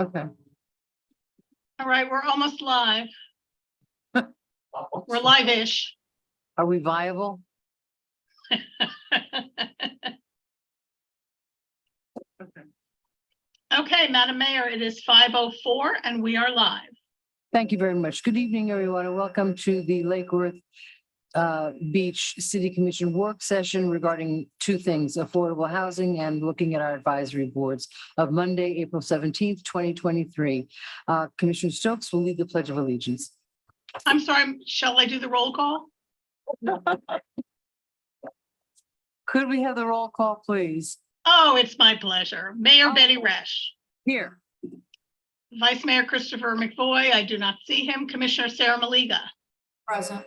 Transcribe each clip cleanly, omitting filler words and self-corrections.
Okay. All right, we're almost live. We're live-ish. Are we viable? Okay, Madam Mayor, it is 5:04 and we are live. Thank you very much. Good evening, everyone, and welcome to the Lake Worth Beach City Commission work session regarding two things, affordable housing and looking at our advisory boards of Monday, April 17th, 2023. Commissioner Stokes will lead the Pledge of Allegiance. I'm sorry, shall I do the roll call? Could we have the roll call, please? Oh, it's my pleasure. Mayor Betty Resch, Here. Vice Mayor Christopher McVoy, I do not see him. Commissioner Sarah Maliga, Present.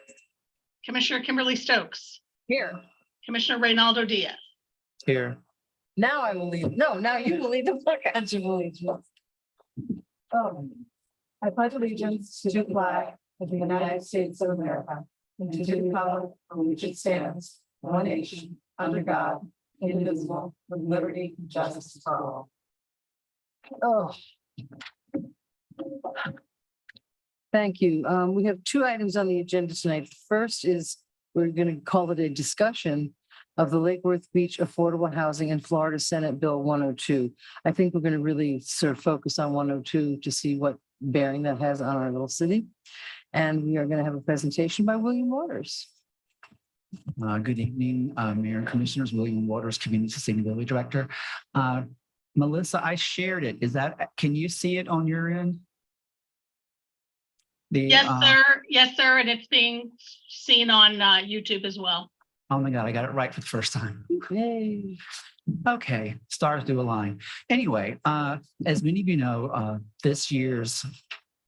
Commissioner Kimberly Stokes, Here. Commissioner Reynaldo Diaz. Here. Now I will lead. No, now you will lead the Pledge of Allegiance. Oh, I pledge allegiance to the flag of the United States of America and to the republic for which it stands, one nation, under God, indivisible, with liberty and justice for all. Oh. Thank you. We have two items on the agenda tonight. First is we're going to call it a discussion of the Lake Worth Beach Affordable Housing and Florida Senate Bill 102. I think we're going to really sort of focus on 102 to see what bearing that has on our little city. And we are going to have a presentation by William Waters. Good evening, Mayor and Commissioners. William Waters, Community Sustainability Director. Melissa, I shared it. Can you see it on your end? Yes, sir. Yes, sir. And it's being seen on YouTube as well. Oh my God, I got it right for the first time. Yay. Okay, stars do align. Anyway, as many of you know, this year's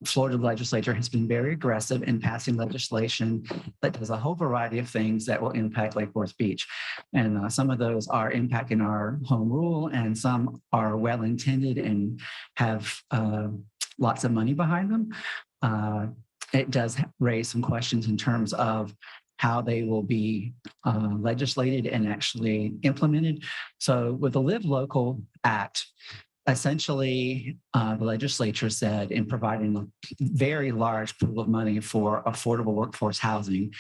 Florida legislature has been very aggressive in passing legislation that does a whole variety of things that will impact Lake Worth Beach. And some of those are impacting our home rule, and some are well-intended and have lots of money behind them. It does raise some questions in terms of how they will be legislated and actually implemented. So with the Live Local Act, essentially, the legislature said in providing a very large pool of money for affordable workforce housing,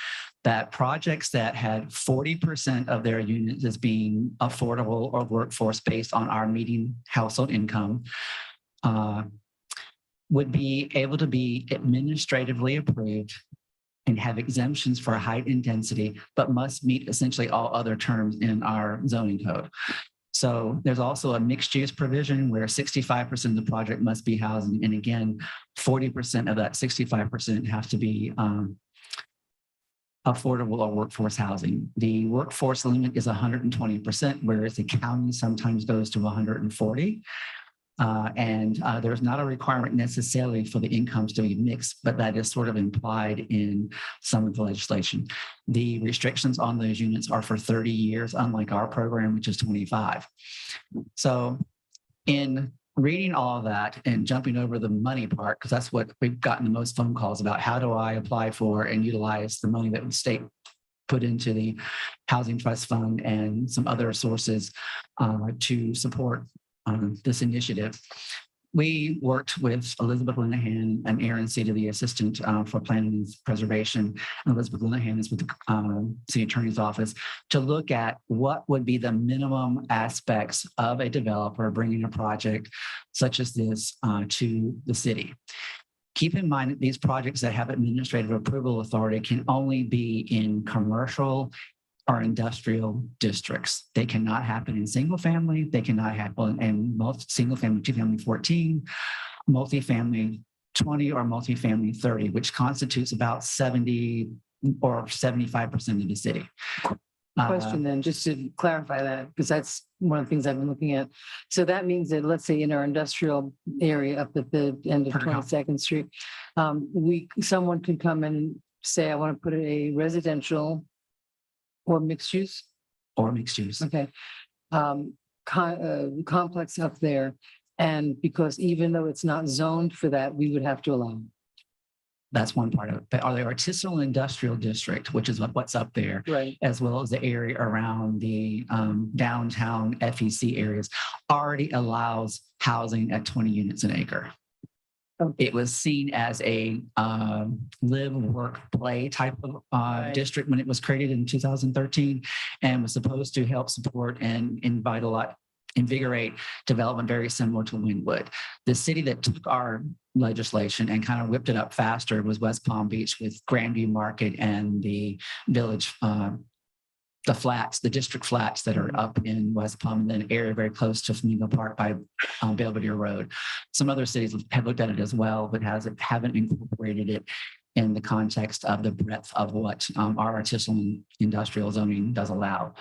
that projects that had 40% of their units as being affordable or workforce based on our median household income would be able to be administratively approved and have exemptions for height and density, but must meet essentially all other terms in our zoning code. So there's also a mixed use provision where 65% of the project must be housing. And again, 40% of that 65% have to be affordable or workforce housing. The workforce limit is 120%, whereas the county sometimes goes to 140. There's not a requirement necessarily for the incomes to be mixed, but that is sort of implied in some of the legislation. The restrictions on those units are for 30 years, unlike our program, which is 25. So in reading all of that and jumping over the money part, because that's what we've gotten the most phone calls about, how do I apply for and utilize the money that the state put into the Housing Trust Fund and some other sources to support this initiative. We worked with Elizabeth Linehan and Aaron Cedar, the assistant for planning and preservation, and Elizabeth Linehan is with the city attorney's office, to look at what would be the minimum aspects of a developer bringing a project such as this to the city. Keep in mind that these projects that have administrative approval authority can only be in commercial or industrial districts. They cannot happen in single family. They cannot happen in single family, two family 14, multifamily 20, or multifamily 30, which constitutes about 70 or 75% of the city. Question then, just to clarify that, because that's one of the things I've been looking at. So that means that, let's say in our industrial area up at the end of 22nd Street, someone can come and say, I want to put a residential or mixed use? Or mixed use. Okay. Complex up there. And because even though it's not zoned for that, we would have to allow. That's one part of it. But are the artisanal industrial district, which is what's up there, Right. as well as the area around the downtown FEC areas, already allows housing at 20 units an acre. Okay. It was seen as a live, work, play type of Right. district when it was created in 2013, and was supposed to help support and invigorate development very similar to Wynwood. The city that took our legislation and kind of whipped it up faster was West Palm Beach with Grandview Market and the village, the flats, the district flats that are up in West Palm, and then an area very close to Flamingo Park by Belvedere Road. Some other cities have looked at it as well, but haven't incorporated it in the context of the breadth of what our artisanal industrial zoning does allow.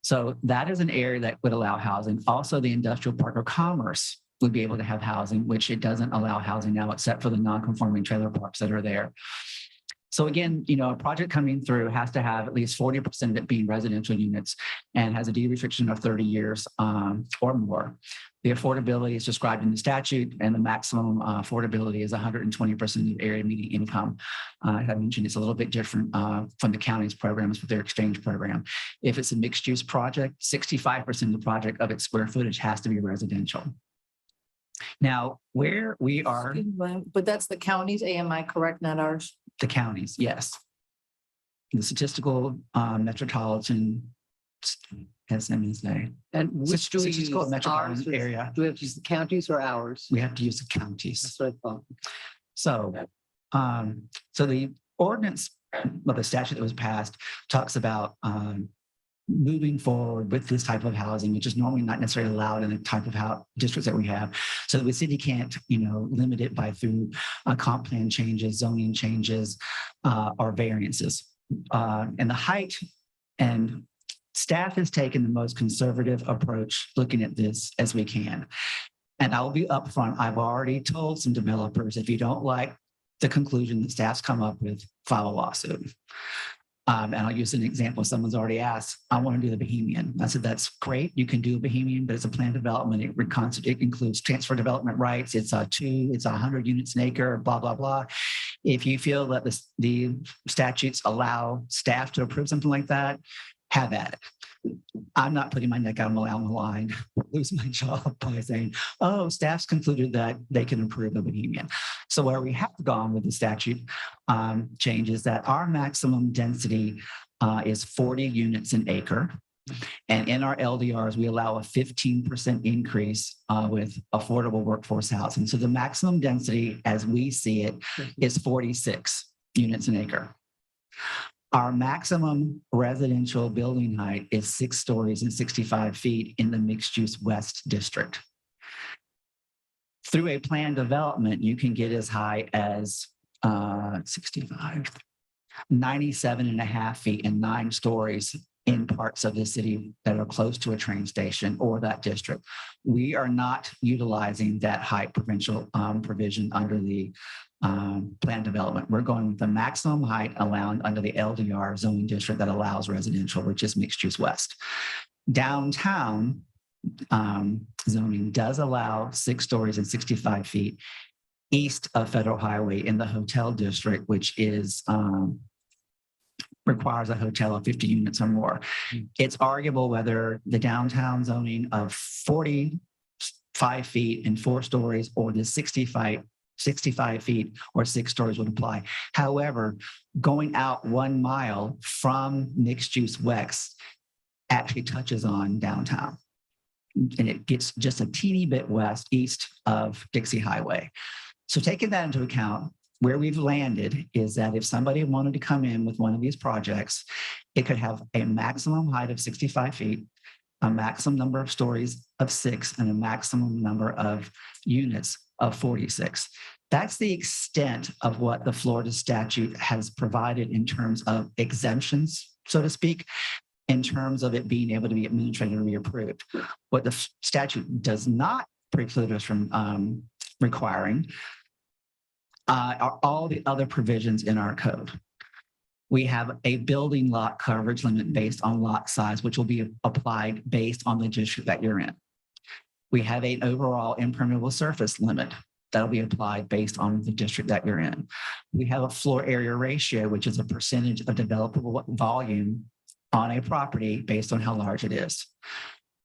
So that is an area that would allow housing. Also, the industrial park of commerce would be able to have housing, which it doesn't allow housing now, except for the non-conforming trailer parks that are there. So again, a project coming through has to have at least 40% of it being residential units and has a deed restriction of 30 years or more. The affordability is described in the statute, and the maximum affordability is 120% of area median income. As I mentioned, it's a little bit different from the county's programs with their exchange program. If it's a mixed use project, 65% of the project of its square footage has to be residential. Now, where we are, But that's the county's, am I correct, not ours? the counties, yes. The statistical metropolitan SMSA. And which do we use? Statistical Ours metropolitan or- area. Do we have to use the counties or ours? We have to use the counties. That's what I thought. So, so the ordinance, well, the statute that was passed talks about moving forward with this type of housing, which is normally not necessarily allowed in the type of districts that we have. So the city can't, limit it through comp plan changes, zoning changes, or variances. And the height, and staff has taken the most conservative approach looking at this as we can. And I'll be upfront. I've already told some developers, if you don't like the conclusion that staff's come up with, file a lawsuit. And I'll use an example. Someone's already asked, I want to do the Bohemian. I said, that's great. You can do a Bohemian, but it's a planned development. It includes transfer development rights. It's 100 units an acre, blah, blah, blah. If you feel that the statutes allow staff to approve something like that, have at it. I'm not putting my neck out on the line, lose my job by saying, oh, staff's concluded that they can approve the Bohemian. So where we have gone with the statute change is that our maximum density is 40 units an acre. And in our LDRs, we allow a 15% increase with affordable workforce housing. So the maximum density, as we see it, is 46 units an acre. Our maximum residential building height is 6 stories and 65 feet in the mixed-use West District. Through a planned development, you can get as high as 97 and a half feet and 9 stories in parts of the city that are close to a train station or that district. We are not utilizing that height provincial provision under the planned development. We're going with the maximum height allowed under the LDR zoning district that allows residential, which is mixed use west. Downtown zoning does allow 6 stories and 65 feet east of Federal Highway in the hotel district, which is requires a hotel of 50 units or more. It's arguable whether the downtown zoning of 45 feet and 4 stories or the 65 feet or 6 stories would apply. However, going out 1 mile from mixed use west actually touches on downtown. And it gets just a teeny bit east of Dixie Highway. So taking that into account, where we've landed is that if somebody wanted to come in with one of these projects, it could have a maximum height of 65 feet, a maximum number of stories of 6, and a maximum number of units of 46. That's the extent of what the Florida statute has provided in terms of exemptions, so to speak, in terms of it being able to be administratively approved. What the statute does not preclude us from requiring are all the other provisions in our code. We have a building lot coverage limit based on lot size, which will be applied based on the district that you're in. We have an overall impermeable surface limit that'll be applied based on the district that you're in. We have a floor area ratio, which is a percentage of developable volume on a property based on how large it is.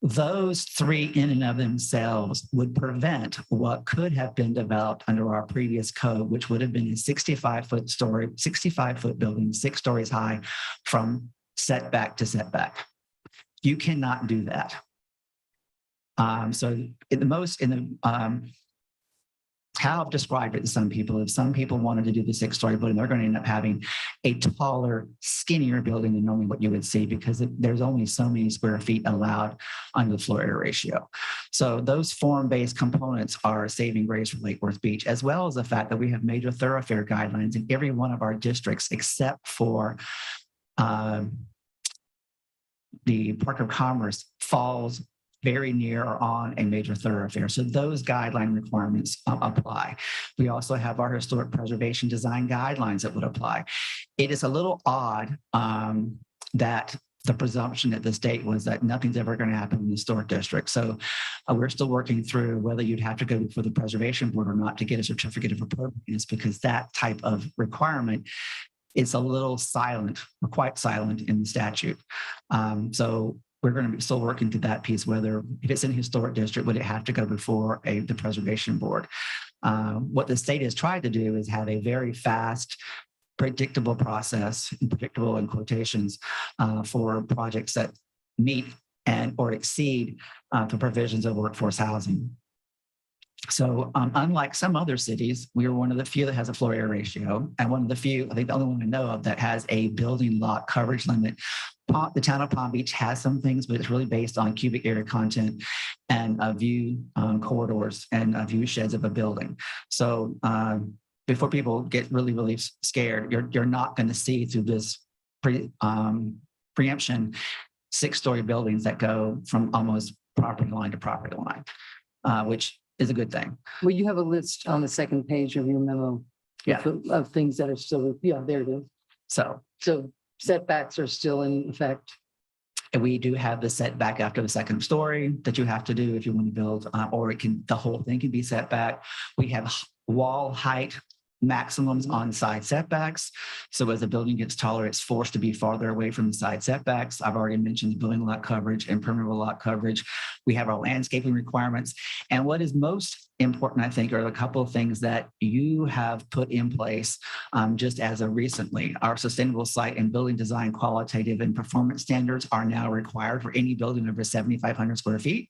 Those three in and of themselves would prevent what could have been developed under our previous code, which would have been a 65-foot building, 6 stories high from setback to setback. You cannot do that. How I've described it to some people, if some people wanted to do the 6-story building, they're going to end up having a taller, skinnier building than normally what you would see, because there's only so many square feet allowed under the floor area ratio. So those form-based components are a saving grace for Lake Worth Beach, as well as the fact that we have major thoroughfare guidelines in every one of our districts, except for the Park of Commerce falls very near or on a major thoroughfare. So those guideline requirements apply. We also have our historic preservation design guidelines that would apply. It is a little odd that the presumption at the state was that nothing's ever going to happen in the historic district. So we're still working through whether you'd have to go before the preservation board or not to get a certificate of appropriateness, because that type of requirement is a little silent, or quite silent in the statute. So we're going to be still working through that piece, whether if it's in a historic district, would it have to go before the preservation board? What the state has tried to do is have a very fast, predictable process, and predictable in quotations, for projects that meet and or exceed the provisions of workforce housing. So unlike some other cities, we are one of the few that has a floor area ratio, and one of the few, I think the only one I know of, that has a building lot coverage limit. The town of Palm Beach has some things, but it's really based on cubic area content and view corridors and view sheds of a building. So before people get really, really scared, you're not going to see through this preemption 6-story buildings that go from almost property line to property line, which is a good thing. Well, you have a list on the second page of your memo. Yeah. Of things that are still, yeah, there it is. So Setbacks are still in effect. and we do have the setback after the second story that you have to do if you want to build, or the whole thing can be set back. We have wall height maximums on side setbacks. So as the building gets taller, it's forced to be farther away from the side setbacks. I've already mentioned the building lot coverage and permeable lot coverage. We have our landscaping requirements. And what is most important, I think, are a couple of things that you have put in place just as of recently. Our sustainable site and building design qualitative and performance standards are now required for any building over 7,500 square feet.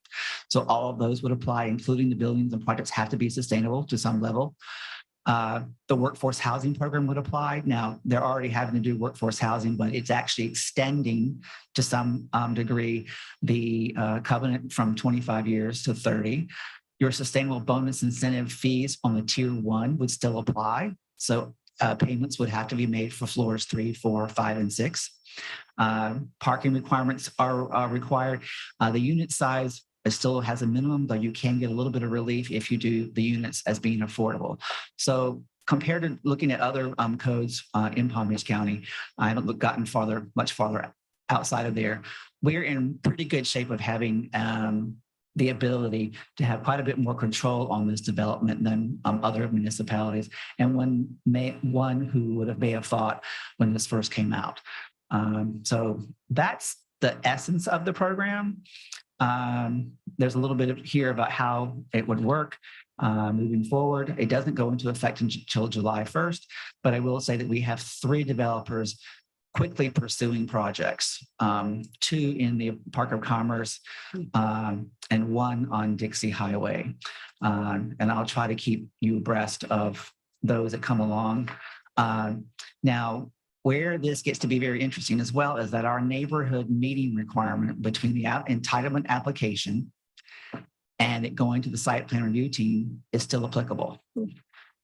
So all of those would apply, including the buildings and projects have to be sustainable to some level. The workforce housing program would apply. Now, they're already having to do workforce housing, but it's actually extending to some degree the covenant from 25 years to 30. Your sustainable bonus incentive fees on the tier 1 would still apply. So payments would have to be made for floors 3, 4, 5, and 6. Parking requirements are required. The unit size still has a minimum, though you can get a little bit of relief if you do the units as being affordable. So compared to looking at other codes in Palm Beach County, I haven't gotten much farther outside of there. We're in pretty good shape of having the ability to have quite a bit more control on this development than other municipalities, and one who may have thought when this first came out. So that's the essence of the program. There's a little bit here about how it would work moving forward. It doesn't go into effect until July 1st, but I will say that we have 3 developers quickly pursuing projects, 2 in the Park of Commerce and 1 on Dixie Highway. And I'll try to keep you abreast of those that come along. Now, where this gets to be very interesting as well is that our neighborhood meeting requirement between the entitlement application and it going to the site plan review team is still applicable.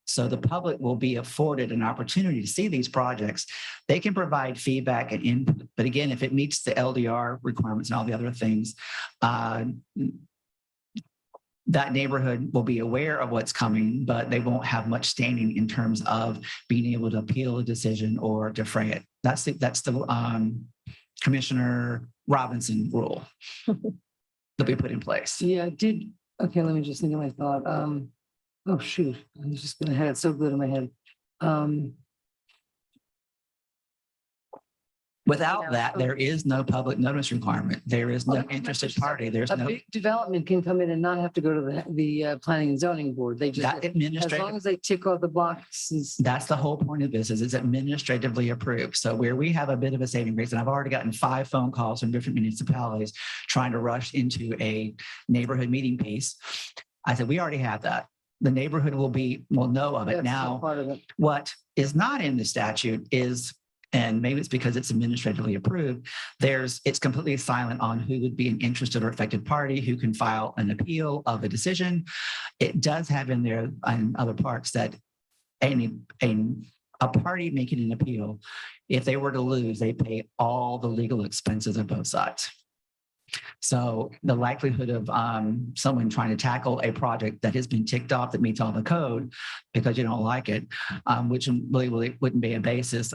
So the public will be afforded an opportunity to see these projects. They can provide feedback and input, but again, if it meets the LDR requirements and all the other things, that neighborhood will be aware of what's coming, but they won't have much standing in terms of being able to appeal a decision or defray it. That's the Commissioner Robinson rule that we put in place. Yeah, okay, let me just think of my thought. Oh, shoot, I was just gonna have it so good in my head. Um, Without Yeah. that, there is no public notice requirement. There is no interested party. There's a no, big development can come in and not have to go to the planning and zoning board. They just, that as long administrative, as they tick off the boxes. that's the whole point of this is it's administratively approved. So where we have a bit of a saving grace, and I've already gotten 5 phone calls from different municipalities trying to rush into a neighborhood meeting piece. I said, we already have that. The neighborhood will know of it That's now. part of it. What is not in the statute is, and maybe it's because it's administratively approved, it's completely silent on who would be an interested or affected party, who can file an appeal of a decision. It does have in there in other parts that a party making an appeal, if they were to lose, they pay all the legal expenses of both sides. So the likelihood of someone trying to tackle a project that has been ticked off that meets all the code because you don't like it, which really wouldn't be a basis.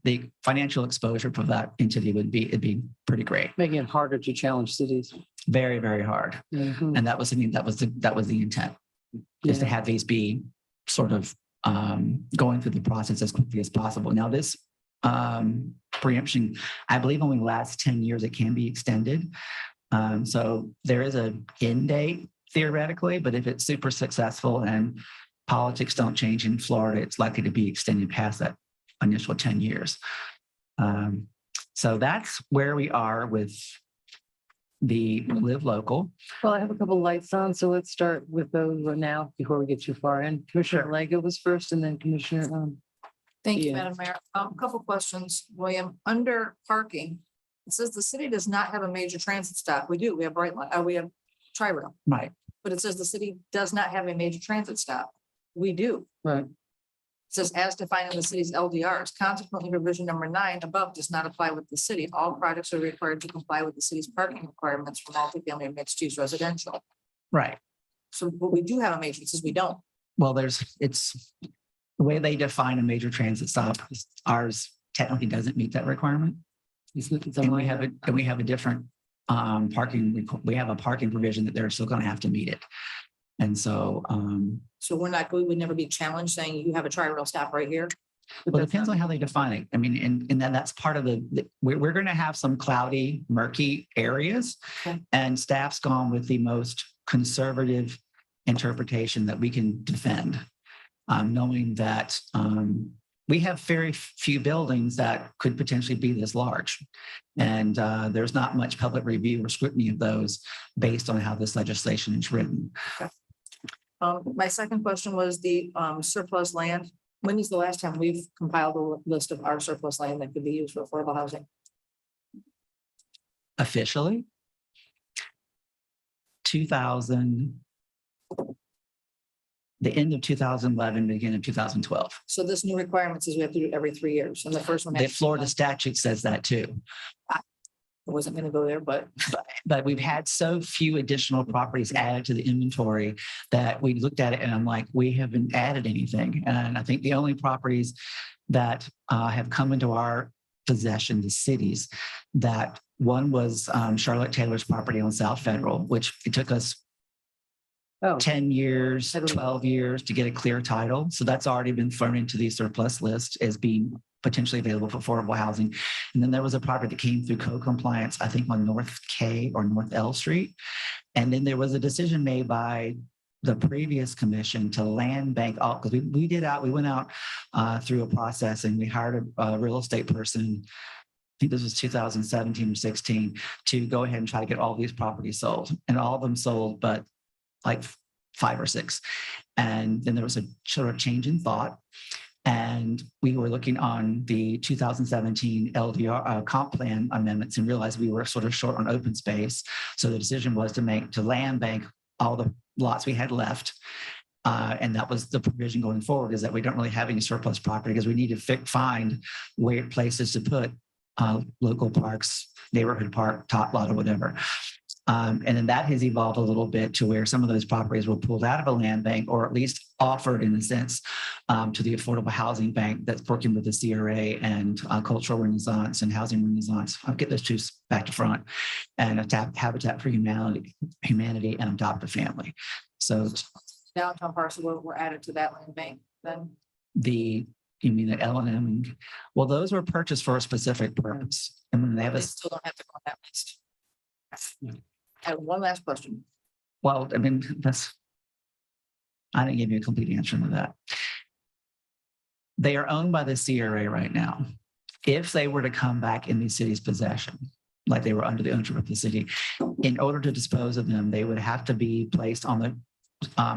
The financial exposure for that entity it'd be pretty great. Making it harder to challenge cities. Very, very hard. Mhm. And that was the intent, is to Yeah. have these be sort of going through the process as quickly as possible. Now, this preemption, I believe only lasts 10 years. It can be extended. So there is an end date theoretically, but if it's super successful and politics don't change in Florida, it's likely to be extended past that initial 10 years. So that's where we are with the Live Local. Well, I have a couple lights on, so let's start with those right now before we get too far in. Commissioner Lego was first and then Commissioner, Thank you, Yeah. Madam Mayor. A couple questions, William. Under parking, it says the city does not have a major transit stop. We do. We have we have Tri-Rail, Right. but it says the city does not have a major transit stop. We do. right, It says as defined in the city's LDRs. Consequently, revision number 9 above does not apply with the city. All projects are required to comply with the city's parking requirements for multifamily and mixed-use residential. Right. So, but we do have a major, it says we don't. Well, it's the way they define a major transit stop. Ours technically doesn't meet that requirement. And we have a different parking, we have a parking provision that they're still going to have to meet it. And so, So we would never be challenged saying you have a Tri-Rail stop right here. well, it depends on how they define it. I mean, and then that's part of we're going to have some cloudy, murky areas. Okay. And staff's gone with the most conservative interpretation that we can defend. Knowing that we have very few buildings that could potentially be this large. And there's not much public review or scrutiny of those based on how this legislation is written. My second question was the surplus land. When is the last time we've compiled a list of our surplus land that could be used for affordable housing? Officially, 2000, the end of 2011, beginning of 2012. So this new requirement says we have to do it every 3 years, and the first one. The Florida statute says that too. I wasn't gonna go there, but But we've had so few additional properties added to the inventory that we looked at it and I'm like, we haven't added anything. And I think the only properties that have come into our possession, the cities, that one was Charlotte Taylor's property on South Federal, which it took us oh, 10 years, I don't know. 12 years to get a clear title. So that's already been thrown into the surplus list as being potentially available for affordable housing. And then there was a property that came through co-compliance, I think on North K or North L Street. And then there was a decision made by the previous commission to land bank all, because we went out through a process and we hired a real estate person. I think this was 2017 or 16 to go ahead and try to get all these properties sold, and all of them sold, but like 5 or 6. And then there was a sort of change in thought. And we were looking on the 2017 LDR comp plan amendments and realized we were sort of short on open space. So the decision was to land bank all the lots we had left. And that was the provision going forward, is that we don't really have any surplus property because we need to find places to put local parks, neighborhood park, top lot or whatever. And then that has evolved a little bit to where some of those properties were pulled out of a land bank, or at least offered in a sense to the Affordable Housing Bank that's working with the CRA and Cultural Renaissance and Housing Renaissance. I'll get those two back to front, and Habitat for Humanity and Adopt a Family. So downtown parcel were added to that land bank then? You mean the L&M? Well, those were purchased for a specific purpose. And when they have They a, still don't have to go on that list. I have one last question. well, I mean, I didn't give you a complete answer to that. They are owned by the CRA right now. If they were to come back in the city's possession, like they were under the ownership of the city, in order to dispose of them, they would have to be placed on the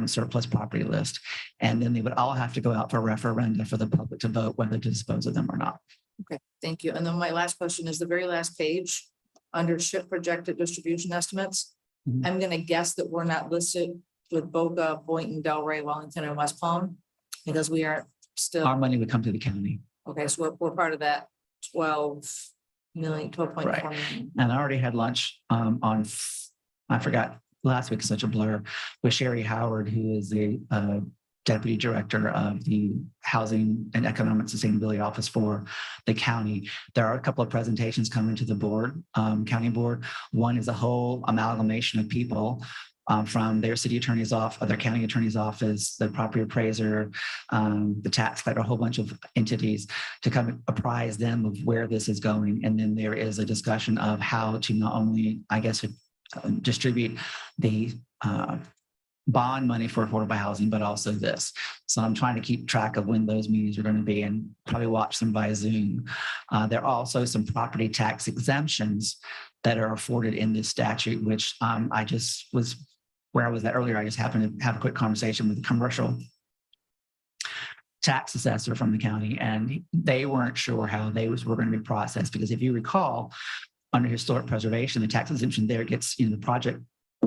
surplus property list. And then they would all have to go out for a referendum for the public to vote whether to dispose of them or not. Okay, thank you. And then my last question is the very last page under ship projected distribution estimates. Mhm. I'm gonna guess that we're not listed with Boca, Boynton, Delray, Wellington, and West Palm because we are still, Our money would come to the county. okay, so we're part of that 12.4 million. And I already had lunch I forgot, last week, such a blur, with Sherry Howard, who is the deputy director of the Housing and Economic Sustainability Office for the county. There are a couple of presentations coming to the board, county board. One is a whole amalgamation of people from their city attorney's office, their county attorney's office, the property appraiser, the tax collector, a whole bunch of entities to come apprise them of where this is going. And then there is a discussion of how to not only, I guess, distribute the bond money for affordable housing, but also this. So I'm trying to keep track of when those meetings are going to be and probably watch them by Zoom. There are also some property tax exemptions that are afforded in this statute, which I just was where I was at earlier. I just happened to have a quick conversation with the commercial tax assessor from the county, and they weren't sure how they were going to be processed, because if you recall, under historic preservation, the tax exemption there gets, the project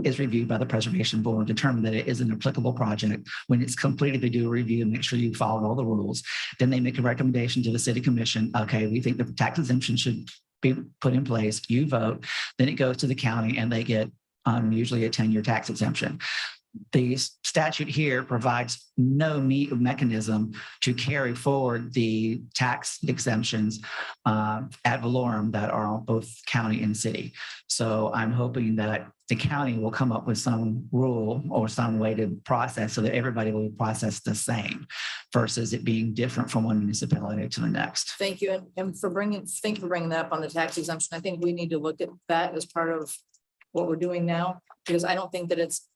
is reviewed by the preservation board, determine that it is an applicable project. When it's completed, they do a review and make sure you follow all the rules. Then they make a recommendation to the city commission. Okay, we think the tax exemption should be put in place. You vote. Then it goes to the county and they get usually a 10-year tax exemption. The statute here provides no mechanism to carry forward the tax exemptions ad valorem that are both county and city. So I'm hoping that the county will come up with some rule or some way to process so that everybody will be processed the same versus it being different from one municipality to the next. Thank you. And thank you for bringing that up on the tax exemption. I think we need to look at that as part of what we're doing now, because I don't think that it's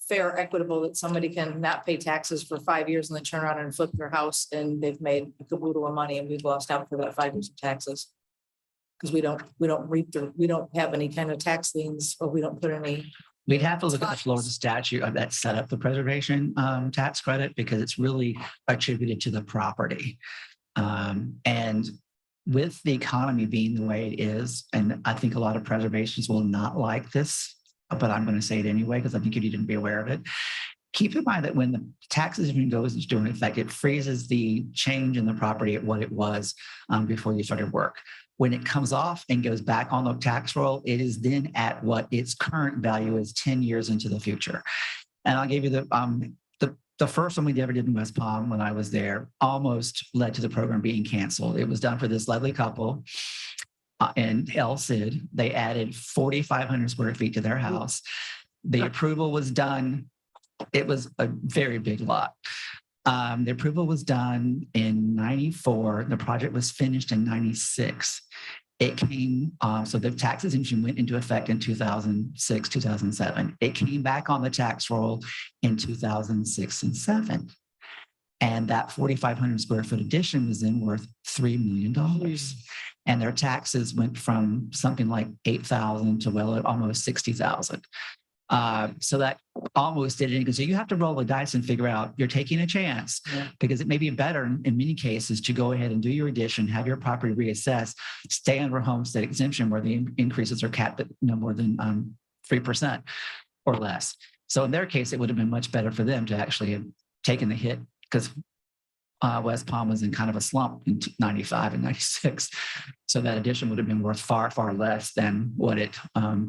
fair, equitable that somebody can not pay taxes for 5 years and then turn around and flip their house and they've made a caboodle of money and we've lost out for that 5 years of taxes. Because we don't have any kind of tax liens, or we don't put any. We'd have to look at the Florida statute that set up the preservation tax credit, because it's really attributed to the property. And with the economy being the way it is, and I think a lot of preservations will not like this, but I'm going to say it anyway, because I think you need to be aware of it. Keep in mind that when the tax exemption goes into effect, it freezes the change in the property at what it was before you started work. When it comes off and goes back on the tax roll, it is then at what its current value is 10 years into the future. And I'll give you the first one we ever did in West Palm when I was there almost led to the program being canceled. It was done for this lovely couple in El Cid. They added 4,500 square feet to their house. The approval was done. It was a very big lot. The approval was done in 94. The project was finished in 96. It came, so the tax exemption went into effect in 2006, 2007. It came back on the tax roll in 2006 and 7. And that 4,500 square foot addition was then worth $3 million. And their taxes went from something like 8,000 to almost 60,000. So that almost did it. So you have to roll the dice and figure out you're taking a chance, because it may be better in many cases to go ahead and do your addition, have your property reassessed, stay under homestead exemption where the increases are capped at no more than 3% or less. So in their case, it would have been much better for them to actually have taken the hit, because West Palm was in kind of a slump in 95 and 96. So that addition would have been worth far, far less than what it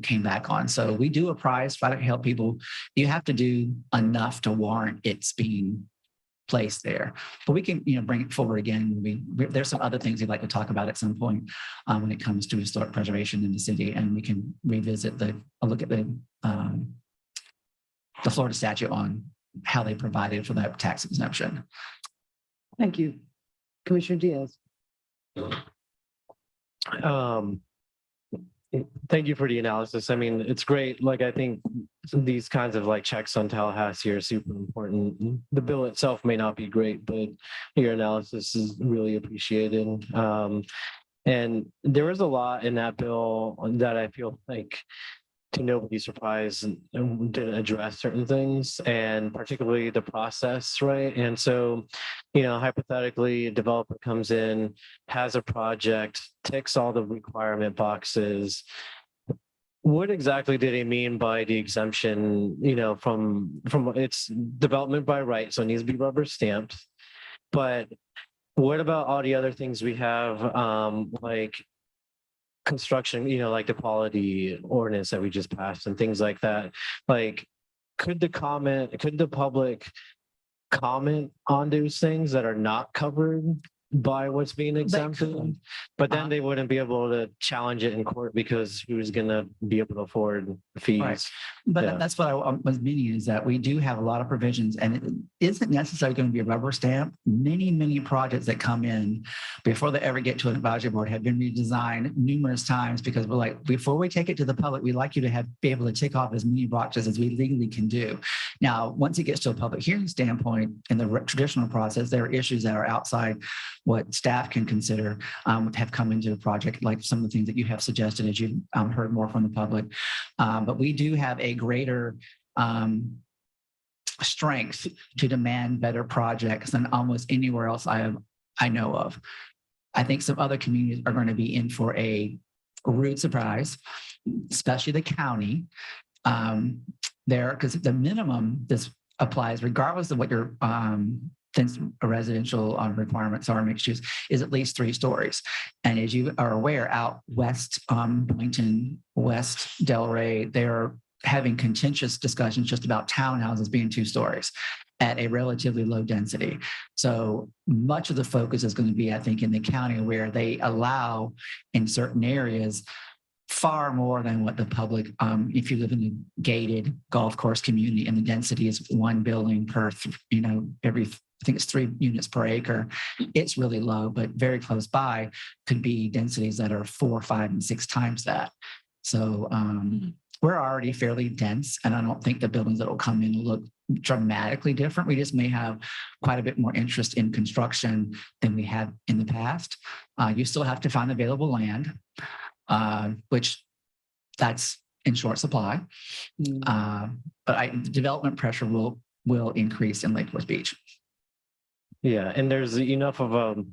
came back on. So we do a prize, try to help people. You have to do enough to warrant it's being placed there. But we can, bring it forward again. There's some other things we'd like to talk about at some point when it comes to historic preservation in the city, and we can revisit look at the Florida statute on how they provided for that tax exemption. Thank you. Commissioner Diaz. Thank you for the analysis. I mean, it's great. Like, I think these kinds of like checks on Tallahassee are super important. The bill itself may not be great, but your analysis is really appreciated. And there was a lot in that bill that I feel like, to nobody's surprise, didn't address certain things, and particularly the process, right? And so, hypothetically, a developer comes in, has a project, ticks all the requirement boxes. What exactly did he mean by the exemption? From its development by right, so it needs to be rubber stamped. But what about all the other things we have, like construction, like the quality ordinance that we just passed and things like that? Like, could the public comment on those things that are not covered by what's being exempted? But then they wouldn't be able to challenge it in court, because who's going to be able to afford fees? Right. But Yeah. that's what I was meaning, is that we do have a lot of provisions, and it isn't necessarily going to be a rubber stamp. Many projects that come in before they ever get to an advisory board have been redesigned numerous times, because we're like, before we take it to the public, we'd like you to be able to tick off as many boxes as we legally can do. Now, once it gets to a public hearing standpoint in the traditional process, there are issues that are outside what staff can consider, have come into the project, like some of the things that you have suggested as you heard more from the public. But we do have a greater strength to demand better projects than almost anywhere else I know of. I think some other communities are going to be in for a rude surprise, especially the county. Because the minimum this applies regardless of what your residential requirements are, mixed use, is at least 3 stories. And as you are aware, out west, Boynton, West Delray, they're having contentious discussions just about townhouses being 2 stories at a relatively low density. So much of the focus is going to be, I think, in the county, where they allow in certain areas far more than what the public, if you live in a gated golf course community and the density is 1 building per, every, I think it's 3 units per acre. It's really low, but very close by could be densities that are 4, 5, and 6 times that. So we're already fairly dense, and I don't think the buildings that will come in look dramatically different. We just may have quite a bit more interest in construction than we had in the past. You still have to find available land, which that's in short supply. But development pressure will increase in Lake Worth Beach. Yeah, and there's enough of a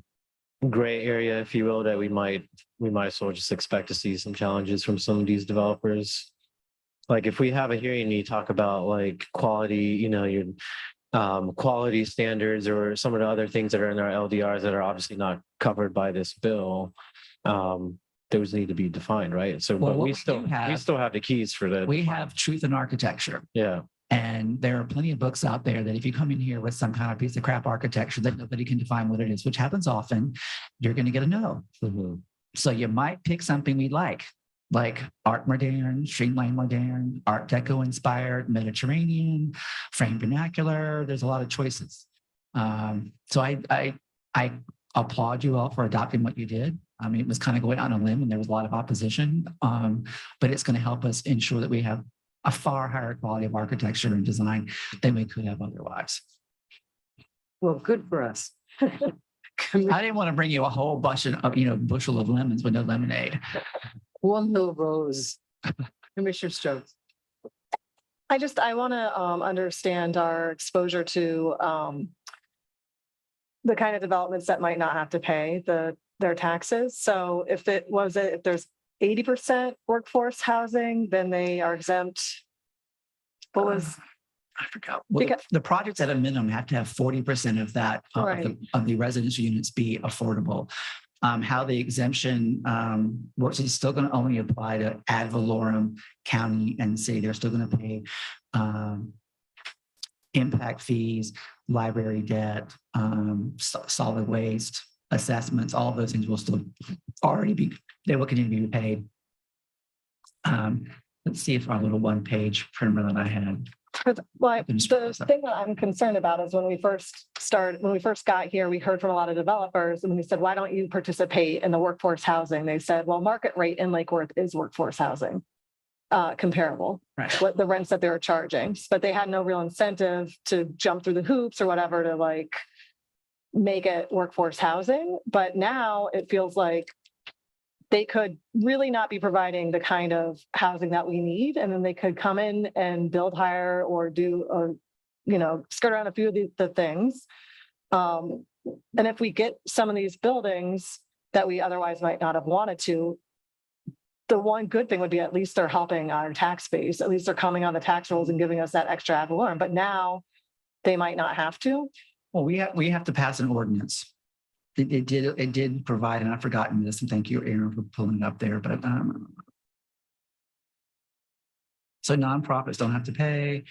gray area, if you will, that we might as well just expect to see some challenges from some of these developers. Like, if we have a hearing and you talk about like quality, your quality standards, or some of the other things that are in our LDRs that are obviously not covered by this bill, those need to be defined, right? So, Well, but what we we still do have- have the keys for the. We have truth in architecture. Yeah. And there are plenty of books out there that if you come in here with some kind of piece of crap architecture that nobody can define what it is, which happens often, you're going to get a no. Mm-hmm. So you might pick something we like Art Moderne, Streamline Moderne, Art Deco inspired, Mediterranean, frame vernacular. There's a lot of choices. So I applaud you all for adopting what you did. I mean, it was kind of going on a limb and there was a lot of opposition, but it's going to help us ensure that we have a far higher quality of architecture and design than we could have otherwise. Well, good for us. I didn't want to bring you a whole bushel of lemons with no lemonade. One little rose. Commissioner Stokes. I want to understand our exposure to the kind of developments that might not have to pay their taxes. So if there's 80% workforce housing, then they are exempt. What was? I forgot. Well, the projects at a minimum have to have 40% of that Right. of the residential units be affordable. How the exemption works is still going to only apply to ad valorem county and city. They're still going to pay impact fees, library debt, solid waste assessments. All of those things will still they will continue to be paid. Let's see if our little 1-page primer that I had. Like, Open the space. thing that I'm concerned about is when we first got here, we heard from a lot of developers and we said, why don't you participate in the workforce housing? They said, well, market rate in Lake Worth is workforce housing. Comparable, Right. what the rents that they were charging, but they had no real incentive to jump through the hoops or whatever to like make it workforce housing. But now it feels like they could really not be providing the kind of housing that we need. And then they could come in and build higher or do, or, skirt around a few of the things. And if we get some of these buildings that we otherwise might not have wanted to, the one good thing would be at least they're helping our tax base. At least they're coming on the tax rolls and giving us that extra ad valorem. But now they might not have to. Well, we have to pass an ordinance. It did provide, and I've forgotten this, and thank you, Aaron, for pulling it up there, but so nonprofits don't have to pay.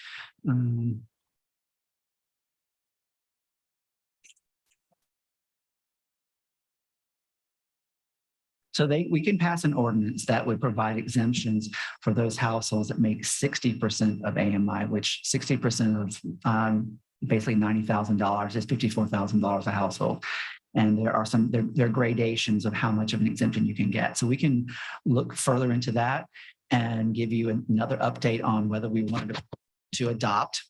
So we can pass an ordinance that would provide exemptions for those households that make 60% of AMI, which 60% of basically $90,000 is $54,000 a household. And there are there are gradations of how much of an exemption you can get. So we can look further into that and give you another update on whether we wanted to adopt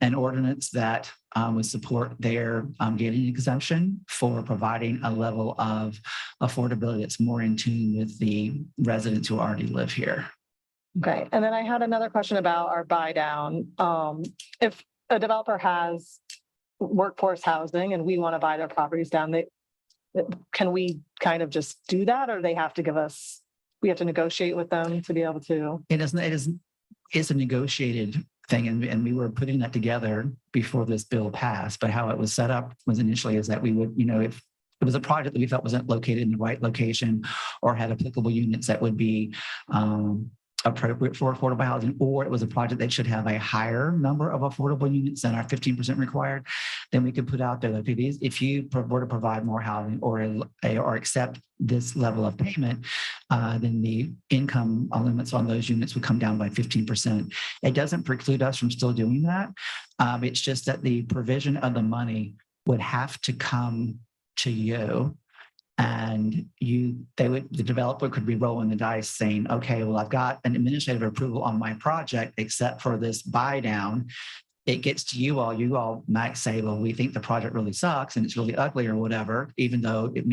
an ordinance that would support their getting exemption for providing a level of affordability that's more in tune with the residents who already live here. Okay. And then I had another question about our buy down. If a developer has workforce housing and we want to buy their properties down, can we kind of just do that, or they have to we have to negotiate with them to be able to? It's a negotiated thing, and we were putting that together before this bill passed. But how it was set up was initially is that we would, if it was a project that we felt wasn't located in the right location or had applicable units that would be appropriate for affordable housing, or it was a project that should have a higher number of affordable units than our 15% required, then we could put out there that if you were to provide more housing or accept this level of payment, then the income limits on those units would come down by 15%. It doesn't preclude us from still doing that. It's just that the provision of the money would have to come to you. And the developer could be rolling the dice saying, okay, well, I've got an administrative approval on my project, except for this buy down. It gets to you all might say, well, we think the project really sucks and it's really ugly or whatever, even though it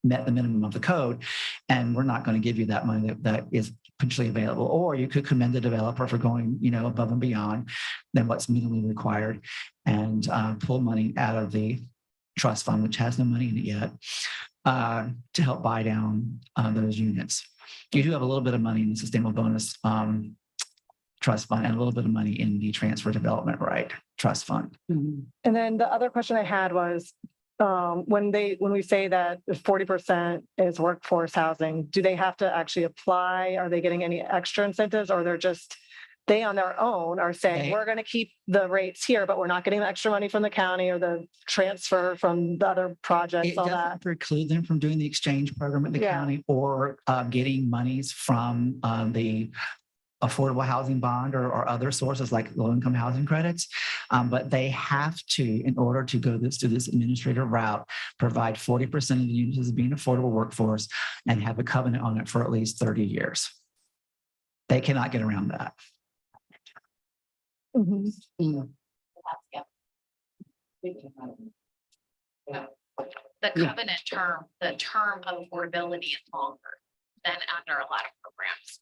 met the minimum of the code. And we're not going to give you that money that is potentially available. Or you could commend the developer for going, above and beyond than what's minimally required and pull money out of the trust fund, which has no money in it yet, to help buy down those units. You do have a little bit of money in the sustainable bonus trust fund and a little bit of money in the transfer development right trust fund. Mhm. And then the other question I had was, when we say that 40% is workforce housing, do they have to actually apply? Are they getting any extra incentives, or they on their own are saying, we're going to keep the rates here, but we're not getting the extra money from the county or the transfer from the other projects, It all doesn't that? preclude them from doing the exchange program at the Yeah. county or getting monies from the affordable housing bond or other sources like low-income housing credits. But they have to, in order to go through this administrative route, provide 40% of the units as being affordable workforce and have a covenant on it for at least 30 years. They cannot get around that. Mhm. Mm. The covenant term, the term of affordability is longer than under a lot of programs.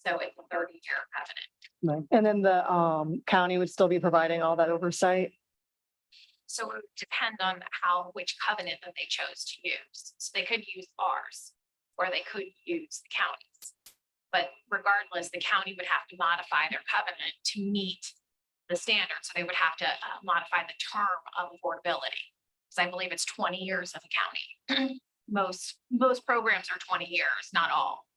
So it's a 30-year covenant. And then the county would still be providing all that oversight? So it would depend on which covenant that they chose to use. So they could use ours, or they could use the county's. But regardless, the county would have to modify their covenant to meet the standards. So they would have to modify the term of affordability. Because I believe it's 20 years of the county. Most programs are 20 years, not all,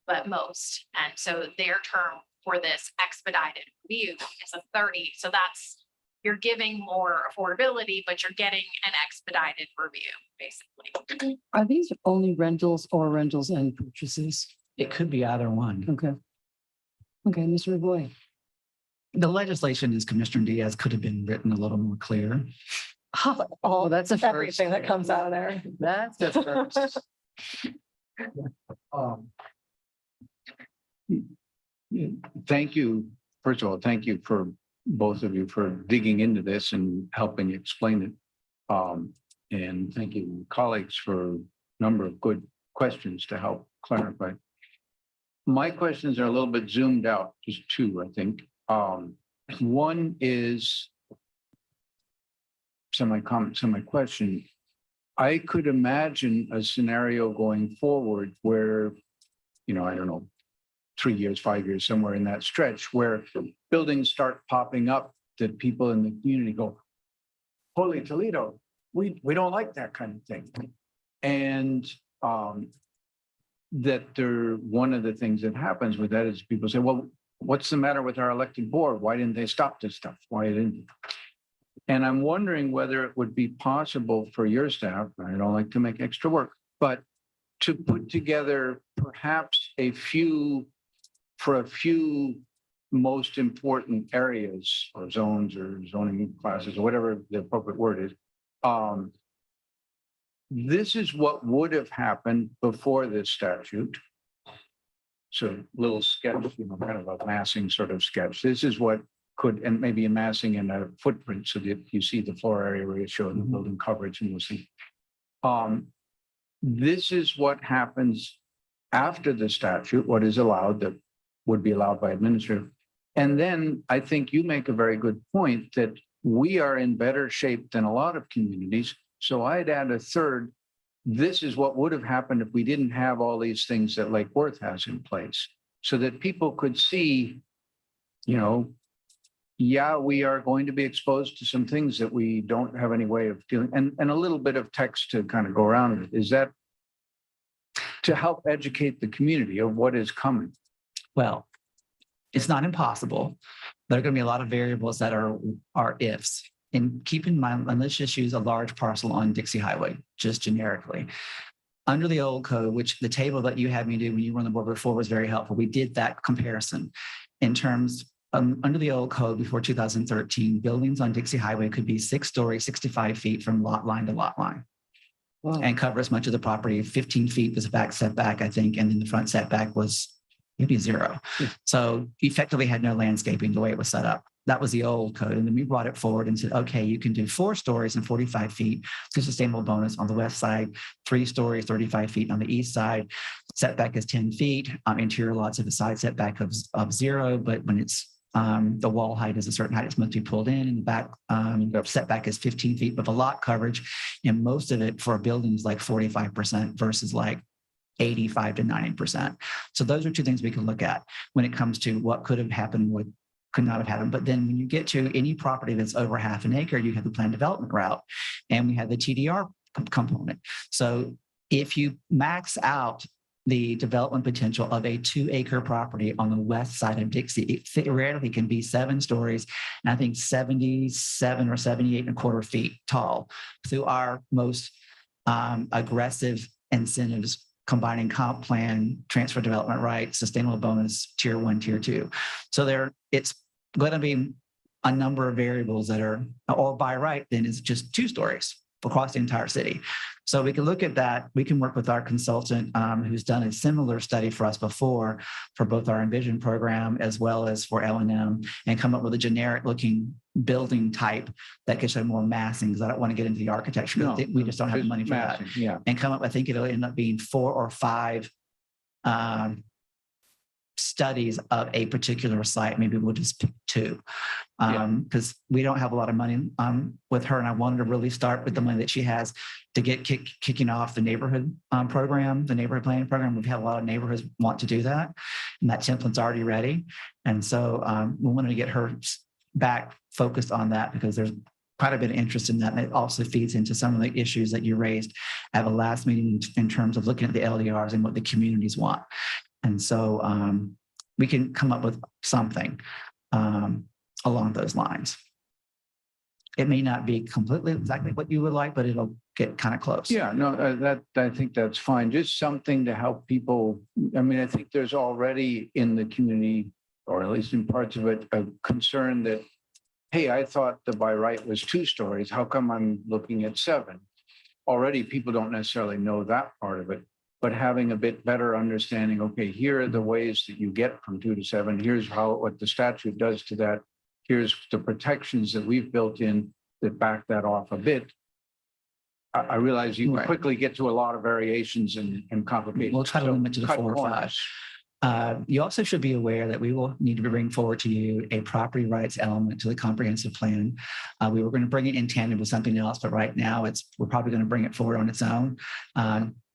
but most. And so their term for this expedited review is a 30. So you're giving more affordability, but you're getting an expedited review, basically. Are these only rentals or rentals and purchases? It could be either one. Okay. Okay, Mr. Boy. The legislation, as Commissioner Diaz, could have been written a little more clear. Well, All, that's a first. everything that comes out of there. That's a first. Thank you. First of all, thank you for both of you for digging into this and helping explain it. And thank you colleagues for a number of good questions to help clarify. My questions are a little bit zoomed out, just two, I think. One is semi-comment, semi-question. I could imagine a scenario going forward where, I don't know, 3 years, 5 years, somewhere in that stretch where buildings start popping up that people in the community go, holy Toledo, we don't like that kind of thing. And one of the things that happens with that is people say, well, what's the matter with our elected board? Why didn't they stop this stuff? Why didn't? And I'm wondering whether it would be possible for your staff, I don't like to make extra work, but to put together perhaps a few most important areas or zones or zoning classes or whatever the appropriate word is. This is what would have happened before this statute. So little sketch, kind of a massing sort of sketch. This is what could, and maybe a massing and a footprint so that you see the floor area where you show the building coverage and you'll see. This is what happens after the statute, what is allowed that would be allowed by administrative. And then I think you make a very good point that we are in better shape than a lot of communities. So I'd add a third. This is what would have happened if we didn't have all these things that Lake Worth has in place, so that people could see, yeah, we are going to be exposed to some things that we don't have any way of dealing, and a little bit of text to kind of go around it. Is that to help educate the community of what is coming? Well, it's not impossible. There are going to be a lot of variables that are ifs. And keep in mind, and let's just use a large parcel on Dixie Highway, just generically. Under the old code, which the table that you had me do when you were on the board before was very helpful, we did that comparison in terms, under the old code before 2013, buildings on Dixie Highway could be 6 stories, 65 feet from lot line to lot line. Wow. And cover as much of the property. 15 feet was a back setback, I think, and then the front setback was maybe 0. So effectively had no landscaping the way it was set up. That was the old code. And then we brought it forward and said, okay, you can do 4 stories and 45 feet to sustainable bonus on the west side, 3 stories, 35 feet on the east side. Setback is 10 feet. Interior lots have a side setback of 0, but when it's the wall height is a certain height, it's meant to be pulled in, and the back setback is 15 feet, but the lot coverage, and most of it for a building is like 45% versus like 85 to 90%. So those are 2 things we can look at when it comes to what could have happened, what could not have happened. But then when you get to any property that's over half an acre, you have the planned development route, and we have the TDR component. So if you max out the development potential of a 2-acre property on the west side of Dixie, it theoretically can be 7 stories, and I think 77 or 78 and a quarter feet tall through our most aggressive incentives, combining comp plan, transfer development rights, sustainable bonus, tier 1, tier 2. So it's going to be a number of variables that are, or by right, then it's just 2 stories across the entire city. So we can look at that. We can work with our consultant who's done a similar study for us before for both our Envision program as well as for L&M, and come up with a generic looking building type that could show more massing, because I don't want to get into the architecture. No, we just don't have the money for that. Yeah. And come up, I think it'll end up being 4 or 5 studies of a particular site. Maybe we'll just pick 2 because we don't have a lot of money with her, and I wanted to really start with the money that she has to get kicking off the neighborhood program, the neighborhood planning program. We've had a lot of neighborhoods want to do that, and that template's already ready. And so we wanted to get her back focused on that, because there's quite a bit of interest in that. And it also feeds into some of the issues that you raised at the last meeting in terms of looking at the LDRs and what the communities want. And so we can come up with something along those lines. It may not be completely exactly what you would like, but it'll get kind of close. Yeah, no, I think that's fine. Just something to help people. I mean, I think there's already in the community or at least in parts of it, a concern that, hey, I thought the by right was 2 stories. How come I'm looking at 7? Already, people don't necessarily know that part of it, but having a bit better understanding, okay, here are the ways that you get from 2 to 7. Here's what the statute does to that. Here's the protections that we've built in that back that off a bit. I realize you can Right. quickly get to a lot of variations and complications. We'll try to So limit to the cut 4 or 5. corners. You also should be aware that we will need to bring forward to you a property rights element to the comprehensive plan. We were going to bring it in tandem with something else, but right now we're probably going to bring it forward on its own.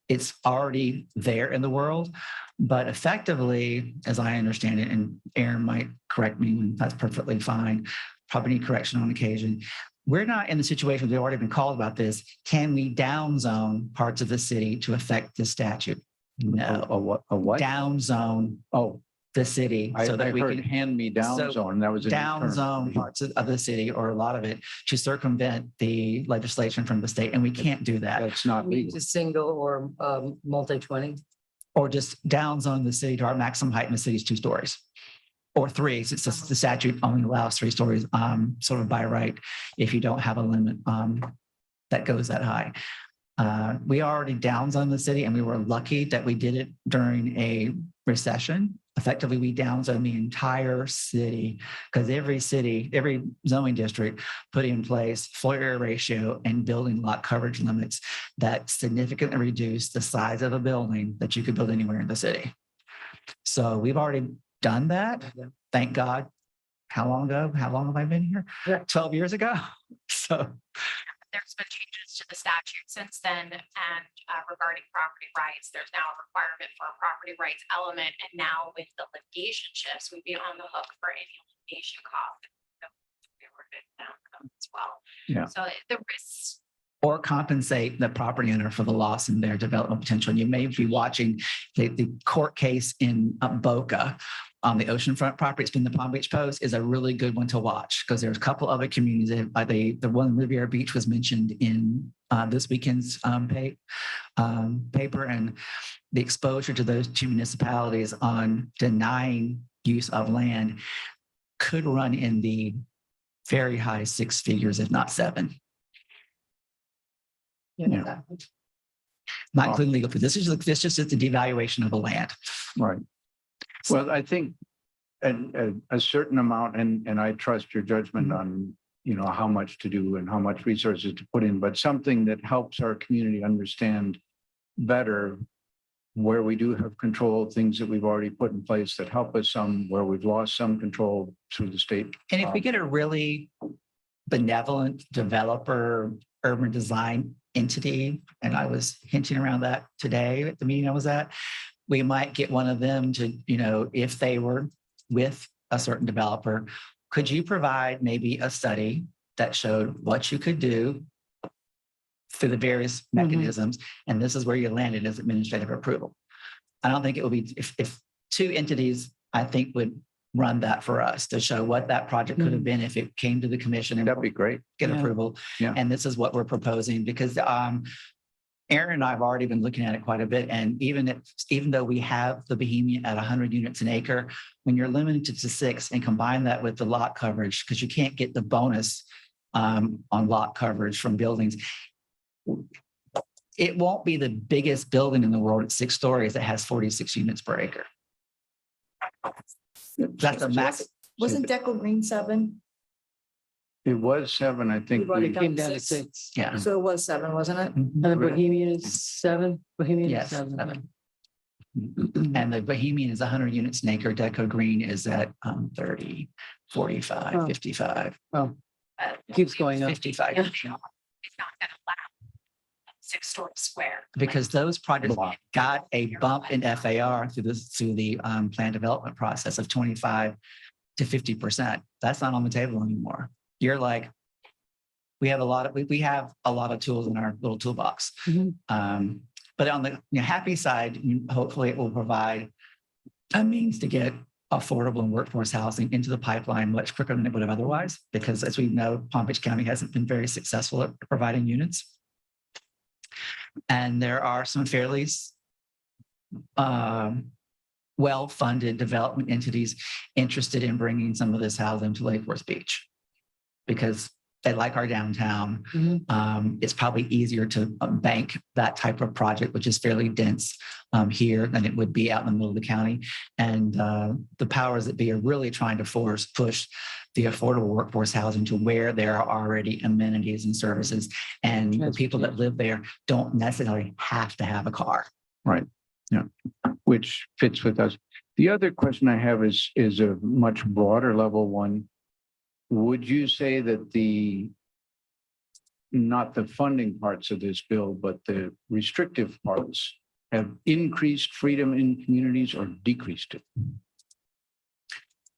It's already there in the world, but effectively, as I understand it, and Aaron might correct me when that's perfectly fine, probably need correction on occasion. We're not in the situation, we've already been called about this. Can we downzone parts of the city to affect this statute? No. A what? Downzone Oh, the city I so that we heard can hand me down so zone. That was a new term. downzone parts of the city or a lot of it to circumvent the legislation from the state. And we can't do that. That's not legal. Means a single or multi-20. Or just downzone the city to our maximum height in the city is 2 stories. Or 3, since the statute only allows 3 stories, sort of by right, if you don't have a limit that goes that high. We already downsized the city and we were lucky that we did it during a recession. Effectively, we downsized the entire city because every zoning district put in place floor area ratio and building lot coverage limits that significantly reduced the size of a building that you could build anywhere in the city. So we've already done that. Thank God. How long ago? How long have I been here? Yeah. 12 years ago. So There's been changes to the statute since then, and regarding property rights, there's now a requirement for a property rights element, and now with the litigation shifts, we'd be on the hook for any litigation costs. As well. Yeah. So the risks. or compensate the property owner for the loss in their development potential. And you may be watching the court case in Boca on the oceanfront property. It's been the Palm Beach Post is a really good one to watch because there's a couple other communities. The one in Riviera Beach was mentioned in this weekend's paper, and the exposure to those 2 municipalities on denying use of land could run in the very high 6 figures, if not 7. Yeah. Not including legal fees. This just is the devaluation of the land. Right. Well, I think a certain amount, and I trust your judgment on, how much to do and how much resources to put in, but something that helps our community understand better where we do have control, things that we've already put in place that help us some, where we've lost some control through the state. And if we get a really benevolent developer, urban design entity, and I was hinting around that today at the meeting I was at, we might get one of them to, if they were with a certain developer, could you provide maybe a study that showed what you could do through the various mechanisms, and this is where you landed as administrative approval. I don't think it will be, if 2 entities, I think, would run that for us to show what that project could have been if it came to the commission and That'd be great. get Yeah. approval. Yeah. And this is what we're proposing because Aaron and I have already been looking at it quite a bit. And even though we have the Bohemian at 100 units an acre, when you're limited to 6 and combine that with the lot coverage, because you can't get the bonus on lot coverage from buildings, it won't be the biggest building in the world at 6 stories that has 46 units per acre. That's a max. Wasn't Deco Green 7? It was 7, I think. We've already we- done Came down to 6. 6. Yeah. So it was 7, wasn't it? And the Bohemian is 7. Bohemian is Yes. 7. And the Bohemian is 100 units an acre. Deco Green is at 30, 45, Oh. 55, Keeps going up. 55. It's not gonna allow 6-story square. Because those projects got a bump in FAR through the plan development process of 25 to 50%. That's not on the table anymore. You're like, we have a lot of tools in our little toolbox. Mhm. But on the happy side, hopefully it will provide a means to get affordable and workforce housing into the pipeline much quicker than it would have otherwise, because as we know, Palm Beach County hasn't been very successful at providing units. And there are some fairly well-funded development entities interested in bringing some of this housing to Lake Worth Beach. Because they like our downtown. It's probably easier to bank that type of project, which is fairly dense here than it would be out in the middle of the county. And the powers that be are really trying to push the affordable workforce housing to where there are already amenities and services. And the people that live there don't necessarily have to have a car. Right. Yeah. Which fits with us. The other question I have is a much broader level one. Would you say that not the funding parts of this bill, but the restrictive parts have increased freedom in communities or decreased it?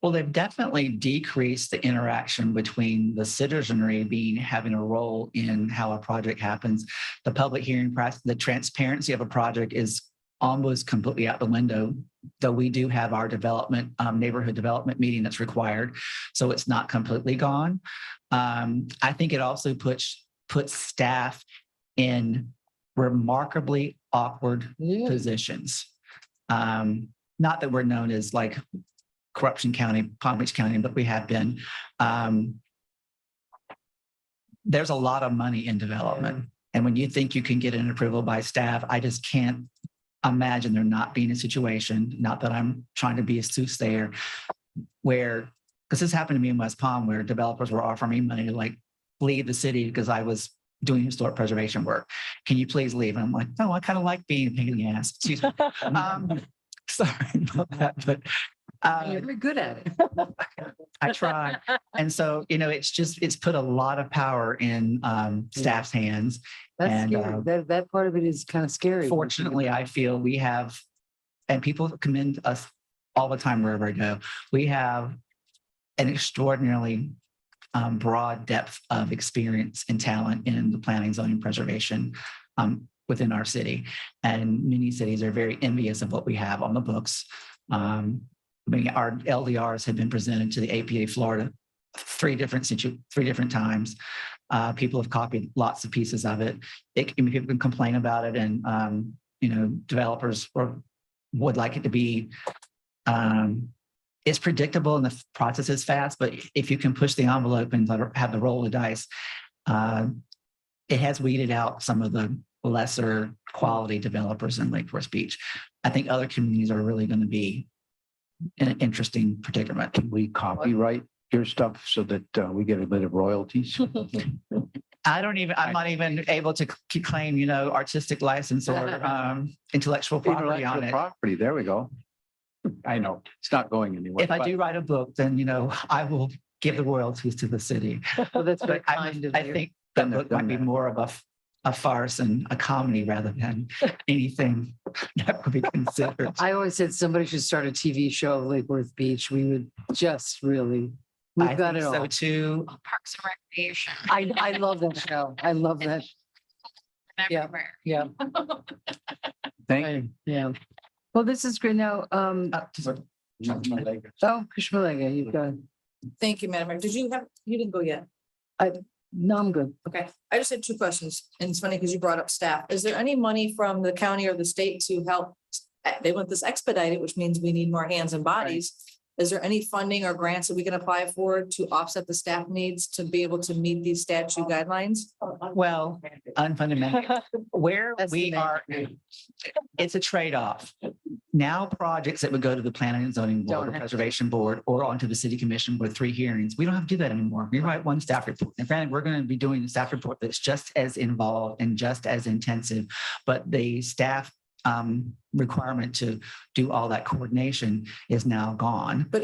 Well, they've definitely decreased the interaction between the citizenry having a role in how a project happens. The public hearing process, the transparency of a project is almost completely out the window, though we do have our neighborhood development meeting that's required. So it's not completely gone. I think it also puts staff in remarkably awkward positions. Not that we're known as like Corruption County, Palm Beach County, but we have been. There's a lot of money in development. And when you think you can get an approval by staff, I just can't imagine there not being a situation, not that I'm trying to be a soothsayer, where, because this happened to me in West Palm, where developers were offering me money to like leave the city because I was doing historic preservation work. Can you please leave? And I'm like, no, I kind of like being a pain in the ass. Excuse me. Sorry about that, but You're very good at it. I try. And so, it's put a lot of power in staff's hands. That's And, scary. That part of it is kind of scary. Fortunately, I feel we have, and people commend us all the time wherever I go, we have an extraordinarily broad depth of experience and talent in the planning, zoning, preservation within our city. And many cities are very envious of what we have on the books. Our LDRs have been presented to the APA Florida three different times. People have copied lots of pieces of it. People can complain about it, and developers would like it to be. It's predictable and the process is fast, but if you can push the envelope and have the roll of dice, it has weeded out some of the lesser quality developers in Lake Forest Beach. I think other communities are really going to be in an interesting predicament. Can we copyright your stuff so that we get a bit of royalties? I'm not even able to claim, artistic license or intellectual property on it. Property, there we go. I know, it's not going anywhere. If I do write a book, then, I will give the royalties to the city. Well, that's very But kind of I you. think that book might be more of a farce and a comedy rather than anything that would be considered. I always said somebody should start a TV show of Lake Worth Beach. We would just really, we've I got think it all. so too. Parks and Recreation. I love that show. I love that. Yeah. Everywhere. Yeah. Thank you. Yeah. Well, this is great. Now, Kushmalega, you've got, Thank you, Madam Mayor. You didn't go yet. no, I'm good. Okay, I just had two questions, and it's funny because you brought up staff. Is there any money from the county or the state to help? They want this expedited, which means we need more hands and bodies. Is there any funding or grants that we can apply for to offset the staff needs to be able to meet these statute guidelines? Well, unfunded mandate, where That's we the are, it's a trade-off. Now projects that would go to the Planning and Zoning Board Don't or have to. Preservation Board or onto the City Commission with 3 hearings, we don't have to do that anymore. We write one staff report. And granted, we're going to be doing a staff report that's just as involved and just as intensive, but the staff requirement to do all that coordination is now gone. But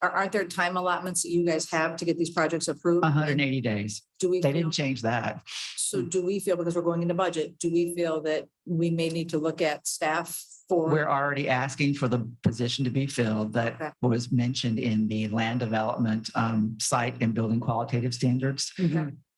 aren't there time allotments that you guys have to get these projects approved? 180 days. Do we? They feel- didn't change that. So do we feel, because we're going into budget, do we feel that we may need to look at staff for? We're already asking for the position to be filled Okay. that was mentioned in the land development site and building qualitative standards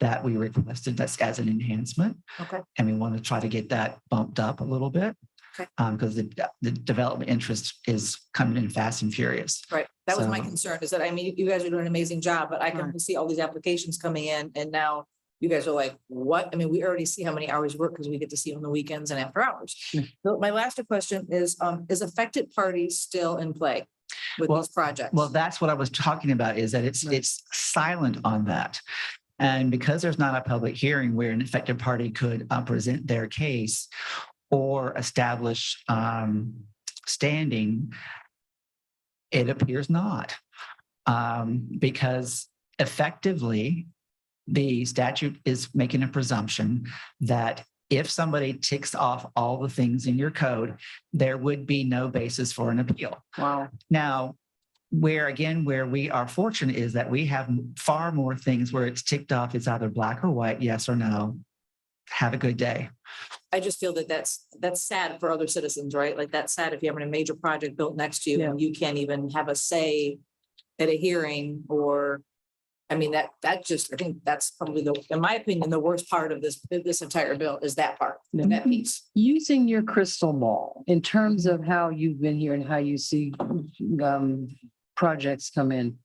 that we requested. That's as an enhancement. Okay. And we want to try to get that bumped up a little bit. Okay. Because the development interest is coming in fast and furious. Right, that was my So- concern, is that, I mean, you guys are doing an amazing job, but I can see all these applications coming in, and now you guys are like, what? I mean, we already see how many hours you work because we get to see on the weekends and after hours. So my last question is affected parties still in play with Well- these projects? Well, that's what I was talking about, is that it's silent on that. And because there's not a public hearing where an affected party could present their case or establish standing, it appears not. Because effectively, the statute is making a presumption that if somebody ticks off all the things in your code, there would be no basis for an appeal. Wow. Now, where we are fortunate is that we have far more things where it's ticked off. It's either black or white, yes or no. Have a good day. I just feel that that's sad for other citizens, right? Like that's sad if you're having a major project built next to you and you can't even have a say at a hearing or, I mean, that just, I think that's probably in my opinion, the worst part of this entire bill is that part, that piece. Using your crystal ball in terms of how you've been here and how you see projects come in,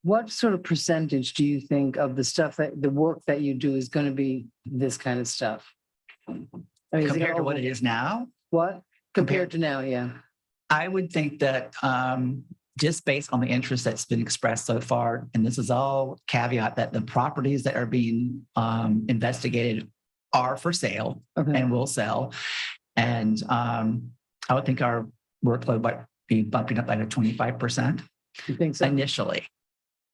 what sort of percentage do you think of the work that you do is going to be this kind of stuff? I mean, is it Compared to what gonna- it is now, What? Compared to now, yeah. I would think that just based on the interest that's been expressed so far, and this is all caveat that the properties that are being investigated are for sale Okay. and will sell. And I would think our workload might be bumping up by 25% You think so? initially.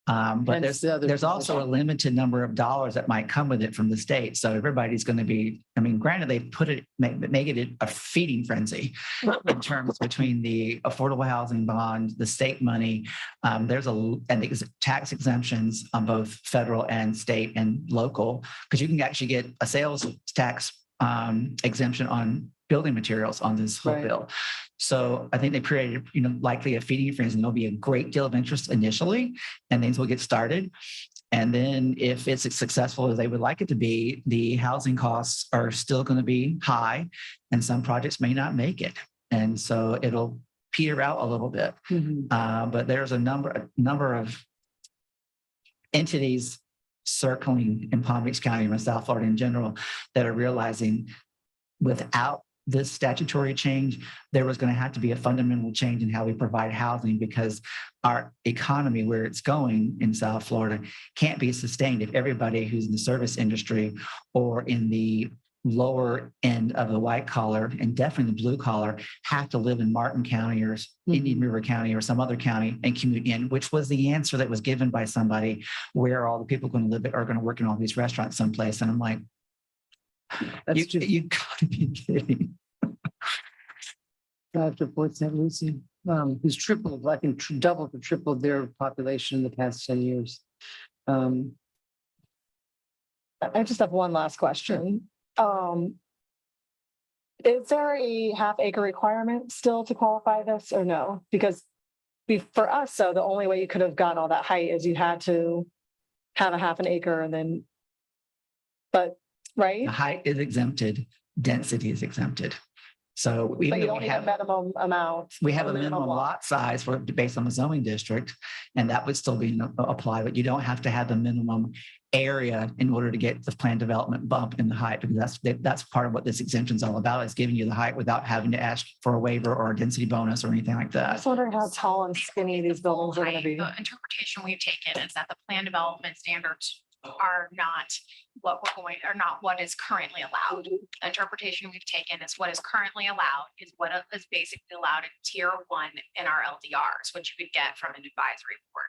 But Hence the other there's also a limited number of dollars that might come with it from the state. So everybody's going to be, I mean, granted, they put it, make it a feeding frenzy in terms between the affordable housing bond, the state money. There's tax exemptions on both federal and state and local, because you can actually get a sales tax exemption on building materials on this whole Right. bill. So I think they created, likely a feeding frenzy, and there'll be a great deal of interest initially, and things will get started. And then if it's as successful as they would like it to be, the housing costs are still going to be high, and some projects may not make it. And so it'll peter out a little bit. Mhm. But there's a number of entities circling in Palm Beach County and South Florida in general that are realizing without this statutory change, there was going to have to be a fundamental change in how we provide housing, because our economy, where it's going in South Florida, can't be sustained if everybody who's in the service industry or in the lower end of the white collar and definitely the blue collar have to live in Martin County or Indian River County or some other county and commute in, which was the answer that was given by somebody. Where are all the people going to live are going to work in all these restaurants someplace? And I'm like, you gotta be kidding. To Port St. Lucie, who's tripled, I think doubled or tripled their population in the past 10 years. I just have one last question. Is there a half-acre requirement still to qualify this or no? Because for us, so the only way you could have gotten all that height is you had to have a half an acre and then, right? The height is exempted, density is exempted. So But even you though don't we need a have, minimum amount. we have a minimum lot size for based on the zoning district, and that would still be applied, but you don't have to have the minimum area in order to get the planned development bump in the height, because that's part of what this exemption is all about, is giving you the height without having to ask for a waiver or a density bonus or anything like I'm that. just wondering how tall and skinny these buildings are gonna be. The interpretation we've taken is that the plan development standards are not what is currently allowed. The interpretation we've taken is what is currently allowed is what is basically allowed in tier 1 in our LDRs, which you could get from an advisory board.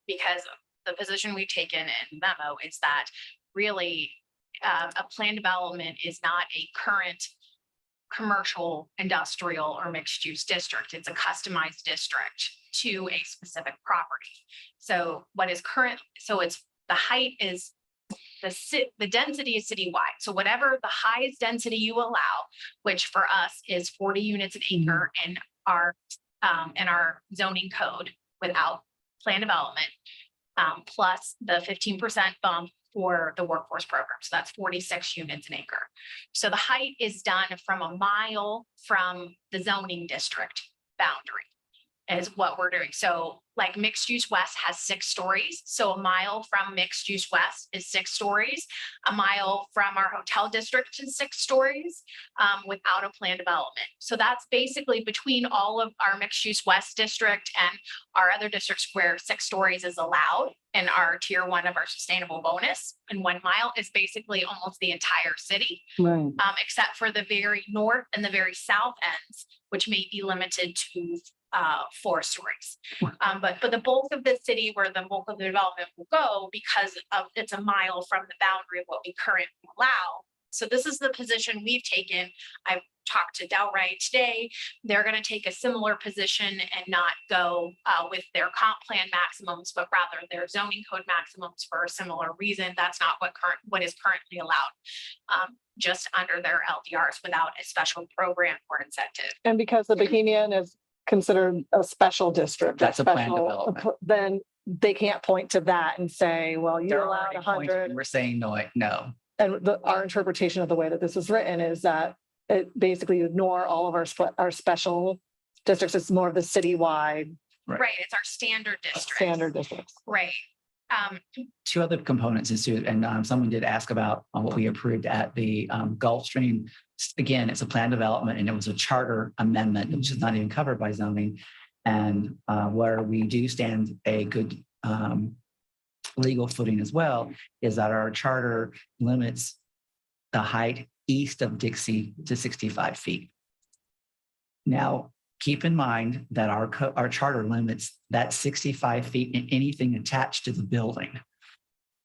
Because the position we've taken in memo is that really a plan development is not a current commercial, industrial, or mixed use district. It's a customized district to a specific property. So what is current, so it's the height is the density is citywide. So whatever the highest density you allow, which for us is 40 units an acre in our zoning code without plan development, plus the 15% bump for the workforce program. So that's 46 units an acre. So the height is done from a mile from the zoning district boundary. is what we're doing. So like mixed use west has 6 stories. So a mile from mixed use west is 6 stories. A mile from our hotel district is 6 stories without a planned development. So that's basically between all of our mixed use west district and our other districts where 6 stories is allowed in our tier 1 of our sustainable bonus. And 1 mile is basically almost the entire city, Right. except for the very north and the very south ends, which may be limited to 4 stories. But the bulk of the city where the bulk of the development will go, because of it's a mile from the boundary of what we currently allow. So this is the position we've taken. I talked to Delray today. They're going to take a similar position and not go with their comp plan maximums, but rather their zoning code maximums for a similar reason. That's not what is currently allowed. Just under their LDRs without a special program or incentive. And because the Bohemian is considered a special district. That's a planned special- development. Then they can't point to that and say, well, you There are allowed already points when 100. we're saying no. And our interpretation of the way that this is written is that it basically ignore all of our special districts. It's more of the citywide Right. Right, it's our standard district. standard districts. Right. 2 other components is too, and someone did ask about what we approved at the Gulfstream. Again, it's a planned development and it was a charter amendment, which is not even covered by zoning. And where we do stand a good legal footing as well is that our charter limits the height east of Dixie to 65 feet. Now, keep in mind that our charter limits that 65 feet in anything attached to the building.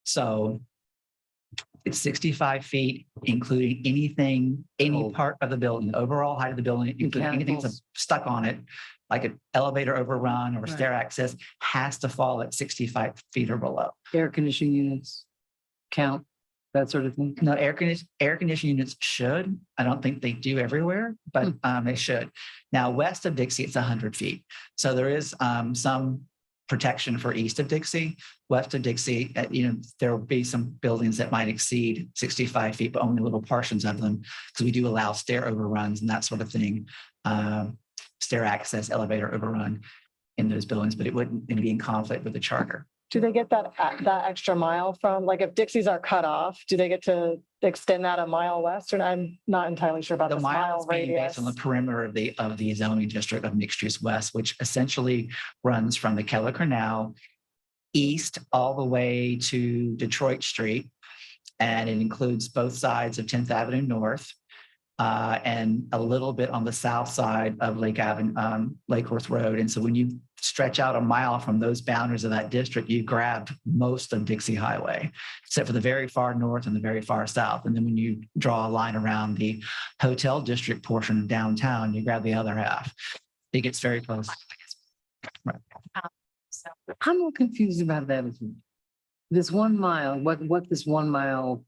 So it's 65 feet, including anything, any part of the building, the overall height of the building, including anything that's Mechanicals. stuck on it, like an elevator overrun or Right. stair access, has to fall at 65 feet or below. Air conditioning units count, that sort of thing. No, air conditioning units should. I don't think they do everywhere, but they should. Now, west of Dixie, it's 100 feet. So there is some protection for east of Dixie. West of Dixie, there will be some buildings that might exceed 65 feet, but only little portions of them, because we do allow stair overruns and that sort of thing. Stair access, elevator overrun in those buildings, but it wouldn't be in conflict with the charter. Do they get that extra mile from, like, if Dixies are cut off, do they get to extend that a mile west? And I'm not entirely sure about The this mile mile is being radius. based on the perimeter of the zoning district of mixed use west, which essentially runs from the Keller Canal east all the way to Detroit Street. And it includes both sides of 10th Avenue North and a little bit on the south side of Lake Worth Road. And so when you stretch out a mile from those boundaries of that district, you grabbed most of Dixie Highway, except for the very far north and the very far south. And then when you draw a line around the hotel district portion of downtown, you grab the other half. It gets very close. So I'm a little confused about that. This 1 mile, what this 1 mile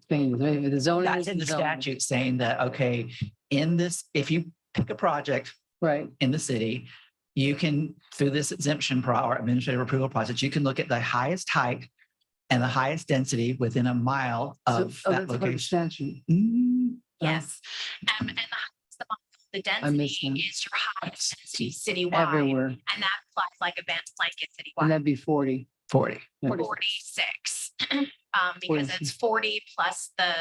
thing, maybe the zoning. That's is in the zoning. statute saying that, okay, in this, if you pick a project Right, in the city, you can, through this exemption or administrative approval process, you can look at the highest height and the highest density within a mile so, of oh, that that's part of the location. statute. yes, and the density missed that. is your highest density citywide, Everywhere, and that applies like a blanket and citywide. that'd be 40. 40. Yeah. 46. Because 46. it's 40 plus the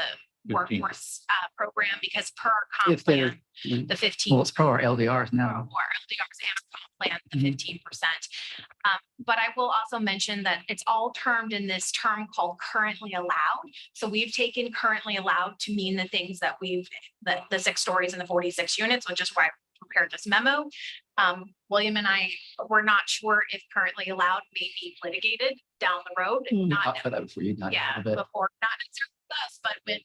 15. workforce program, because per If comp they're, plan, the 15. Well, it's pro our LDRs Or now. LDRs and comp plan, the Mhm. 15%. But I will also mention that it's all termed in this term called currently allowed. So we've taken currently allowed to mean the things that the 6 stories and the 46 units, which is why I prepared this memo. William and I were not sure if currently allowed may be litigated down the road, Hmm. not, Talked about that before you got yeah, out of it. before, not necessarily with us, but with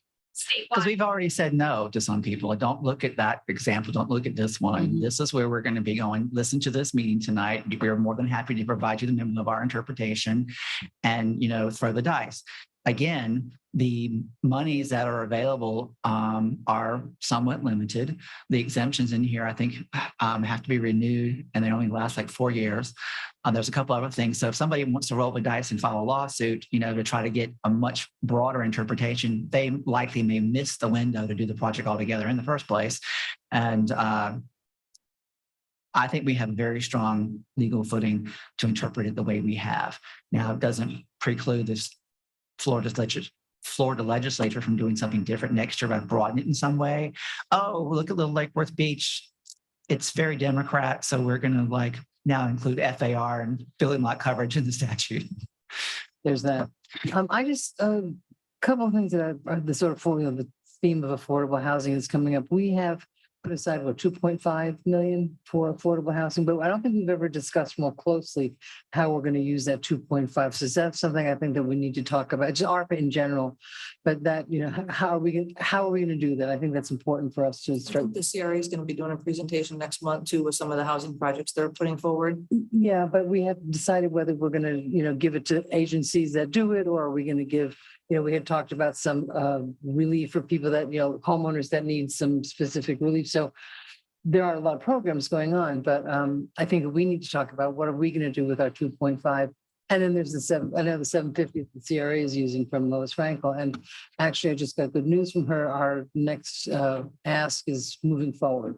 Because statewide. we've already said no to some people. Don't look at that example. Don't look at this one. Mhm. This is where we're going to be going. Listen to this meeting tonight. We're more than happy to provide you the memo of our interpretation and, throw the dice. Again, the monies that are available are somewhat limited. The exemptions in here, I think, have to be renewed and they only last like 4 years. There's a couple other things. So if somebody wants to roll the dice and file a lawsuit, to try to get a much broader interpretation, they likely may miss the window to do the project altogether in the first place. And I think we have very strong legal footing to interpret it the way we have. Now, it doesn't preclude this Florida legislature from doing something different next year by broadening it in some way. Oh, look at Little Lake Worth Beach. It's very Democrat, so we're going to like now include FAR and building lot coverage in the statute. There's that. I just, a couple of things that are the sort of the theme of affordable housing is coming up. We have put aside, what, 2.5 million for affordable housing, but I don't think we've ever discussed more closely how we're going to use that 2.5. So that's something I think that we need to talk about, just ARPA in general, but that, you know, how are we going to do that? I think that's important for us to I start. think the CRA is going to be doing a presentation next month too with some of the housing projects they're putting forward. Yeah, but we have decided whether we're going to, you know, give it to agencies that do it, or are we going to give, you know, we had talked about some relief for people that, you know, homeowners that need some specific relief. So there are a lot of programs going on, but I think we need to talk about what are we going to do with our 2.5. And then there's the I know the 750 the CRA is using from Lois Frankel. And actually, I just got good news from her. Our next ask is moving forward.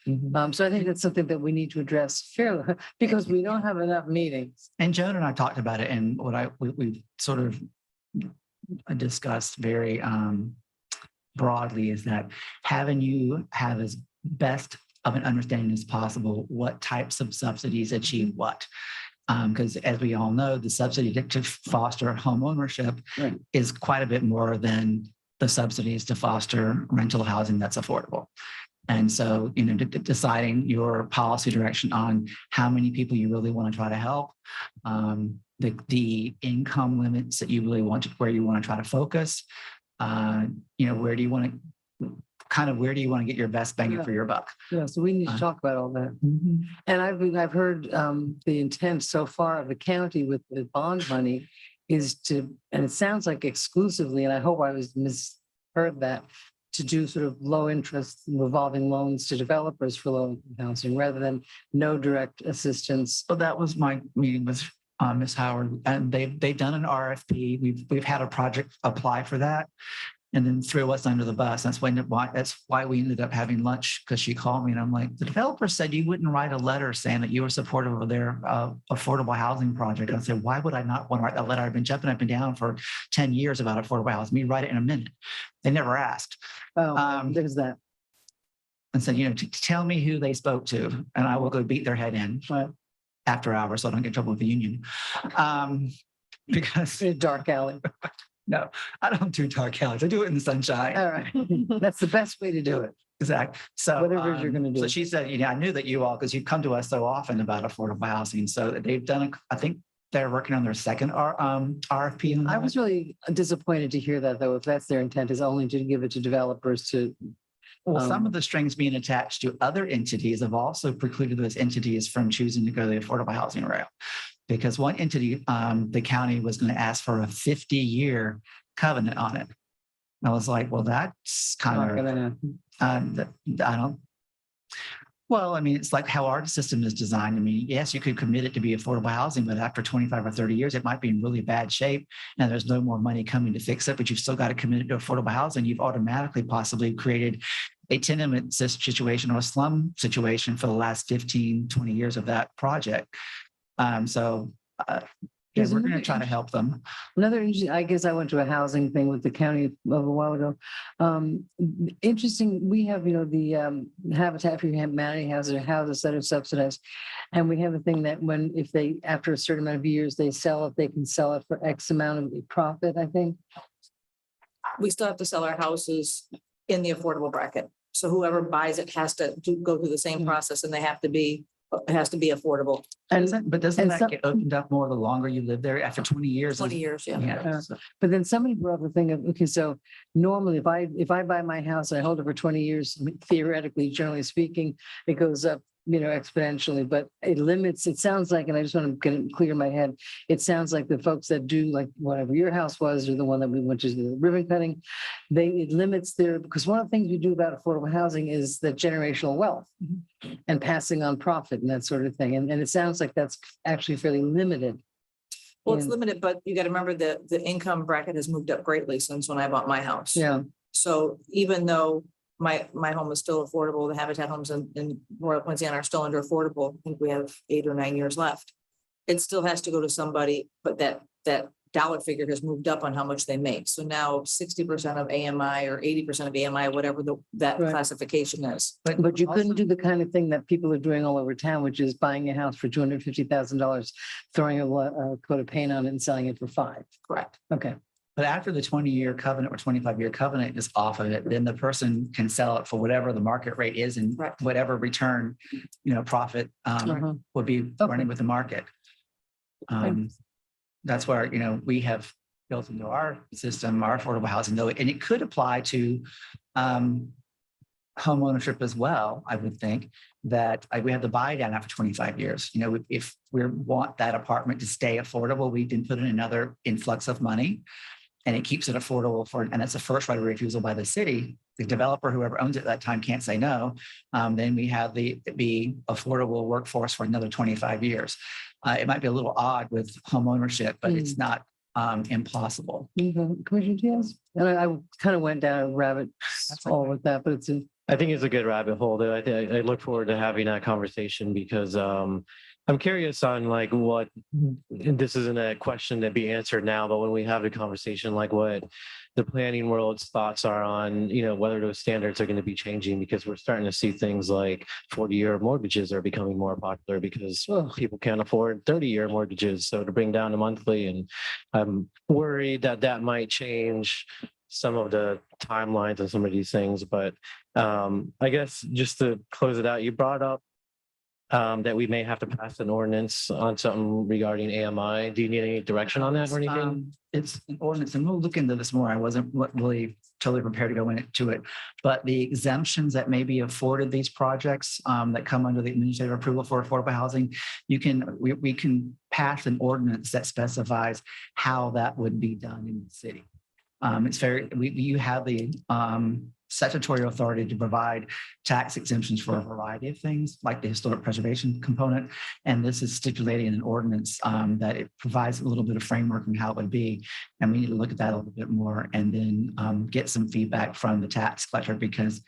So I think that's something that we need to address fairly, because we don't have enough meetings. And Joan and I talked about it, and what we sort of discussed very broadly is that having you have as best of an understanding as possible what types of subsidies achieve what. Because as we all know, the subsidy to foster home ownership Right. is quite a bit more than the subsidies to foster rental housing that's affordable. And so, you know, deciding your policy direction on how many people you really want to try to help, the income limits that you really want to, where you want to try to focus, you know, where do you want to get your best bang for your buck? Yeah, so we need to talk about all that. And I've heard the intent so far of the county with the bond money is to, and it sounds like exclusively, and I hope I was misheard that, to do sort of low interest revolving loans to developers for low income housing rather than no direct assistance. So that was my meeting with Ms. Howard, and they've done an RFP. We've had a project apply for that, and then threw us under the bus. That's why we ended up having lunch, because she called me and I'm like, the developer said you wouldn't write a letter saying that you were supportive of their affordable housing project. I said, why would I not want to write that letter? I've been jumping up and down for 10 years about affordable housing. Me write it in a minute. They never asked. There's that. And said, you know, tell me who they spoke to, and I will go beat their head in Right. after hours, so I don't get in trouble with the union. Because In a dark alley. no, I don't do dark alleys. I do it in the sunshine. All right. That's the best way to do it. Exactly. So Whatever it is you're gonna do. So she said, you know, I knew that you all, because you come to us so often about affordable housing. So they've done, I think they're working on their second RFP. on I that. was really disappointed to hear that, though, if that's their intent, is only to give it to developers to. Well, some of the strings being attached to other entities have also precluded those entities from choosing to go the affordable housing route. Because one entity, the county was going to ask for a 50-year covenant on it. I was like, well, that's Not kind of, gonna happen. I don't. Well, I mean, it's like how our system is designed. I mean, yes, you could commit it to be affordable housing, but after 25 or 30 years, it might be in really bad shape and there's no more money coming to fix it, but you've still got to commit it to affordable housing. You've automatically possibly created a tenement situation or a slum situation for the last 15, 20 years of that project. Yeah, There's we're going to another try to help them. Another interesting, I guess I went to a housing thing with the county a while ago. Interesting, we have, you know, the Habitat for Humanity houses that are subsidized. And we have a thing that if they, after a certain amount of years, they sell it, they can sell it for X amount of profit, I think. We still have to sell our houses in the affordable bracket. So whoever buys it has to go through the same process, and it has to be affordable. And But doesn't and that some- get opened up more the longer you live there after 20 years? 20 years, yeah. Yeah. But then somebody brought up the thing of, okay, so normally if I buy my house and I hold it for 20 years, theoretically, generally speaking, it goes up, you know, exponentially, but it limits, it sounds like, and I just want to get it clear in my head, it sounds like the folks that do like whatever your house was, or the one that we went to, the ribbon cutting, it limits because one of the things we do about affordable housing is the generational wealth and passing on profit and that sort of thing. And it sounds like that's actually fairly limited. Well, it's in- limited, but you got to remember that the income bracket has moved up greatly since when I bought my house. Yeah, So even though my home is still affordable. The Habitat homes in Royal Poinciana are still under affordable. I think we have 8 or 9 years left. It still has to go to somebody, but that dollar figure has moved up on how much they make. So now 60% of AMI or 80% of AMI, whatever that Right. classification is. But you couldn't also- do the kind of thing that people are doing all over town, which is buying a house for $250,000, throwing a coat of paint on it and selling it for $5. Correct. Okay. But after the 20-year covenant or 25-year covenant is off of it, then the person can sell it for whatever the market rate is and Correct. whatever return, profit Uh-huh. would be running with the market. That's where, we have built into our system, our affordable housing, though, and it could apply to home ownership as well, I would think, that we have the buy down after 25 years. If we want that apartment to stay affordable, we can put in another influx of money. And it keeps it affordable and that's the first right of refusal by the city. The developer, whoever owns it at that time, can't say no. Then we have the affordable workforce for another 25 years. It might be a little odd with home ownership, but it's not impossible. Commissioner Diaz? And I kind of went down a rabbit hole with that, but I think it's a good rabbit hole. Though. I look forward to having that conversation because I'm curious on like what, and this isn't a question to be answered now, but when we have the conversation, like what the planning world's thoughts are on, whether those standards are going to be changing because we're starting to see things like 40-year mortgages are becoming more popular because people can't afford 30-year mortgages. So to bring down the monthly, and I'm worried that might change some of the timelines and some of these things. But I guess just to close it out, you brought up that we may have to pass an ordinance on something regarding AMI. Do you need any direction on that or anything? It's an ordinance, and we'll look into this more. I wasn't really totally prepared to go into it, but the exemptions that may be afforded these projects that come under the administrative approval for affordable housing, we can pass an ordinance that specifies how that would be done in the city. You have the statutory authority to provide tax exemptions for a variety of things, like the historic preservation component. And this is stipulating in an ordinance that it provides a little bit of framework on how it would be. And we need to look at that a little bit more and then get some feedback from the tax collector because,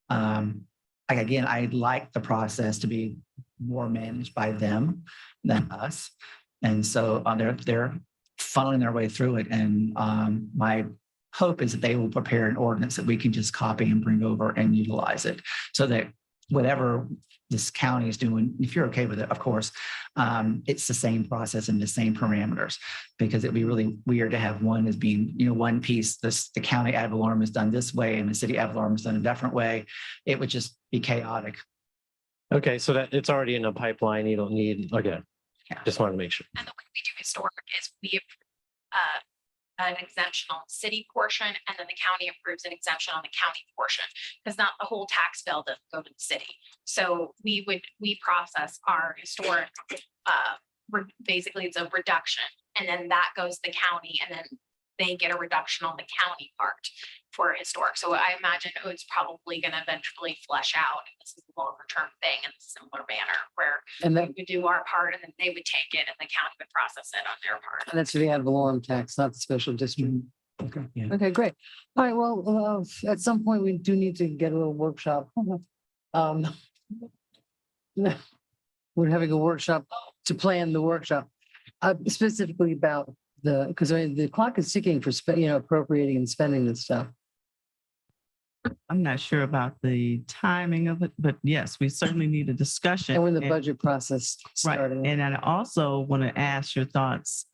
again, I'd like the process to be more managed by them than us. And so they're funneling their way through it. And my hope is that they will prepare an ordinance that we can just copy and bring over and utilize it so that whatever this county is doing, if you're okay with it, of course, it's the same process and the same parameters, because it'd be really weird to have one as being, one piece, the county ad valorem is done this way and the city ad valorem is done a different way. It would just be chaotic. Okay, so that it's already in the pipeline. You don't need, okay. Yeah. Just wanted to make sure. And the way we do historic is we an exemption on the city portion, and then the county approves an exemption on the county portion, because not the whole tax bill doesn't go to the city. So we process our historic, basically it's a reduction, and then that goes to the county, and then they get a reduction on the county part for historic. So I imagine it's probably going to eventually flesh out. This is a longer term thing in a similar manner where and we would do our part and then they would take it and the county would process it on their part. that's for the ad valorem tax, not the special district. Okay. Yeah. Okay, great. All right, well, at some point, we do need to get a little workshop. We're having a workshop to plan the workshop, specifically about because the clock is ticking for appropriating and spending this stuff. I'm not sure about the timing of it, but yes, we certainly need a discussion. And when the budget process Right, starting. and I also want to ask your thoughts.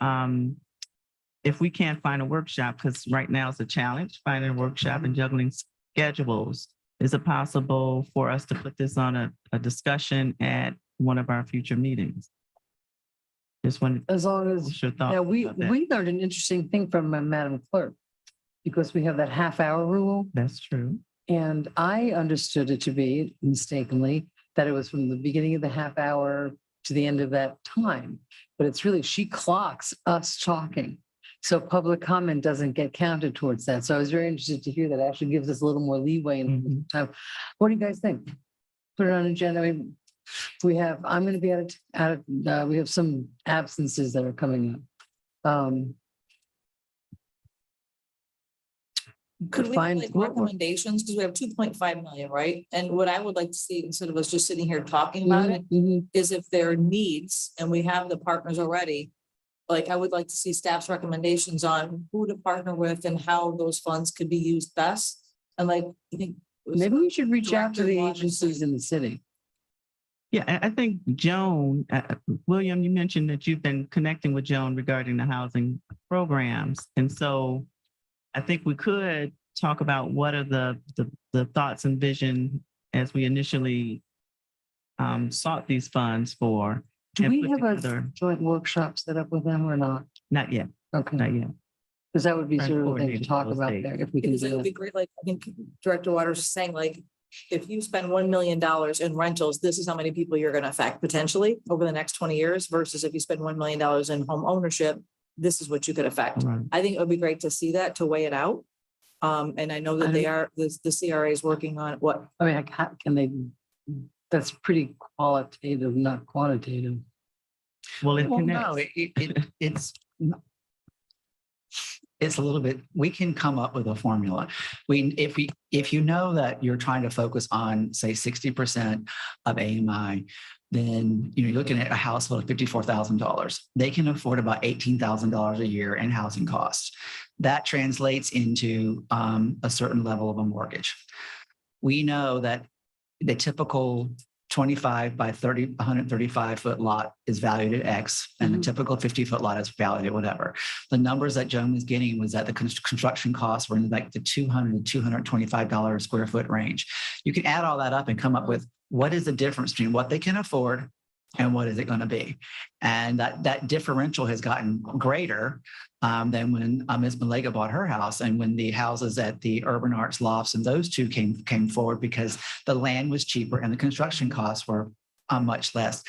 If we can't find a workshop, because right now it's a challenge, finding a workshop and juggling schedules, is it possible for us to put this on a discussion at one of our future meetings? Just wanted As long as, your thoughts. now we about that. learned an interesting thing from Madam Clerk, because we have that half-hour rule. That's true. And I understood it to be mistakenly that it was from the beginning of the half hour to the end of that time. But it's really, she clocks us talking. So public comment doesn't get counted towards that. So I was very interested to hear that actually gives us a little more leeway in time. What do you guys think? Put it on agenda. I mean, I'm going to be we have some absences that are coming up. Could we have find like what- recommendations? Because we have 2.5 million, right? And what I would like to see, instead of us just sitting here talking about it, Mhm. is if there are needs and we have the partners already. Like, I would like to see staff's recommendations on who to partner with and how those funds could be used best. And like, I think. it was- Maybe we should reach out to the Director Watson. agencies in the city. Yeah, I think Joan, William, you mentioned that you've been connecting with Joan regarding the housing programs. And so I think we could talk about what are the thoughts and vision as we initially sought these funds for. Do and we put have a together- joint workshop set up with them or not? Not yet, Okay, not yet. because that would be Trying to sort of the thing coordinate to talk those about dates. there if we can Because it do would be that. great, like, I think Director Waters is saying, like, if you spend $1 million in rentals, this is how many people you're gonna affect potentially over the next 20 years versus if you spend $1 million in home ownership, this is what you could affect. Right. I think it would be great to see that, to weigh it out. And I know that they are, the CRA is working on what, I mean, how can they, that's pretty qualitative, not quantitative. Well, it Well, connects. no, it's a little bit, we can come up with a formula. If you know that you're trying to focus on, say, 60% of AMI, then, you're looking at a household of $54,000. They can afford about $18,000 a year in housing costs. That translates into a certain level of a mortgage. We know that the typical 25 by 30, 135-foot lot is valued at X, and the typical 50-foot lot is valued at whatever. The numbers that Joan was getting was that the construction costs were in like the $200 to $225 a square foot range. You can add all that up and come up with what is the difference between what they can afford and what is it going to be. And that differential has gotten greater than when Ms. Malega bought her house and when the houses at the Urban Arts Lofts and those two came forward because the land was cheaper and the construction costs were much less.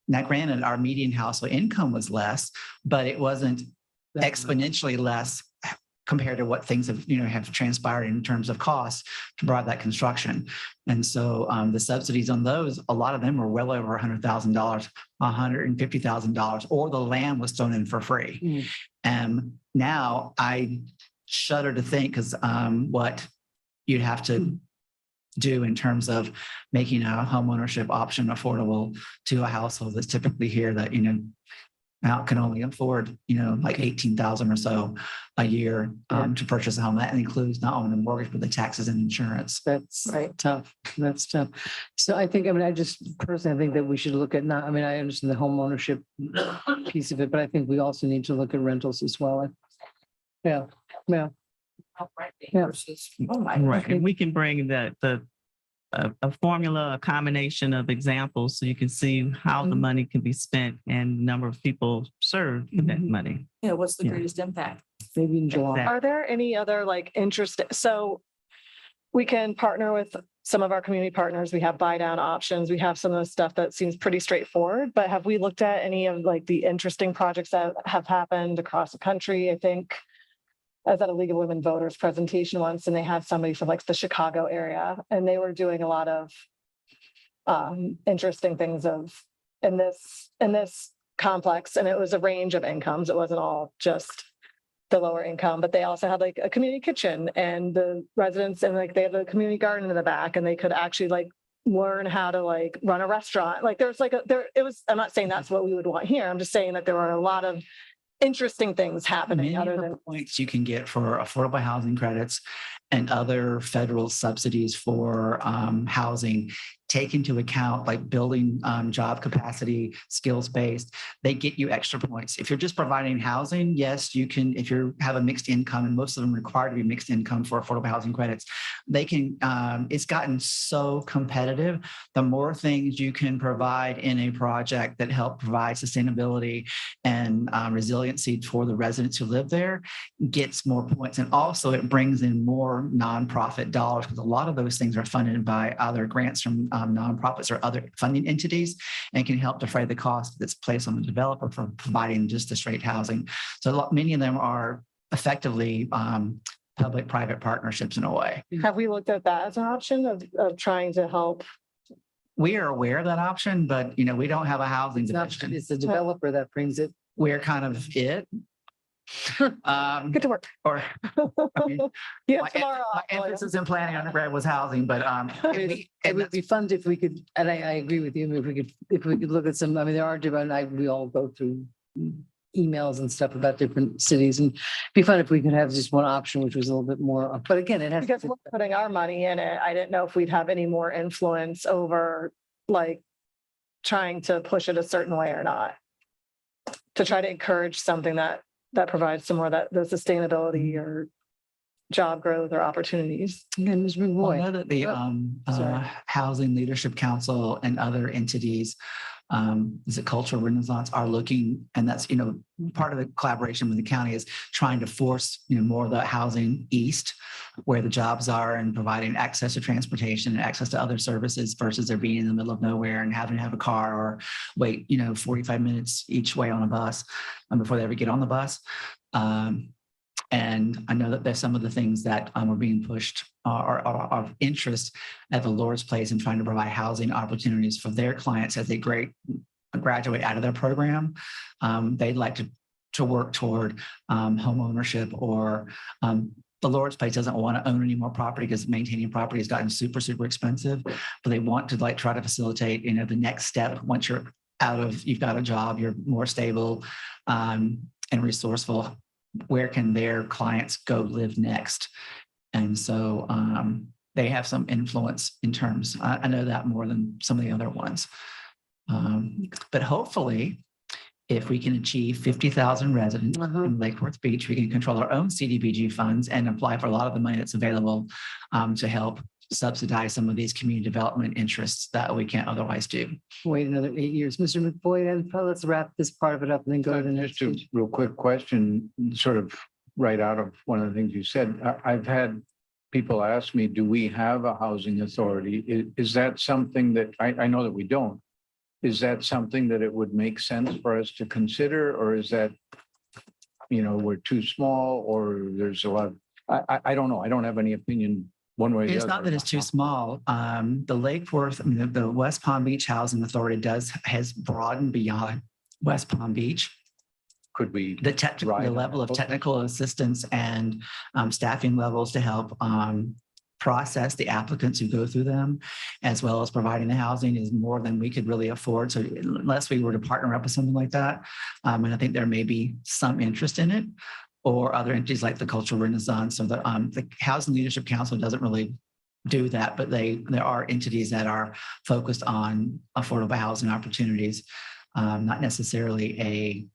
Now, granted, our median household income was less, but it wasn't exponentially less compared to what things have transpired in terms of costs to provide that construction. And so the subsidies on those, a lot of them were well over $100,000, $150,000, or the land was thrown in for free. And now I shudder to think because what you'd have to do in terms of making a home ownership option affordable to a household that's typically here that, now can only afford, like 18,000 or so a year to purchase a home. That includes not only the mortgage, but the taxes and insurance. That's Right. tough. That's tough. So I just personally think that we should look at I understand the home ownership piece of it, but I think we also need to look at rentals as well. Yeah. Yeah. versus. Oh my. Right, and we can bring a formula, a combination of examples, so you can see how the money can be spent and number of people served with that money. Yeah, what's the Yeah. greatest impact? Maybe in July. Exactly. Are there any other like interest? So we can partner with some of our community partners. We have buy down options. We have some of the stuff that seems pretty straightforward, but have we looked at any of like the interesting projects that have happened across the country? I think I was at a League of Women Voters presentation once and they had somebody from like the Chicago area and they were doing a lot of interesting things in this complex. And it was a range of incomes. It wasn't all just the lower income, but they also had like a community kitchen and the residents and like they have a community garden in the back and they could actually like learn how to like run a restaurant. Like there's like I'm not saying that's what we would want here. I'm just saying that there are a lot of interesting things happening Many other of than the points you can get for affordable housing credits and other federal subsidies for housing take into account like building job capacity, skills-based. They get you extra points. If you're just providing housing, yes, you can, if you have a mixed income, and most of them require to be mixed income for affordable housing credits, they can, it's gotten so competitive. The more things you can provide in a project that help provide sustainability and resiliency for the residents who live there gets more points. And also it brings in more nonprofit dollars because a lot of those things are funded by other grants from nonprofits or other funding entities and can help defray the cost that's placed on the developer for providing just the straight housing. So many of them are effectively public-private partnerships in a way. have we looked at that as an option of trying to help? We are aware of that option, but we don't have a housing It's not, division. it's the developer that brings it. We're kind of it. Um, Get to work. or, I mean, Yeah, my tomorrow. my emphasis in planning undergrad was housing, but, It would be fun if we could, and I agree with you, if we could look at some, I mean, there are different, we all go through emails and stuff about different cities, and it'd be fun if we could have just one option, which was a little bit more, but again, it has. Because we're putting our money in it. I didn't know if we'd have any more influence over like trying to push it a certain way or not. To try to encourage something that provides some more that the sustainability or job growth or opportunities. Again, Ms. Well, I McVoy. know that the sorry. Housing Leadership Council and other entities, is it Cultural Renaissance, are looking, and that's, part of the collaboration with the county is trying to force, more of the housing east where the jobs are and providing access to transportation and access to other services versus there being in the middle of nowhere and having to have a car or wait, 45 minutes each way on a bus before they ever get on the bus. And I know that there's some of the things that are being pushed are of interest at the Lord's Place in trying to provide housing opportunities for their clients as they graduate out of their program. They'd like to work toward home ownership, or the Lord's Place doesn't want to own any more property because maintaining property has gotten super, super expensive. But they want to try to facilitate, the next step once you've got a job, you're more stable and resourceful. Where can their clients go live next? And so they have some influence in terms, I know that more than some of the other ones. But hopefully, if we can achieve 50,000 residents in Lake Worth Beach, we can control our own CDBG funds and apply for a lot of the money that's available to help subsidize some of these community development interests that we can't otherwise do. Wait another 8 years. Mr. McBoyd, and let's wrap this part of it up and then go to the next. Just a real quick question, sort of right out of one of the things you said. I've had people ask me, do we have a housing authority? Is that something that, I know that we don't. Is that something that it would make sense for us to consider, or is that, we're too small, or there's a lot, I don't know. I don't have any opinion one way or the other. It's not that it's too small. The Lake Worth, the West Palm Beach Housing Authority has broadened beyond West Palm Beach. Could we? The level of technical assistance and staffing levels to help process the applicants who go through them, as well as providing the housing, is more than we could really afford. So unless we were to partner up with something like that, and I think there may be some interest in it, or other entities like the Cultural Renaissance, or the Housing Leadership Council doesn't really do that, but there are entities that are focused on affordable housing opportunities, not necessarily a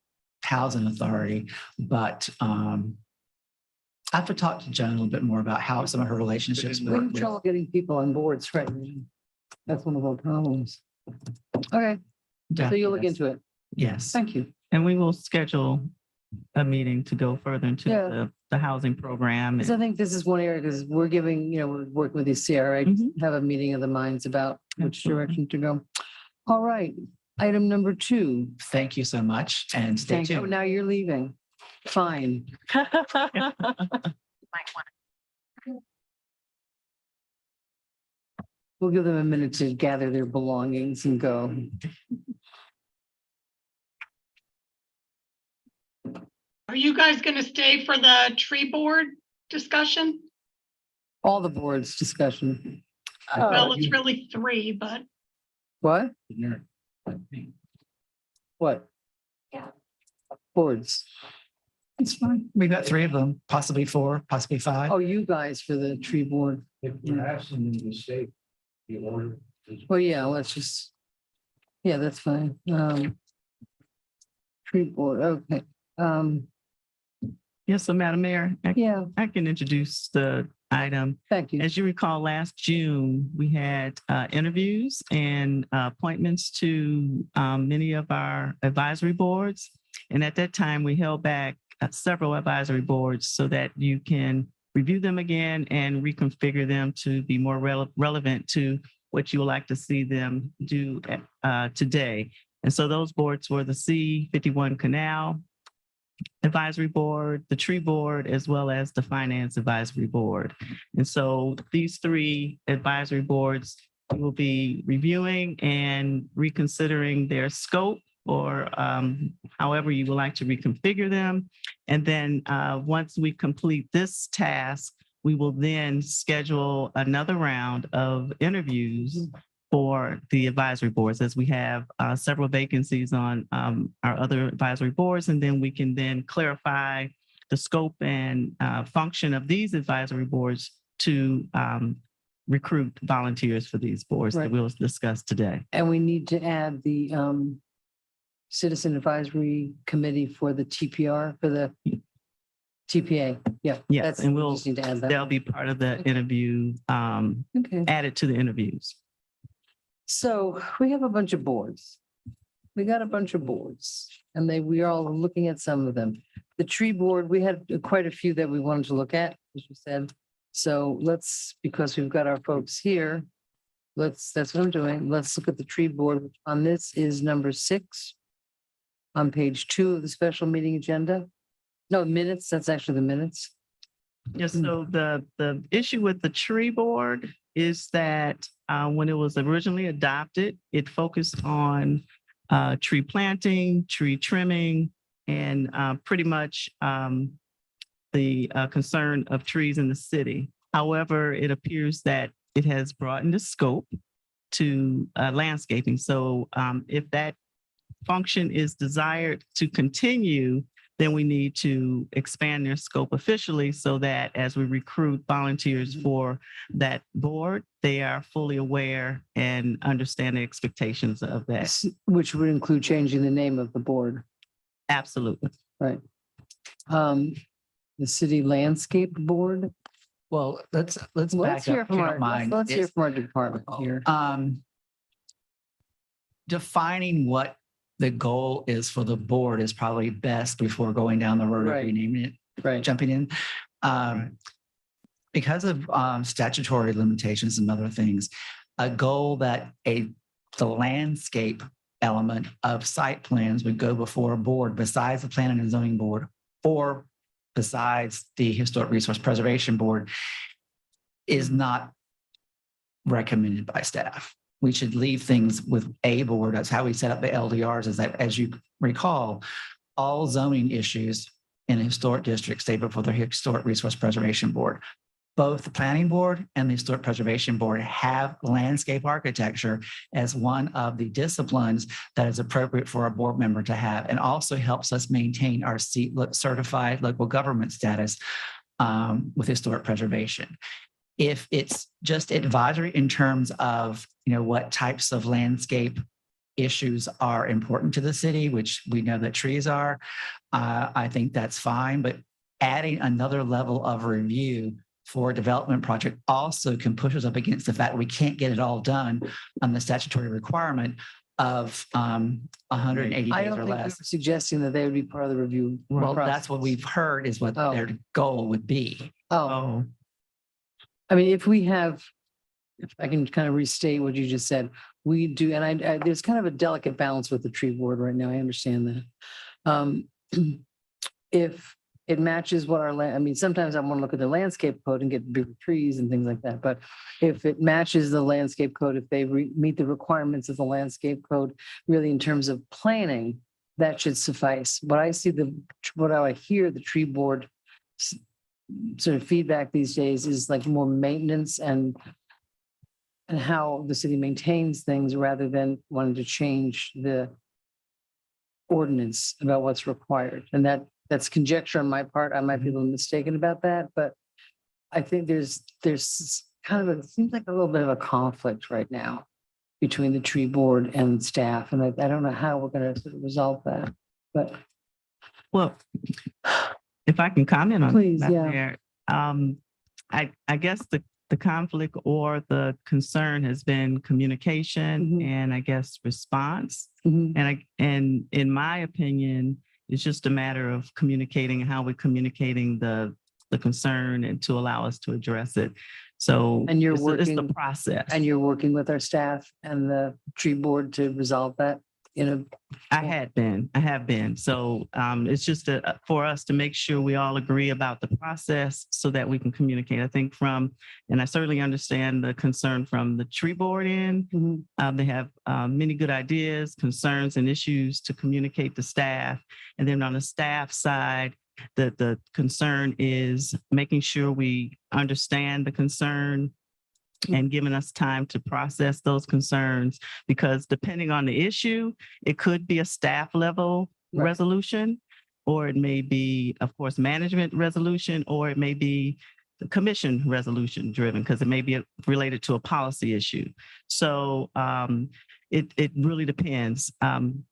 housing authority, but I have to talk to Joan a little bit more about how some of her relationships We work. have trouble getting people on boards, right? That's one of our problems. Okay, so you'll look into it. Yes. Thank you. And we will schedule a meeting to go further into Yeah. the housing program. Because I think this is one area, because we're giving, we're working with the CRA, have a meeting of the minds about which Absolutely. direction to go. All right, item number 2. Thank you so much, and stay Thank you. tuned. Now you're leaving. Fine. Might want We'll give them a minute to gather their belongings and go. Are you guys going to stay for the tree board discussion? All the boards discussion. Well, it's really 3, but What? What? Yeah. Boards. It's fine. We've got 3 of them, possibly 4, possibly 5. Oh, you guys for the tree board. If you're asking them to stay, the order. Well, yeah, let's just, yeah, that's fine. Tree board, okay. Yes, so Madam Mayor, Yeah, I can introduce the item. thank you. As you recall, last June, we had interviews and appointments to many of our advisory boards. And at that time, we held back several advisory boards so that you can review them again and reconfigure them to be more relevant to what you would like to see them do today. And so those boards were the C51 Canal Advisory Board, the Tree Board, as well as the Finance Advisory Board. And so these 3 advisory boards will be reviewing and reconsidering their scope or however you would like to reconfigure them. And then once we complete this task, we will then schedule another round of interviews for the advisory boards, as we have several vacancies on our other advisory boards. And then we can then clarify the scope and function of these advisory boards to recruit volunteers for these boards that Right. we'll discuss today. And we need to add the Citizen Advisory Committee for the TPR, for the TPA. Yeah. Yes, that's- and we we'll, just need to add that. they'll be part of the interview, Okay. added to the interviews. So we have a bunch of boards. We got a bunch of boards and we are all looking at some of them. The tree board, we had quite a few that we wanted to look at, as you said. So let's, because we've got our folks here, that's what I'm doing. Let's look at the tree board. On this is number 6 on page 2 of the special meeting agenda. No, minutes, that's actually the minutes. Yes, so the issue with the tree board is that when it was originally adopted, it focused on tree planting, tree trimming, and pretty much the concern of trees in the city. However, it appears that it has broadened the scope to landscaping. So if that function is desired to continue, then we need to expand their scope officially so that as we recruit volunteers for that board, they are fully aware and understand the expectations of that. Which would include changing the name of the board. Absolutely. Right. The city landscape board. Well, let's Let's back hear up, if from you our, don't mind. let's hear It's- from our department here. Defining what the goal is for the board is probably best before going down the road of Right. renaming it, Right. jumping in. Because of statutory limitations and other things, a goal that the landscape element of site plans would go before a board besides the planning and zoning board or besides the historic resource preservation board is not recommended by staff. We should leave things with a board. That's how we set up the LDRs, is that, as you recall, all zoning issues in a historic district stay before the Historic Resource Preservation Board. Both the Planning Board and the Historic Preservation Board have landscape architecture as one of the disciplines that is appropriate for a board member to have, and also helps us maintain our certified local government status with historic preservation. If it's just advisory in terms of, what types of landscape issues are important to the city, which we know that trees are, I think that's fine. But adding another level of review for a development project also can push us up against the fact we can't get it all done on the statutory requirement of 180 I days don't or think we were less. suggesting that they would be part of the review. Well, process. that's what we've heard is what Oh. their goal would be. Oh, Oh, I mean, if I can kind of restate what you just said, we do, and I there's kind of a delicate balance with the tree board right now. I understand that. If it matches what I mean, sometimes I want to look at the landscape code and get bigger trees and things like that. But if it matches the landscape code, if they meet the requirements of the landscape code, really in terms of planning, that should suffice. What I hear the tree board sort of feedback these days is like more maintenance and how the city maintains things rather than wanting to change the ordinance about what's required. And that's conjecture on my part. I might be a little mistaken about that, but I think there's kind of it seems like a little bit of a conflict right now between the tree board and staff. And I don't know how we're going to sort of resolve that, but well, if I can comment on Please, that yeah. there, I guess the conflict or the concern has been communication Mhm. and I guess response. mhm, And in my opinion, it's just a matter of communicating how we're communicating the concern and to allow us to address it. So And you're it's the working- process. and you're working with our staff and the tree board to resolve that. in a, I have been. So it's just for us to make sure we all agree about the process so that we can communicate. I think and I certainly understand the concern from the tree board end. They have many good ideas, concerns, and issues to communicate to staff. And then on the staff side, the concern is making sure we understand the concern and giving us time to process those concerns, because depending on the issue, it could be a staff level Right. resolution, or it may be, of course, management resolution, or it may be the commission resolution driven, because it may be related to a policy issue. So it really depends.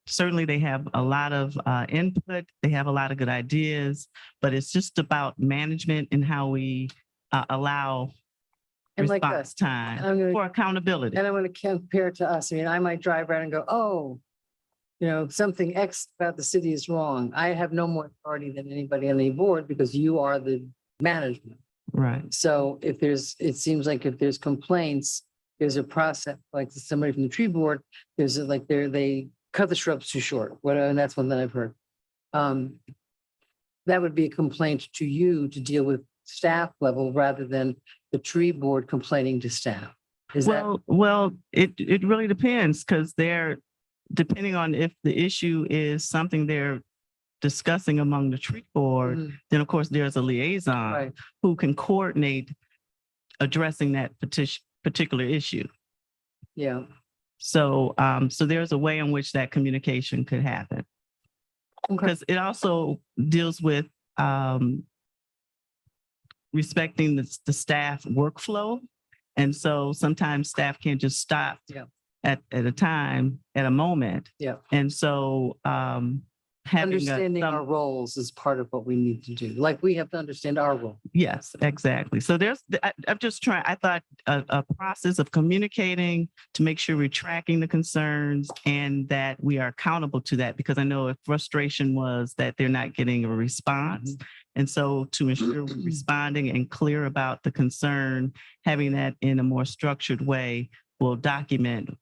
Certainly they have a lot of input. They have a lot of good ideas, but it's just about management and how we allow and like response us. time I'm gonna- for accountability. And I'm going to compare it to us. I mean, I might drive around and go, oh, something X about the city is wrong. I have no more authority than anybody on the board because you are the management. Right. So it seems like if there's complaints, there's a process, like somebody from the tree board, they cut the shrubs too short, whatever, and that's one that I've heard. That would be a complaint to you to deal with staff level rather than the tree board complaining to staff. Is that? Well, it really depends, because depending on if the issue is something they're discussing among the tree board, Mhm. then of course there's a liaison Right. who can coordinate addressing that particular issue. Yeah. So there's a way in which that communication could happen. Okay. Because it also deals with respecting the staff workflow. And so sometimes staff can't just stop Yeah. at a time, at a moment. Yeah. And so having Understanding our roles is part of what we need to do. Like we have to understand our role. yes, exactly. So I'm just trying, I thought a process of communicating to make sure we're tracking the concerns and that we are accountable to that, because I know a frustration was that they're not getting a response. And so to ensure we're responding and clear about the concern, having that in a more structured way will document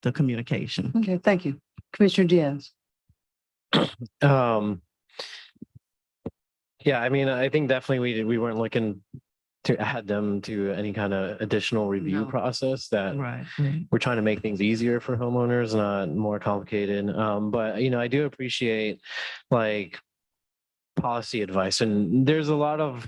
the communication. Okay, thank you. Commissioner Diaz. Yeah, I mean, I think definitely we weren't looking to add them to any kind of additional review No. process that Right. we're trying to make things easier for homeowners, not more complicated. But I do appreciate like policy advice, and there's a lot of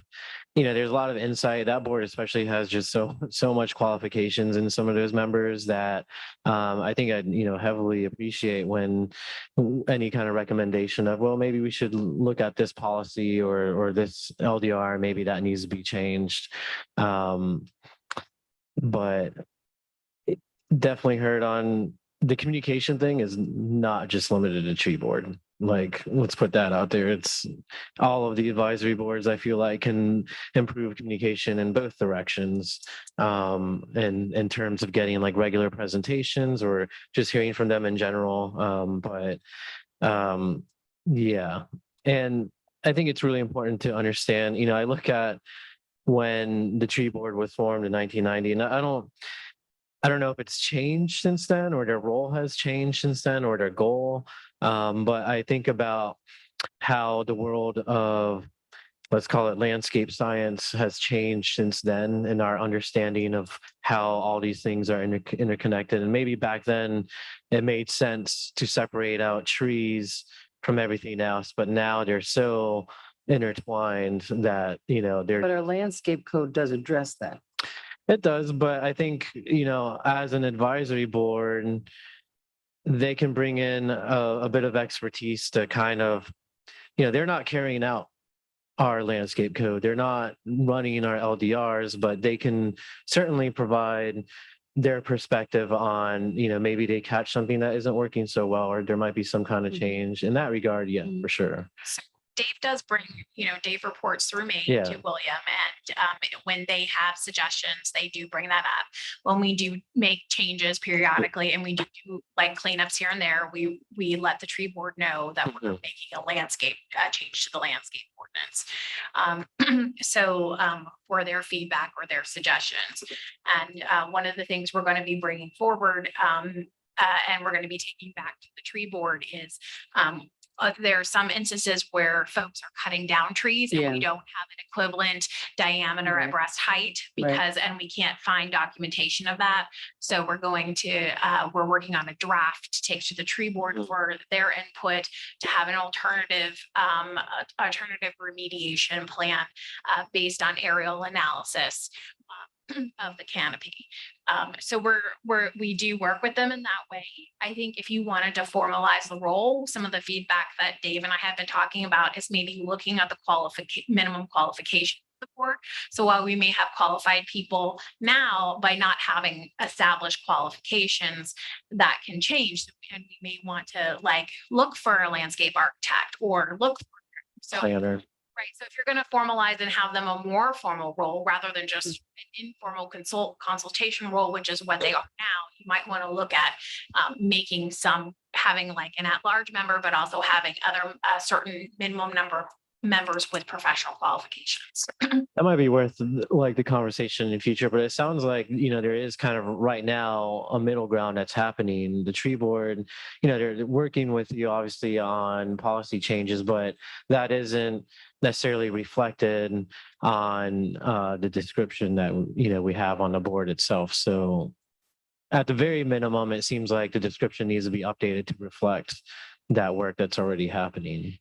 insight. That board especially has just so much qualifications in some of those members that I think I'd heavily appreciate when any kind of recommendation of, well, maybe we should look at this policy or this LDR, maybe that needs to be changed. But it definitely heard on the communication thing is not just limited to tree board. Like, let's put that out there. It's all of the advisory boards, I feel like, can improve communication in both directions. And in terms of getting like regular presentations or just hearing from them in general. Yeah. And I think it's really important to understand, I look at when the tree board was formed in 1990, and I don't know if it's changed since then or their role has changed since then or their goal. But I think about how the world of, let's call it landscape science, has changed since then, and our understanding of how all these things are interconnected. And maybe back then it made sense to separate out trees from everything else, but now they're so intertwined that, they're. But our landscape code does address that. It does, but I think, as an advisory board, they can bring in a bit of expertise to kind of, they're not carrying out our landscape code. They're not running our LDRs, but they can certainly provide their perspective on, maybe they catch something that isn't working so well, or there might be some kind of change in that regard. Yeah, for sure. Dave does bring, Dave reports through me Yeah. to William, and when they have suggestions, they do bring that up. When we do make changes periodically and we do like cleanups here and there, we let the tree board know that we're making a landscape change to the landscape ordinance. So for their feedback or their suggestions. And one of the things we're going to be bringing forward and we're going to be taking back to the tree board is, there are some instances where folks are cutting down trees and Yeah. we don't have an equivalent diameter Right. at breast height Right. because, and we can't find documentation of that. So we're going to, we're working on a draft to take to the tree board for their input to have an alternative, alternative remediation plan based on aerial analysis of the canopy. So we do work with them in that way. I think if you wanted to formalize the role, some of the feedback that Dave and I have been talking about is maybe looking at the minimum qualification of the board. So while we may have qualified people now, by not having established qualifications, that can change. And we may want to like look for a landscape architect or look for, so Planner. right, so if you're going to formalize and have them a more formal role rather than just an informal consultation role, which is what they are now, you might want to look at having like an at-large member, but also having other certain minimum number of members with professional qualifications. That might be worth like the conversation in the future, but it sounds like, there is kind of right now a middle ground that's happening. The tree board, they're working with you obviously on policy changes, but that isn't necessarily reflected on the description that, we have on the board itself. So at the very minimum, it seems like the description needs to be updated to reflect that work that's already happening. And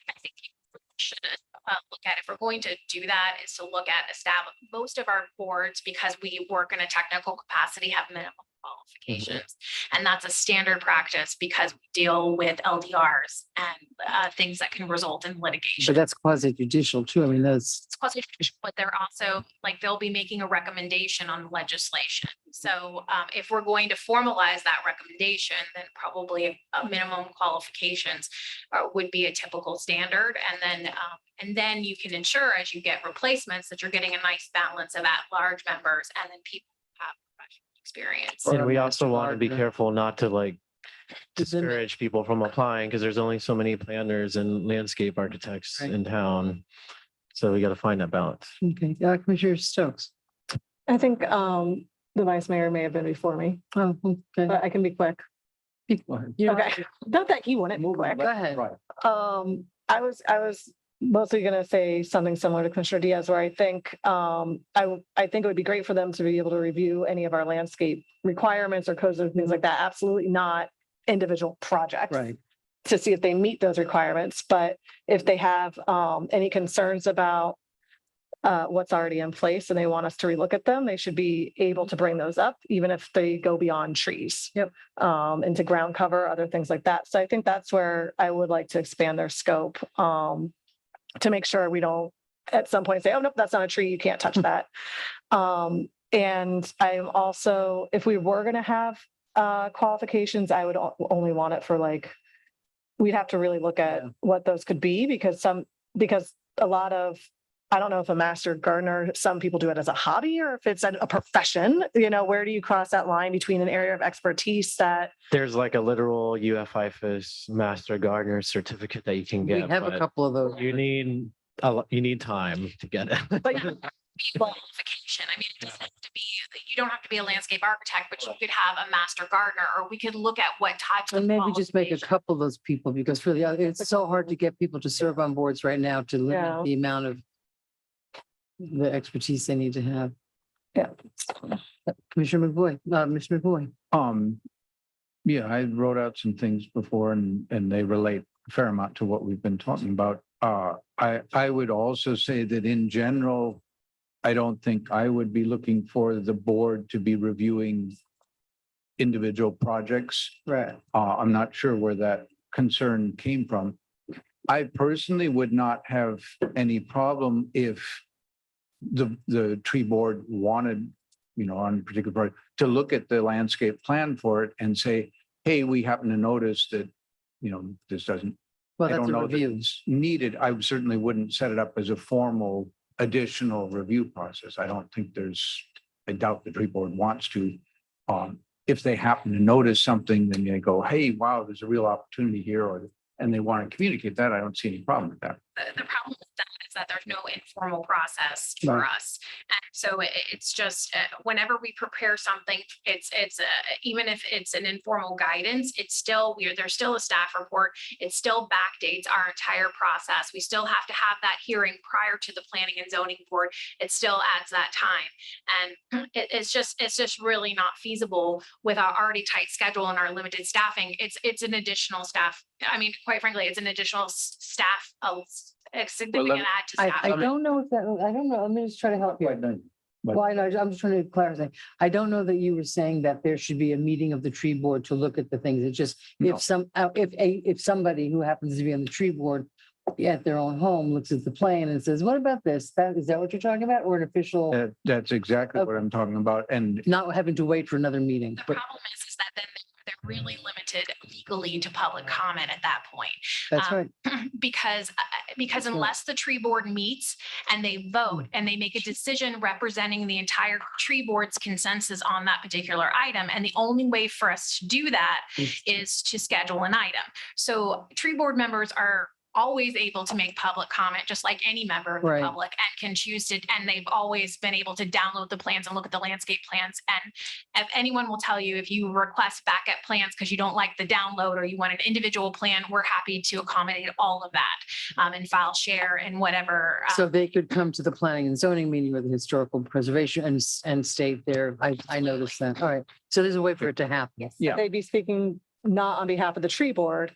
I think you should look at, if we're going to do that, is to look at most of our boards, because we work in a technical capacity, have minimum qualifications. And that's a standard practice because we deal with LDRs and things that can result in litigation. But that's quasi judicial too. I mean, that's, It's quasi-judicial, but they're also like, they'll be making a recommendation on legislation. So if we're going to formalize that recommendation, then probably a minimum qualifications would be a typical standard. And then you can ensure as you get replacements that you're getting a nice balance of at-large members and then people who have professional experience. Or And a we master also want to be gardener. careful not to like Does it- discourage people from applying because there's only so many planners and landscape architects Right. in town. So we got to find that balance. okay, Commissioner Stokes. I think the vice mayor may have been before me, Oh, okay. but I can be quick. You don't have Okay, not that he wouldn't be quick. Go ahead. Right. I was mostly gonna say something similar to Commissioner Diaz, where I think I think it would be great for them to be able to review any of our landscape requirements or codes or things like that. Absolutely not individual projects. Right. To see if they meet those requirements, but if they have any concerns about what's already in place and they want us to relook at them, they should be able to bring those up, even if they go beyond trees. Yep. Into ground cover, other things like that. So I think that's where I would like to expand their scope to make sure we don't at some point say, oh, nope, that's not a tree, you can't touch that. And I'm also, if we were going to have qualifications, I would only want it for like, we'd have to really look at Yeah. what those could be because a lot of, I don't know if a master gardener, some people do it as a hobby or if it's a profession, where do you cross that line between an area of expertise that, There's like a literal UFIFIS master gardener certificate that you can We get. have a but couple of those. You need you need time to get it. but Qualification. I mean, it doesn't have to be, you don't have to be a landscape architect, but you could have a master gardener, or we could look at what types of. And maybe just make a qualifications. couple of those people, because really, it's so hard to get people to serve on boards right now to Yeah. limit the amount of the expertise they need to have. Yeah. Commissioner McVoy, Mr. McVoy. Yeah, I wrote out some things before and they relate a fair amount to what we've been talking about. I would also say that in general, I don't think I would be looking for the board to be reviewing individual projects. Right. I'm not sure where that concern came from. I personally would not have any problem if the tree board wanted, on a particular project, to look at the landscape plan for it and say, hey, we happen to notice that, this doesn't, Well, I that's don't a know that review. it's needed. I certainly wouldn't set it up as a formal additional review process. I doubt the tree board wants to. If they happen to notice something, then they go, hey, wow, there's a real opportunity here, and they want to communicate that. I don't see any problem with that. The problem with that is is that there's no informal process for Right. us. And so it's just, whenever we prepare something, it's even if it's an informal guidance, it's still, there's still a staff report. It still backdates our entire process. We still have to have that hearing prior to the planning and zoning board. It still adds that time. And it's just really not feasible with our already tight schedule and our limited staffing. It's an additional staff. I mean, quite frankly, it's an additional staff, a significant add to staff. I don't know if that, I don't know. Let me just try to help you. But- Well, I know, I'm just trying to clarify. I don't know that you were saying that there should be a meeting of the tree board to look at the things. It's just No. if somebody who happens to be on the tree board at their own home looks at the plan and says, what about this? Is that what you're talking about? Or an official, That's exactly what I'm talking about. And not having to wait for another meeting? The But problem is that then they're really limited legally to public comment at that point. that's right. Because That's right. unless the tree board meets and they vote and they make a decision representing the entire tree board's consensus on that particular item, and the only way for us to do that is to schedule an item. So tree board members are always able to make public comment, just like any member of the Right. public, and can choose to, and they've always been able to download the plans and look at the landscape plans. And if anyone will tell you, if you request backup plans because you don't like the download or you want an individual plan, we're happy to accommodate all of that and file share and whatever. So they could come to the planning and zoning meeting or the historical preservation and state there. I noticed that. All right. So there's a way for it to happen. Yeah. They'd be speaking not on behalf of the tree board,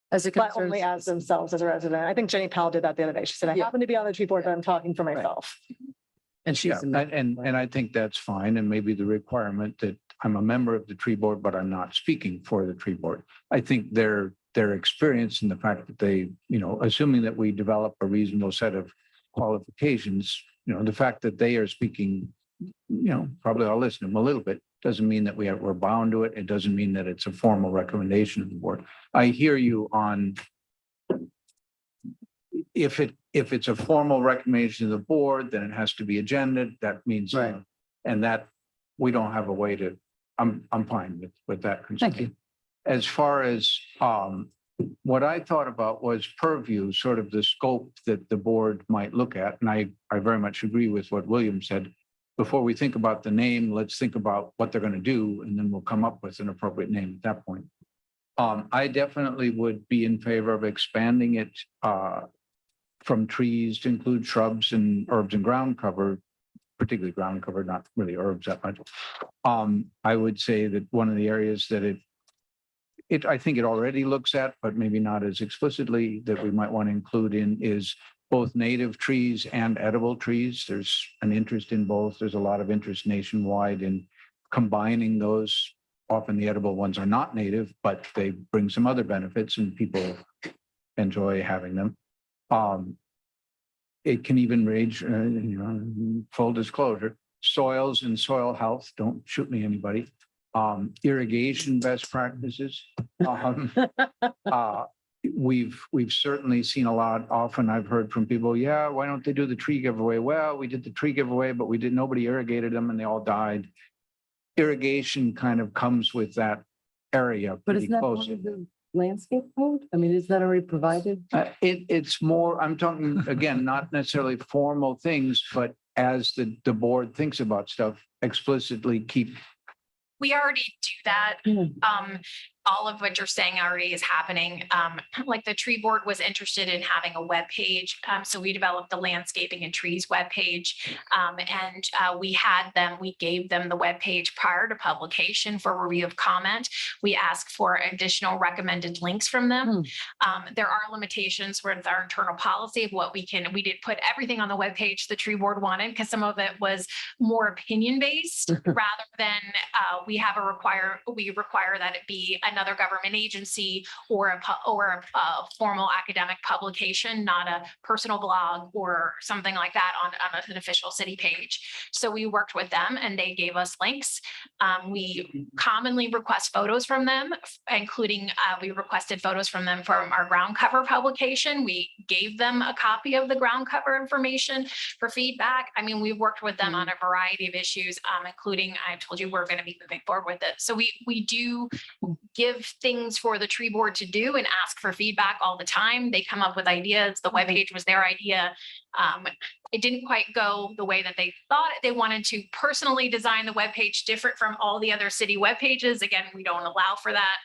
As it but concerns. only as themselves as a resident. I think Jenny Powell did that the other day. She said, I Yeah. happen to be on the tree board, but I'm talking for myself. And Yeah, she's. in the- and I think that's fine. And maybe the requirement that I'm a member of the tree board, but I'm not speaking for the tree board. I think their experience and the fact that they, assuming that we develop a reasonable set of qualifications, the fact that they are speaking, probably I'll listen to them a little bit. Doesn't mean that we're bound to it. It doesn't mean that it's a formal recommendation of the board. I hear you on if it's a formal recommendation of the board, then it has to be agended. That means, Right. and that we don't have a way to, I'm fine with that. Thank you. As far as what I thought about was purview, sort of the scope that the board might look at. And I very much agree with what William said. Before we think about the name, let's think about what they're going to do, and then we'll come up with an appropriate name at that point. I definitely would be in favor of expanding it from trees to include shrubs and herbs and ground cover, particularly ground cover, not really herbs that much. I would say that one of the areas that I think it already looks at, but maybe not as explicitly, that we might want to include in is both native trees and edible trees. There's an interest in both. There's a lot of interest nationwide in combining those. Often the edible ones are not native, but they bring some other benefits and people enjoy having them. It can even range, full disclosure, soils and soil health. Don't shoot me, anybody. Irrigation best practices. We've certainly seen a lot. Often I've heard from people, yeah, why don't they do the tree giveaway? Well, we did the tree giveaway, but nobody irrigated them and they all died. Irrigation kind of comes with that area But pretty isn't that part close. of the landscape code? I mean, is that already provided? It's more, I'm talking, again, not necessarily formal things, but as the board thinks about stuff, explicitly keep. We already do that. Yeah. All of what you're saying already is happening. Like the tree board was interested in having a web page. So we developed the landscaping and trees webpage. We gave them the web page prior to publication for review of comment. We asked for additional recommended links from them. There are limitations with our internal policy of what we did put everything on the web page the tree board wanted, because some of it was more opinion based rather than we require that it be another government agency or a formal academic publication, not a personal blog or something like that on an official city page. So we worked with them and they gave us links. We commonly request photos from them, including we requested photos from them from our ground cover publication. We gave them a copy of the ground cover information for feedback. I mean, we've worked with them on a variety of issues, including I told you we're going to be moving forward with it. So we do give things for the tree board to do and ask for feedback all the time. They come up with ideas. The webpage was their idea. It didn't quite go the way that they thought. They wanted to personally design the webpage different from all the other city web pages. Again, we don't allow for that.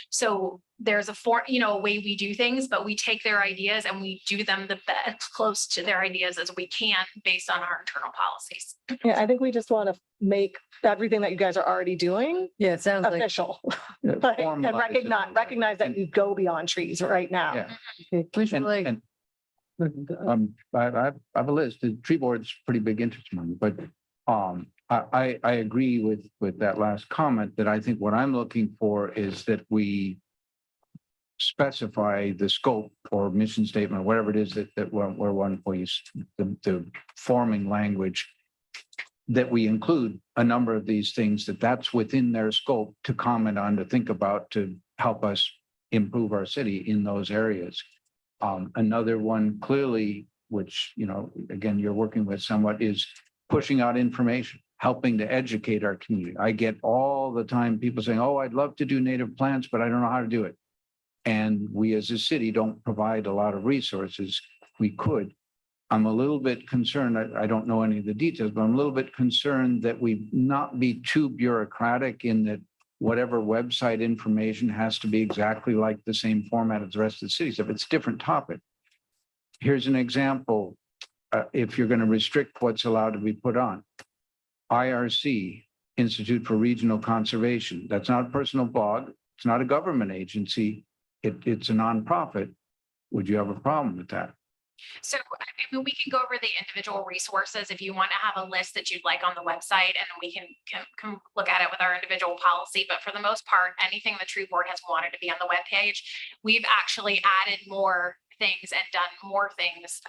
So there's a way we do things, but we take their ideas and we do them the best close to their ideas as we can based on our internal policies. Yeah, I think we just want to make everything that you guys are already doing Yeah, it sounds like, official. Like, and Formalize it. recognize that you go beyond trees right now. Yeah. okay, Commissioner Lake. And I have a list. The tree board's pretty big interest in me, but I agree with that last comment that I think what I'm looking for is that we specify the scope or mission statement, or whatever it is that we use the forming language, that we include a number of these things that's within their scope to comment on, to think about, to help us improve our city in those areas. Another one clearly, which, again, you're working with somewhat, is pushing out information, helping to educate our community. I get all the time people saying, oh, I'd love to do native plants, but I don't know how to do it. And we as a city don't provide a lot of resources. We could. I'm a little bit concerned, I don't know any of the details, but I'm a little bit concerned that we not be too bureaucratic in that whatever website information has to be exactly like the same format as the rest of the cities. If it's a different topic. Here's an example. If you're going to restrict what's allowed to be put on. IRC, Institute for Regional Conservation. That's not a personal blog. It's not a government agency. It's a nonprofit. Would you have a problem with that? So, I mean, we can go over the individual resources if you want to have a list that you'd like on the website, and we can look at it with our individual policy. But for the most part, anything the tree board has wanted to be on the webpage, we've actually added more things and done more things.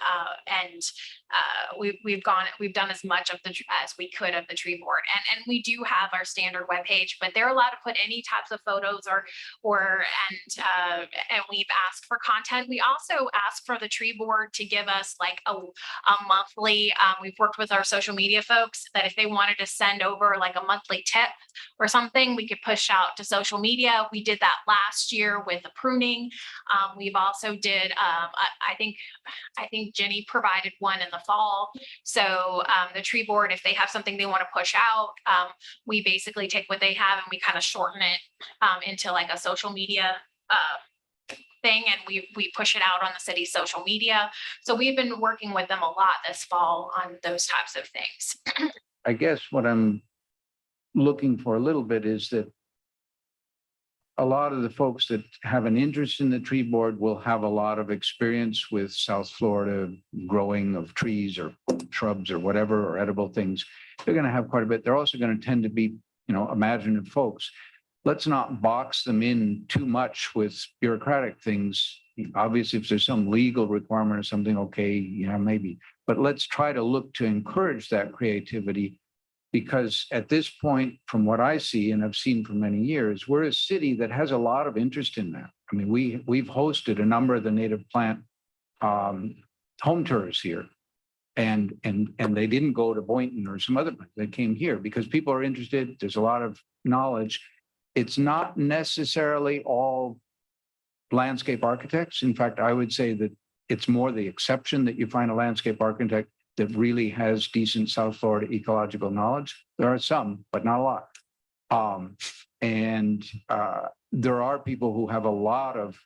We've done as much of as we could of the tree board. And we do have our standard webpage, but they're allowed to put any types of photos and we've asked for content. We also ask for the tree board to give us like a monthly, we've worked with our social media folks that if they wanted to send over like a monthly tip or something, we could push out to social media. We did that last year with the pruning. We've also did, I think Jenny provided one in the fall. So the tree board, if they have something they want to push out, we basically take what they have and we kind of shorten it into like a social media thing, and we push it out on the city's social media. So we've been working with them a lot this fall on those types of things. I guess what I'm looking for a little bit is that a lot of the folks that have an interest in the tree board will have a lot of experience with South Florida growing of trees or shrubs or whatever, or edible things. They're going to have quite a bit. They're also going to tend to be, imaginative folks. Let's not box them in too much with bureaucratic things. Obviously, if there's some legal requirement or something, okay, yeah, maybe. But let's try to look to encourage that creativity. Because at this point, from what I see and I've seen for many years, we're a city that has a lot of interest in that. I mean, we've hosted a number of the native plant home tours here, and they didn't go to Boynton or some other place. They came here because people are interested. There's a lot of knowledge. It's not necessarily all landscape architects. In fact, I would say that it's more the exception that you find a landscape architect that really has decent South Florida ecological knowledge. There are some, but not a lot. There are people who have a lot of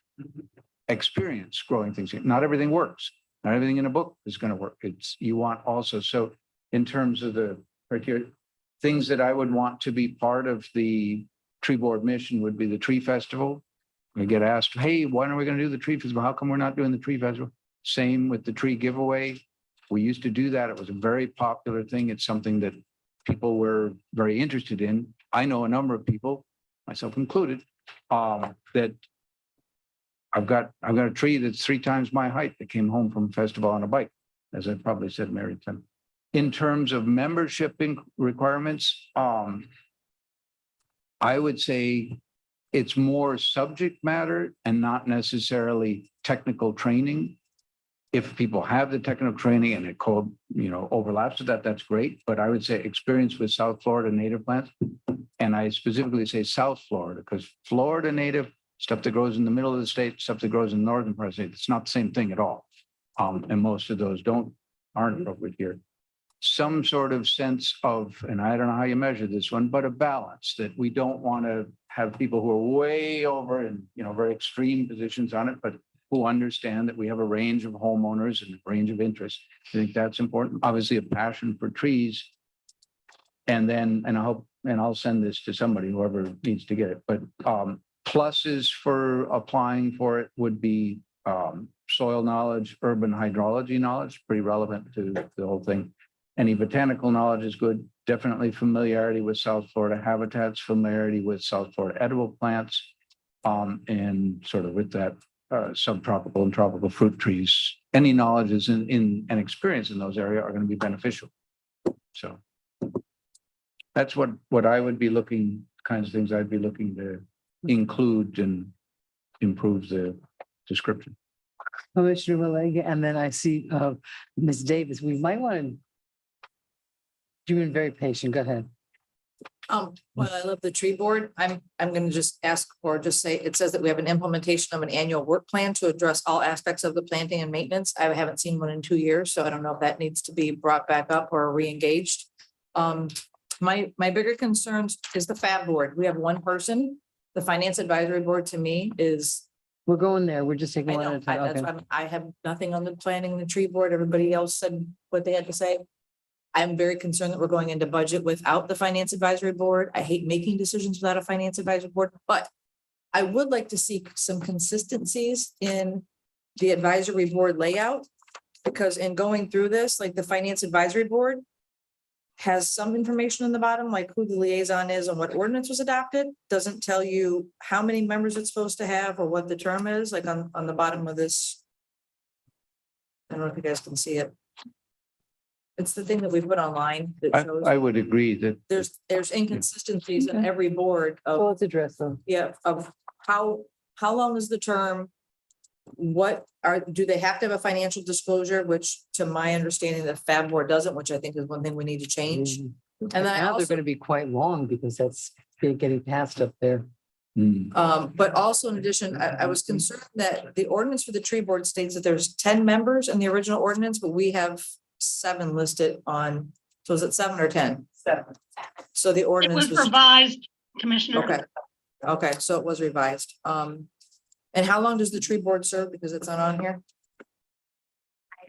experience growing things. Not everything works. Not everything in a book is going to work. You want also. So in terms of the criteria, things that I would want to be part of the tree board mission would be the tree festival. We get asked, hey, when are we going to do the tree festival? How come we're not doing the tree festival? Same with the tree giveaway. We used to do that. It was a very popular thing. It's something that people were very interested in. I know a number of people, myself included, that I've got a tree that's 3 times my height that came home from a festival on a bike, as I probably said, Mary. In terms of membership requirements, I would say it's more subject matter and not necessarily technical training. If people have the technical training and it overlaps with that, that's great. But I would say experience with South Florida native plants, and I specifically say South Florida because Florida native, stuff that grows in the middle of the state, stuff that grows in the northern part of the state, it's not the same thing at all. And most of those aren't appropriate here. Some sort of sense of, and I don't know how you measure this one, but a balance that we don't want to have people who are way over in, very extreme positions on it, but who understand that we have a range of homeowners and a range of interests. I think that's important. Obviously, a passion for trees. And then, I'll send this to somebody, whoever needs to get it, but pluses for applying for it would be soil knowledge, urban hydrology knowledge, pretty relevant to the whole thing. Any botanical knowledge is good. Definitely familiarity with South Florida habitats, familiarity with South Florida edible plants, and sort of with that subtropical and tropical fruit trees. Any knowledge in and experience in those areas are going to be beneficial. So that's what I would be looking, kinds of things I'd be looking to include and improve the description. Commissioner Malega, and then I see Ms. Davis. We might want to. You've been very patient. Go ahead. Well, I love the tree board. I'm gonna just ask or just say, it says that we have an implementation of an annual work plan to address all aspects of the planting and maintenance. I haven't seen one in 2 years, so I don't know if that needs to be brought back up or re-engaged. My bigger concerns is the FAB board. We have one person. The finance advisory board to me is, We're going there. We're just I taking one at know, a time. that's Okay. why I have nothing on the planning and the tree board. Everybody else said what they had to say. I'm very concerned that we're going into budget without the finance advisory board. I hate making decisions without a finance advisory board, but I would like to see some consistencies in the advisory board layout. Because in going through this, like the finance advisory board has some information on the bottom, like who the liaison is and what ordinance was adopted. Doesn't tell you how many members it's supposed to have or what the term is, like on the bottom of this. I don't know if you guys can see it. It's the thing that we put online that shows I would agree that there's inconsistencies in Okay. every board Well, of, let's address them. of how long is the term? Do they have to have a financial disclosure, which to my understanding, the FAB board doesn't, which I think is one thing we need to change. And And then I now they're also, going to be quite long because that's getting passed up there. but also in addition, I was concerned that the ordinance for the tree board states that there's 10 members in the original ordinance, but we have 7 listed on, so is it 7 or 10? 7. So the It ordinance was was, revised, Commissioner. okay, so it was revised. And how long does the tree board serve? Because it's not on here.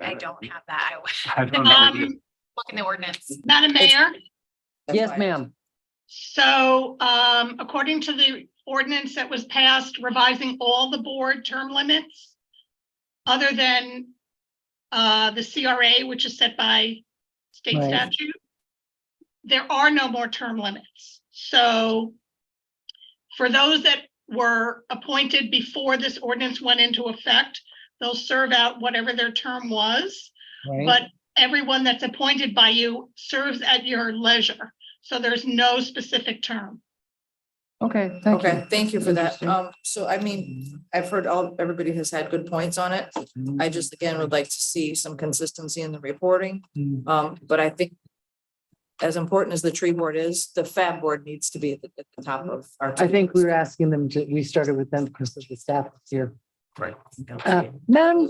I don't have that. I don't know. Look in the ordinance. Madam Mayor, That's Yes, fine. ma'am. so according to the ordinance that was passed revising all the board term limits, other than the CRA, which is set by state Right. statute, there are no more term limits. So for those that were appointed before this ordinance went into effect, they'll serve out whatever their term was. Right. But everyone that's appointed by you serves at your leisure. So there's no specific term. Okay, thank you. Okay, thank you for that. Interesting. So I mean, I've heard everybody has had good points on it. I just, again, would like to see some consistency in the reporting. But I think as important as the tree board is, the FAB board needs to be at the top of our. I think we were asking them to, we started with them because of the staff was here. Right. Madam,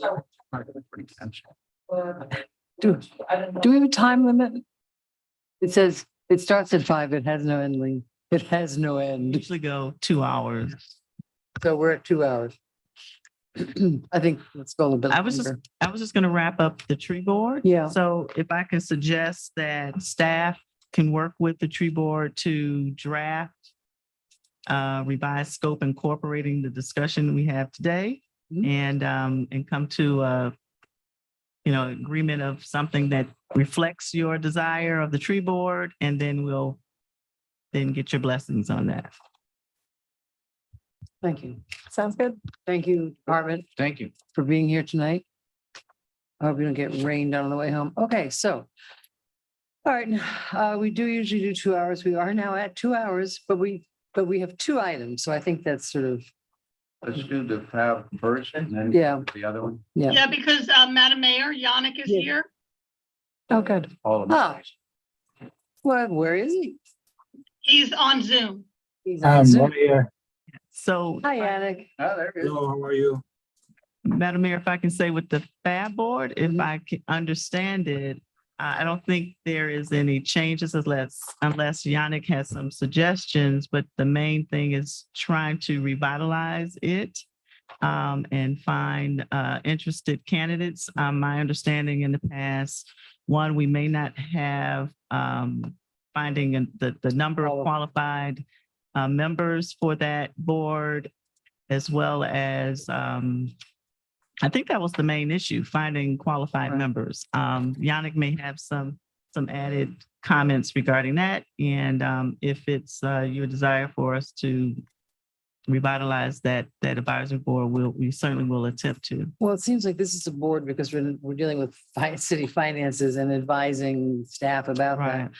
do we have a time limit? It says, it starts at 5. It has no ending. It has no end. Usually go 2 hours. So we're at 2 hours. I think let's go a little bit I was just gonna wrap up the tree board. Yeah. So if I can suggest that staff can work with the tree board to draft revised scope incorporating the discussion we have today Mhm. and come to agreement of something that reflects your desire of the tree board, and then we'll then get your blessings on that. Thank you. Sounds good. Thank you, Department, Thank you. for being here tonight. I hope you don't get rained on the way home. Okay, so. All right, we do usually do 2 hours. We are now at 2 hours, but we have 2 items. So I think that's sort of, Let's do the FAB first and then yeah, the other one. yeah. Yeah, because Madam Mayor, Yannick is Yeah. here. Oh, good. All of Ah. them. Well, where is he? He's on Zoom. He's on Zoom. here. So, Hi, Yannick. Oh, there it is. Hello, how are you? Madam Mayor, if I can say with the FAB board, if Mhm. I can understand it, I don't think there is any changes unless Yannick has some suggestions, but the main thing is trying to revitalize it and find interested candidates. My understanding in the past, one, we may not have finding the number of qualified members for that board, as well as I think that was the main issue, finding qualified Right. members. Yannick may have some added comments regarding that. And if it's your desire for us to revitalize that advisory board, we certainly will attempt to. Well, it seems like this is a board because we're dealing with city finances and advising staff about that.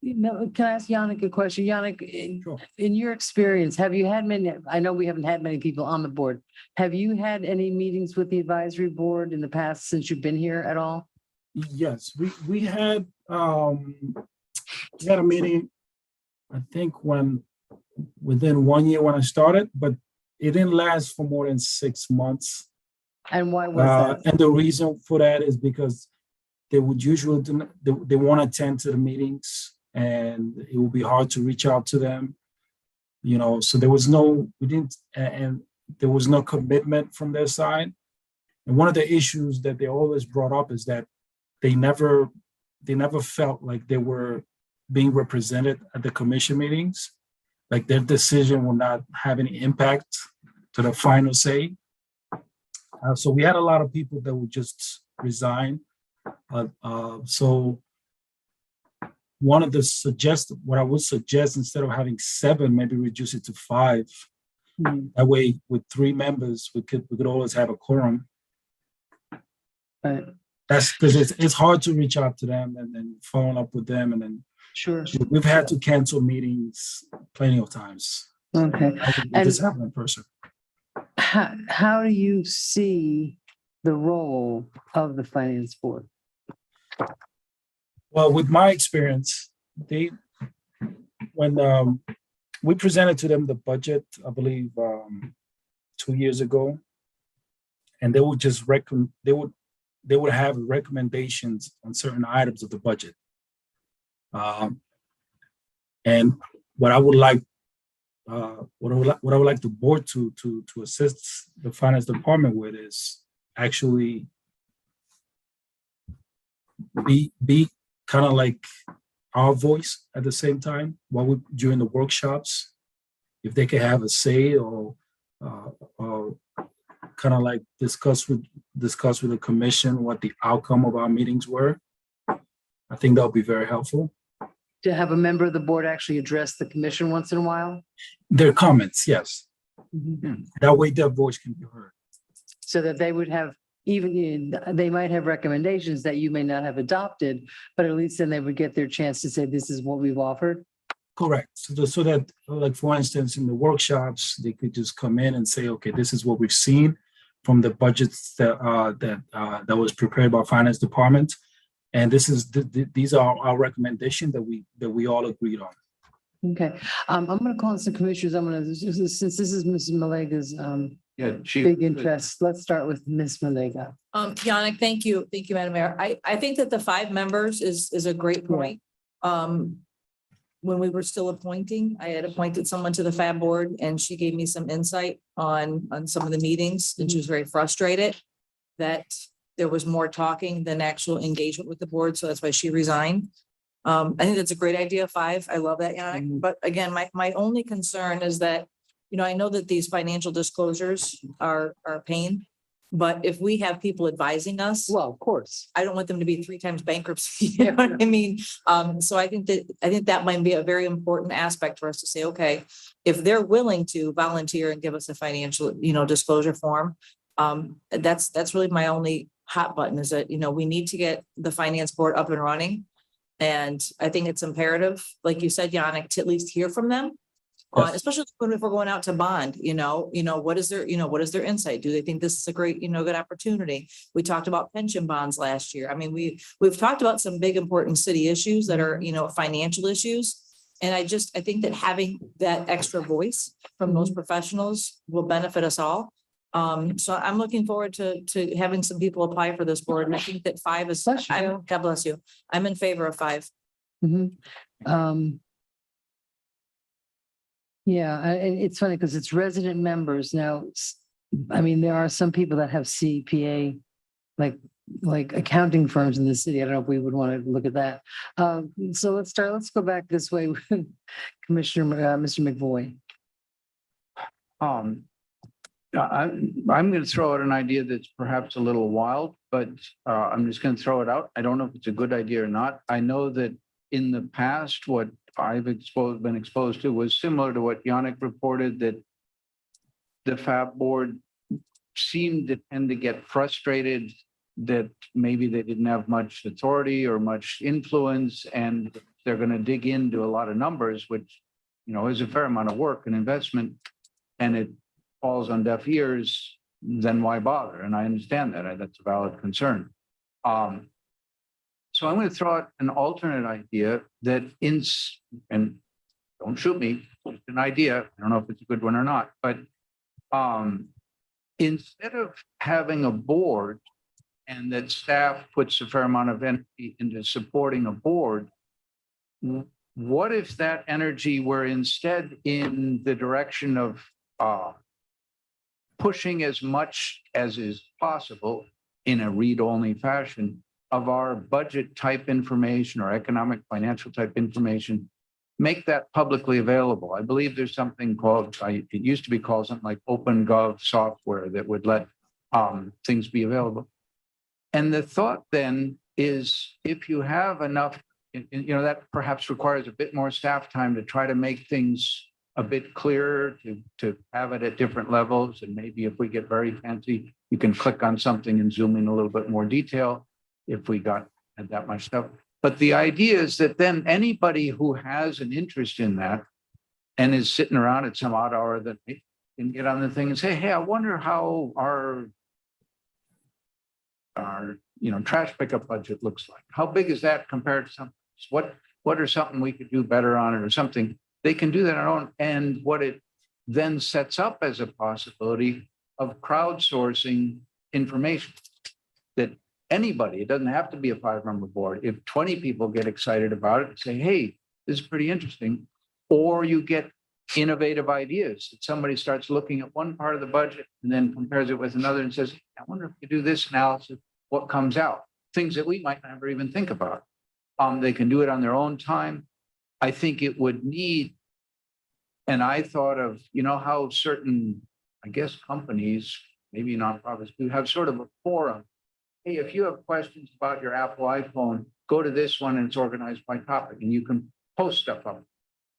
Can I ask Yannick a question? Yannick, Sure. in your experience, have you had many, I know we haven't had many people on the board. Have you had any meetings with the advisory board in the past since you've been here at all? Yes, we had a meeting, I think within 1 year when I started, but it didn't last for more than 6 months. And why was that? And the reason for that is because they would usually, they won't attend to the meetings and it will be hard to reach out to them. You know, so there was no commitment from their side. And one of the issues that they always brought up is that they never felt like they were being represented at the commission meetings. Like their decision will not have any impact to the final say. So we had a lot of people that would just resign. So what I would suggest, instead of having 7, maybe reduce it to 5. That way, with 3 members, we could always have a quorum. Right. That's because it's hard to reach out to them and then follow up with them, and then Sure. we've had to cancel meetings plenty of times. Okay. It just happened in person. How do you see the role of the finance board? Well, with my experience, when we presented to them the budget, I believe 2 years ago, and they would just they would have recommendations on certain items of the budget. And what I would like the board to assist the finance department with is actually be kind of like our voice at the same time during the workshops, if they could have a say or kind of like discuss with the commission what the outcome of our meetings were. I think that would be very helpful. To have a member of the board actually address the commission once in a while? Their comments, yes. Mhm. That way their voice can be heard. So that they would have, they might have recommendations that you may not have adopted, but at least then they would get their chance to say, this is what we've offered. Correct. So that, like, for instance, in the workshops, they could just come in and say, okay, this is what we've seen from the budgets that was prepared by finance department. And these are our recommendations that we all agreed on. Okay, I'm going to call on some commissioners. Since this is Mrs. Malega's Yeah, big interest, let's start with Ms. Malega. Yannick, thank you. Thank you, Madam Mayor. I think that the 5 members is a great point. When we were still appointing, I had appointed someone to the FAB board and she gave me some insight on some of the meetings, and she was very frustrated that there was more talking than actual engagement with the board. So that's why she resigned. I think that's a great idea, 5. I love that, Yannick. But again, my only concern is that, I know that these financial disclosures are a pain, but if we have people advising us, Well, of course. I don't want them to be 3 times bankruptcy. You know what I mean? So I think that might be a very important aspect for us to say, okay, if they're willing to volunteer and give us a financial, disclosure form, that's really my only hot button, is that, we need to get the finance board up and running. And I think it's imperative, like you said, Yannick, to at least hear from them. Yes. Especially if we're going out to bond, what is their insight? Do they think this is a great, good opportunity? We talked about pension bonds last year. I mean, we've talked about some big important city issues that are, financial issues. And I think that having that extra voice from those professionals will benefit us all. So I'm looking forward to having some people apply for this board. And I think that 5 is, Bless you. God bless you. I'm in favor of 5. Mhm. Yeah, and it's funny because it's resident members now. I mean, there are some people that have CPA, like accounting firms in the city. I don't know if we would want to look at that. So let's go back this way with Commissioner, Mr. McVoy. I'm going to throw out an idea that's perhaps a little wild, but I'm just going to throw it out. I don't know if it's a good idea or not. I know that in the past, what I've been exposed to was similar to what Yannick reported, that the FAB board seemed to tend to get frustrated that maybe they didn't have much authority or much influence, and they're going to dig into a lot of numbers, which, is a fair amount of work and investment, and it falls on deaf ears. Then why bother? And I understand that. That's a valid concern. So I'm going to throw out an alternate idea that and don't shoot me, it's an idea. I don't know if it's a good one or not, but instead of having a board and that staff puts a fair amount of energy into supporting a board, what if that energy were instead in the direction of pushing as much as is possible in a read-only fashion of our budget type information or economic financial type information, make that publicly available. I believe there's something called, it used to be called something like OpenGov software that would let things be available. And the thought then is, if you have enough, that perhaps requires a bit more staff time to try to make things a bit clearer, to have it at different levels. And maybe if we get very fancy, you can click on something and zoom in a little bit more detail if we had that much stuff. But the idea is that then anybody who has an interest in that and is sitting around at some odd hour that they can get on the thing and say, hey, I wonder how our trash pickup budget looks like. How big is that compared to something? What are something we could do better on it or something? They can do that on their own. And what it then sets up as a possibility of crowdsourcing information that anybody, it doesn't have to be a 5-member board. If 20 people get excited about it and say, hey, this is pretty interesting, or you get innovative ideas that somebody starts looking at one part of the budget and then compares it with another and says, I wonder if you do this analysis, what comes out? Things that we might never even think about. They can do it on their own time. I think it would need, and I thought of, how certain, I guess, companies, maybe nonprofits, do have sort of a forum. Hey, if you have questions about your Apple iPhone, go to this one and it's organized by topic, and you can post stuff up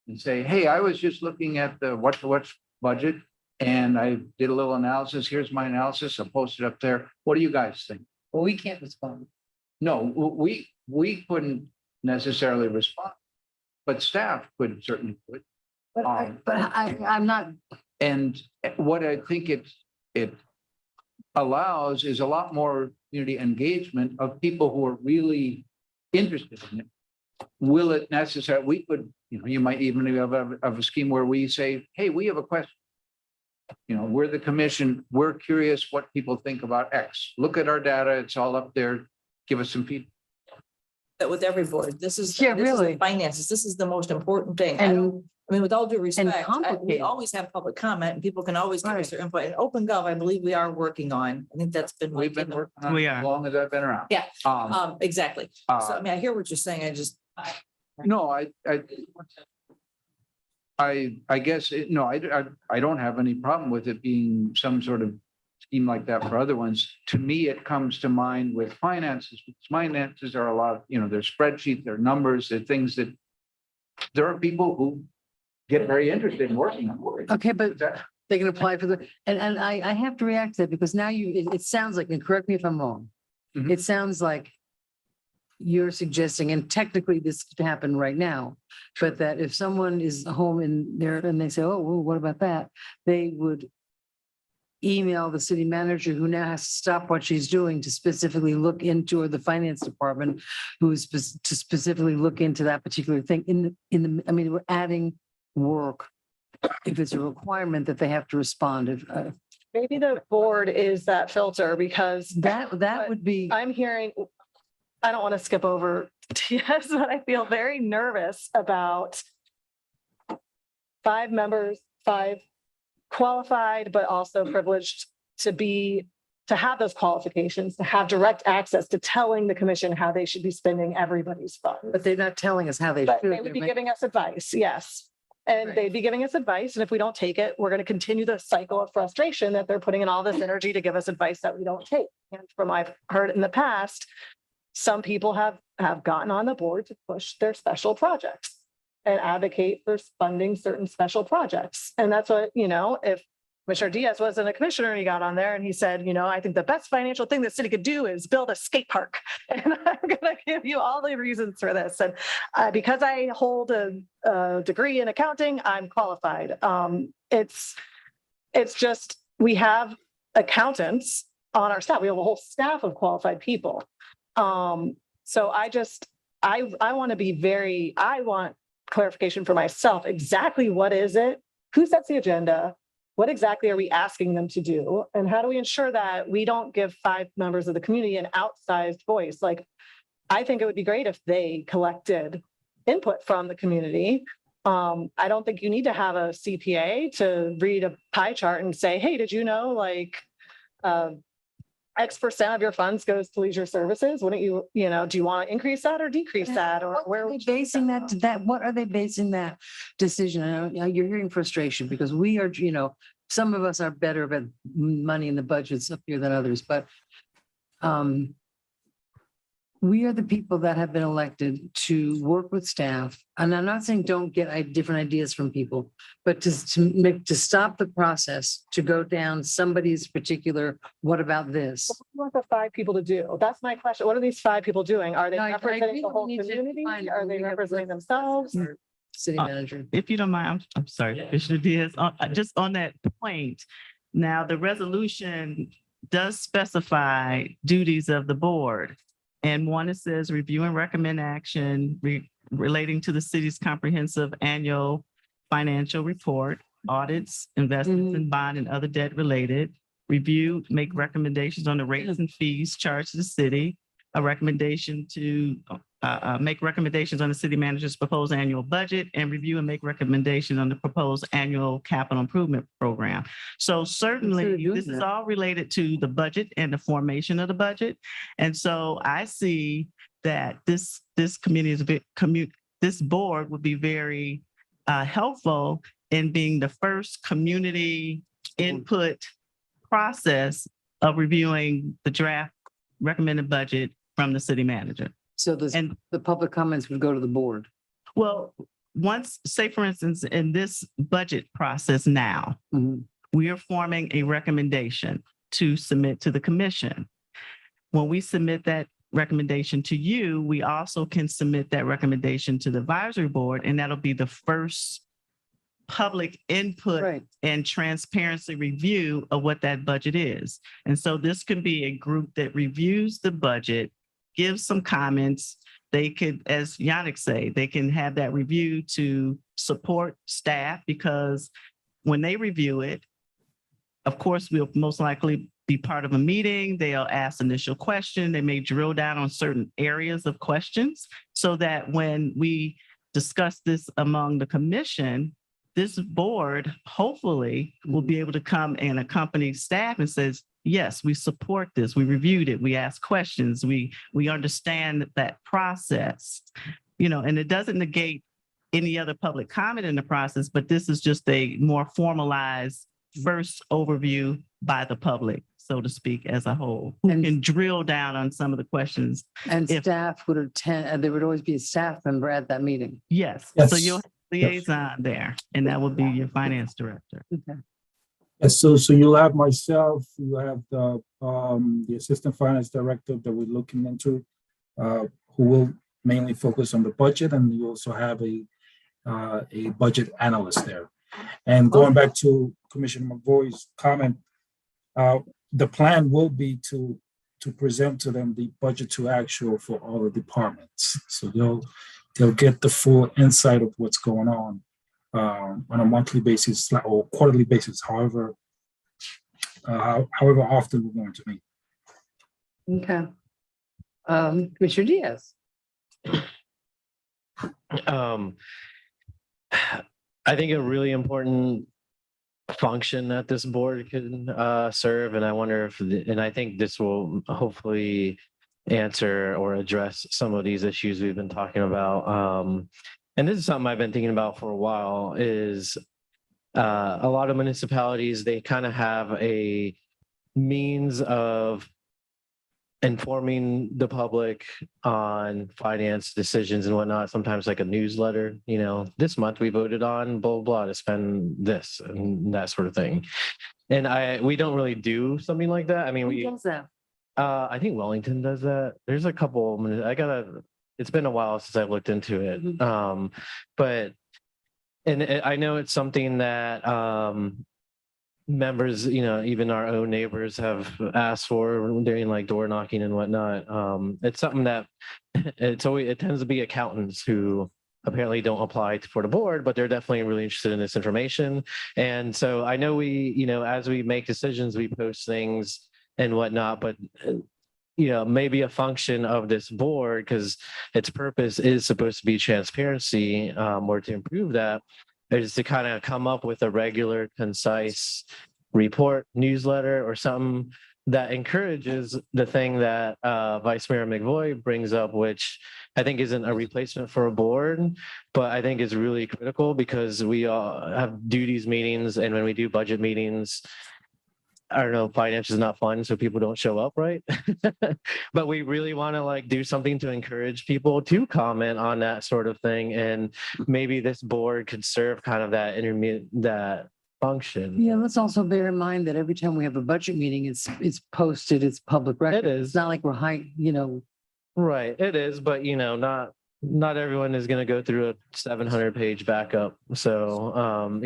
and say, hey, I was just looking at the What to Watch budget and I did a little analysis. Here's my analysis. I'll post it up there. What do you guys think? Well, we can't respond. No, we couldn't necessarily respond, but staff could certainly do it. But I'm not, And what I think it allows is a lot more community engagement of people who are really interested in it. Will it necessarily, we could, you might even have a scheme where we say, hey, we have a question. We're the commission, we're curious what people think about X. Look at our data, it's all up there. Give us some feedback. That with every board, this is Yeah, this is the really. finances. This is the most important thing. and With all due respect, we complicated. always have public comment and people can always give us Right. their input. And OpenGov, I believe we are working on. I think that's been. We've been working on We it are. as long as I've been around. Yeah. Um, Exactly. So I hear what you're saying. No, I guess, no, I don't have any problem with it being some sort of scheme like that for other ones. To me, it comes to mind with finances, because finances are a lot, they're spreadsheets, they're numbers, they're things that there are people who get very interested in working on. okay, but That- they can apply for and I have to react to that because now it sounds like, and correct me if I'm wrong. Mhm. It sounds like you're suggesting, and technically this could happen right now, but that if someone is home in there and they say, oh, well, what about that? They would email the city manager, who now has to stop what she's doing to specifically look into, or the finance department, who is to specifically look into that particular thing I mean, we're adding work. If it's a requirement that they have to respond, Maybe the board is that filter because that would be. I'm hearing, I don't want to skip over TS, but I feel very nervous about 5 members, 5 qualified, but also privileged to have those qualifications, to have direct access to telling the commission how they should be spending everybody's funds. But they're not telling us how they But should. they would be giving us advice, yes. And Right. they'd be giving us advice. And if we don't take it, we're going to continue the cycle of frustration that they're putting in all this energy to give us advice that we don't take. And from what I've heard in the past, some people have gotten on the board to push their special projects and advocate for funding certain special projects. And that's what, if Commissioner Diaz wasn't a commissioner and he got on there and he said, I think the best financial thing the city could do is build a skate park. And I'm going to give you all the reasons for this. And because I hold a degree in accounting, I'm qualified. It's just, we have accountants on our staff. We have a whole staff of qualified people. So I want clarification for myself. Exactly what is it? Who sets the agenda? What exactly are we asking them to do? And how do we ensure that we don't give 5 members of the community an outsized voice? Like, I think it would be great if they collected input from the community. I don't think you need to have a CPA to read a pie chart and say, hey, did you know X% of your funds goes to leisure services? Wouldn't you, do you want to increase that or decrease that? Or where What are they basing what are they basing that decision? I know you're hearing frustration because we are, some of us are better about money in the budgets up here than others, but we are the people that have been elected to work with staff. And I'm not saying don't get different ideas from people, but to stop the process, to go down somebody's particular, what about this? What do you want the 5 people to do? That's my question. What are these 5 people doing? Are they No, I agree. representing the whole We need to community? find- Are they we have- representing themselves? City manager. If you don't mind, I'm sorry, Commissioner Diaz, just on that point. Now, the resolution does specify duties of the board. And one, it says review and recommend action relating to the city's comprehensive annual financial report, audits, investments in bond and other debt related. Review, make recommendations on the rates and fees charged to the city. A recommendation to make recommendations on the city manager's proposed annual budget, and review and make recommendations on the proposed annual capital improvement program. So certainly this is all related to the budget and the formation of the budget. And so I see that this committee is this board would be very helpful in being the first community input process of reviewing the draft recommended budget from the city manager. So And the public comments would go to the board. well, once, say for instance, in this budget process now, Mhm. we are forming a recommendation to submit to the commission. When we submit that recommendation to you, we also can submit that recommendation to the advisory board, and that'll be the first public input Right. and transparency review of what that budget is. And so this can be a group that reviews the budget, gives some comments. They could, as Yannick say, they can have that review to support staff, because when they review it, of course, we'll most likely be part of a meeting. They'll ask initial question. They may drill down on certain areas of questions so that when we discuss this among the commission, this board hopefully will be able to come and accompany staff and says, yes, we support this. We reviewed it. We asked questions. We understand that process, and it doesn't negate any other public comment in the process, but this is just a more formalized first overview by the public, so to speak, as a whole, And- and drill down on some of the questions. And If- staff would attend, and there would always be a staff member at that meeting. Yes, so Yes. you'll have a liaison there, and that would be your finance director. Okay. Yes, so you'll have myself, you have the assistant finance director that we're looking into, who will mainly focus on the budget, and you also have a budget analyst there. And going back to Commissioner McVoy's comment, The plan will be to present to them the budget to actual for all the departments. So they'll get the full insight of what's going on a monthly basis or quarterly basis, however often we're going to meet. Okay. Commissioner Diaz. I think a really important function that this board can serve, and I wonder if, and I think this will hopefully answer or address some of these issues we've been talking about. And this is something I've been thinking about for a while, is a lot of municipalities, they kind of have a means of informing the public on finance decisions and whatnot, sometimes like a newsletter, this month we voted on blah, blah, to spend this and that sort of thing. And we don't really do something like that. I mean, Who does that? I think Wellington does that. There's a couple, it's been a while since I've looked into it. But I know it's something that members, even our own neighbors have asked for during like door knocking and whatnot. It's something that it tends to be accountants who apparently don't apply for the board, but they're definitely really interested in this information. And so I know we, as we make decisions, we post things and whatnot, but maybe a function of this board, because its purpose is supposed to be transparency, or to improve that, is to kind of come up with a regular, concise report, newsletter, or something that encourages the thing that Vice Mayor McVoy brings up, which I think isn't a replacement for a board, but I think is really critical, because we all do these meetings, and when we do budget meetings, I don't know, finance is not fun, so people don't show up, right? But we really want to do something to encourage people to comment on that sort of thing. And maybe this board could serve kind of that that function. Yeah, let's also bear in mind that every time we have a budget meeting, it's posted, it's public record. It is. It's not like we're Right, it is, but not everyone is going to go through a 700-page backup. So,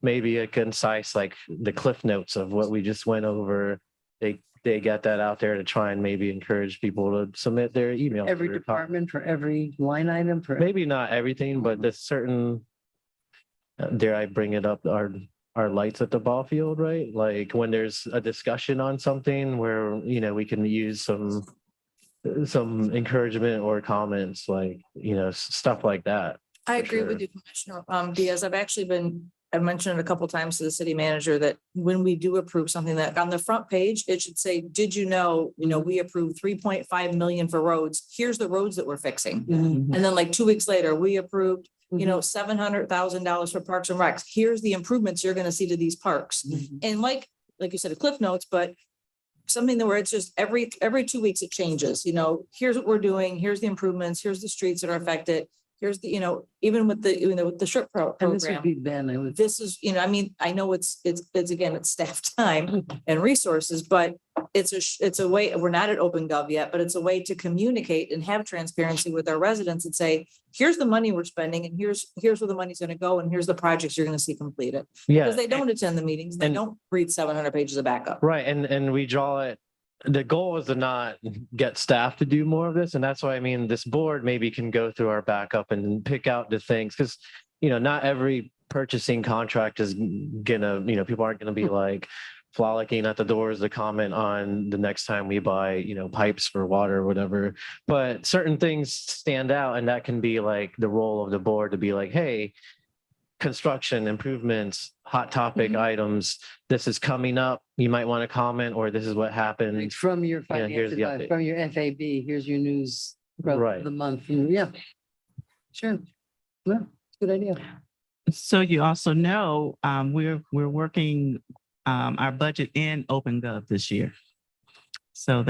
maybe a concise, the cliff notes of what we just went over, they get that out there to try and maybe encourage people to submit their email. every department for every line item for. Maybe not everything, but the certain, dare I bring it up, our lights at the ball field, right? Like when there's a discussion on something where, we can use some encouragement or comments, stuff like that. I For agree with sure. you, Commissioner Diaz. I've mentioned it a couple of times to the city manager that when we do approve something, that on the front page, it should say, did you know, we approved 3.5 million for roads. Here's the roads that we're fixing. Mhm. And then 2 weeks later, we approved, Mhm. $700,000 for parks and recs. Here's the improvements you're going to see to these parks. Mhm. And like you said, a cliff notes, but something that where it's just every 2 weeks it changes, here's what we're doing. Here's the improvements. Here's the streets that are affected. Here's the, even with the strip And this would program. be Ben, I would. This is, I know it's again, it's staff time and resources, but it's a way, we're not at OpenGov yet, but it's a way to communicate and have transparency with our residents and say, here's the money we're spending and here's where the money's going to go. And here's the projects you're going to see completed. Yeah. Because they don't attend the meetings. They and- don't read 700 pages of backup. Right. And we draw it. The goal is to not get staff to do more of this. And that's why, this board maybe can go through our backup and pick out the things, because, not every purchasing contract is gonna, people aren't going to be frolicking at the doors to comment on the next time we buy, pipes for water or whatever. But certain things stand out, and that can be the role of the board to be hey, construction improvements, hot topic items, this is coming up, you might want to comment, or this is what happened. From your Yeah, here's finance, the update. from your FAB, here's your news throughout Right. the month. Yeah. Sure. Well, good idea. So you also know, we're working our budget in OpenGov this year. So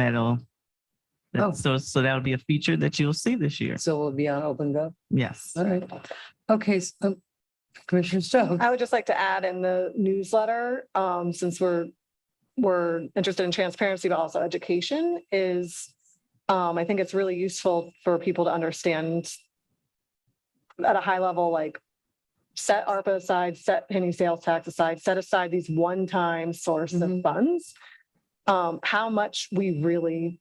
Oh. so that'll be a feature that you'll see this year. So we'll be on OpenGov. Yes. All right. Okay. So, Commissioner Stokes. I would just like to add in the newsletter, since we're interested in transparency, but also education is, I think it's really useful for people to understand at a high level, set ARPA aside, set penny sales tax aside, set aside these one-time source of Mhm. funds, how much we really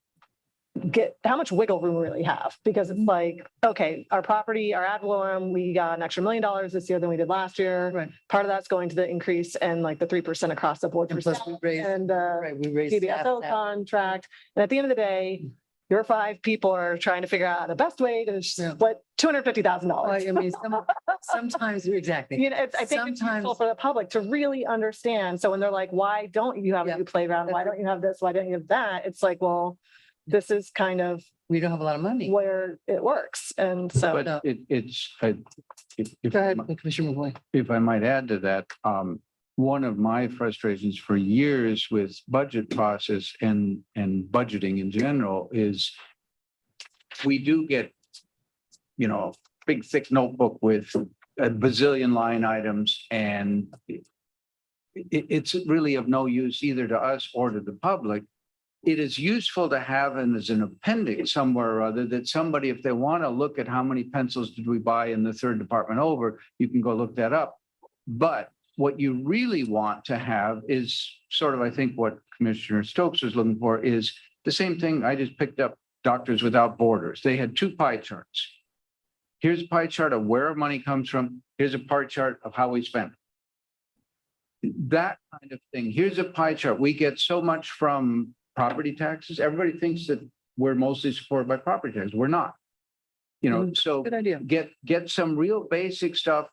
get, how much wiggle room we really have, because it's like, okay, our property, our ad valorem, we got an extra $1 million this year than we did last year. Right. Part of that's going to the increase and like the 3% across the board. And for plus we raised, And right, we raised. half PBSO that. contract. And at the end of the day, your 5 people are trying to figure out the best way to Yeah. split $250,000. Well, I mean, sometimes, exactly. You know, I think it's useful Sometimes- for the public to really understand. So when they're like, why don't you have a Yeah. new playground? Why don't you have this? Why don't you have that? It's like, well, this is kind of We don't have a lot of money. where it works. And so, But No. it's, if, Go ahead, Commissioner McGuire. if I might add to that, one of my frustrations for years with budget process and budgeting in general is we do get, you know, big thick notebook with a bazillion line items, and it's really of no use either to us or to the public. It is useful to have and as an appendix somewhere or other that somebody, if they want to look at how many pencils did we buy in the third department over, you can go look that up. But what you really want to have is sort of, I think what Commissioner Stokes was looking for is the same thing. I just picked up Doctors Without Borders. They had 2 pie charts. Here's a pie chart of where money comes from. Here's a pie chart of how we spend it. That kind of thing. Here's a pie chart. We get so much from property taxes. Everybody thinks that we're mostly supported by property taxes. We're not. You know, so Good idea. get some real basic stuff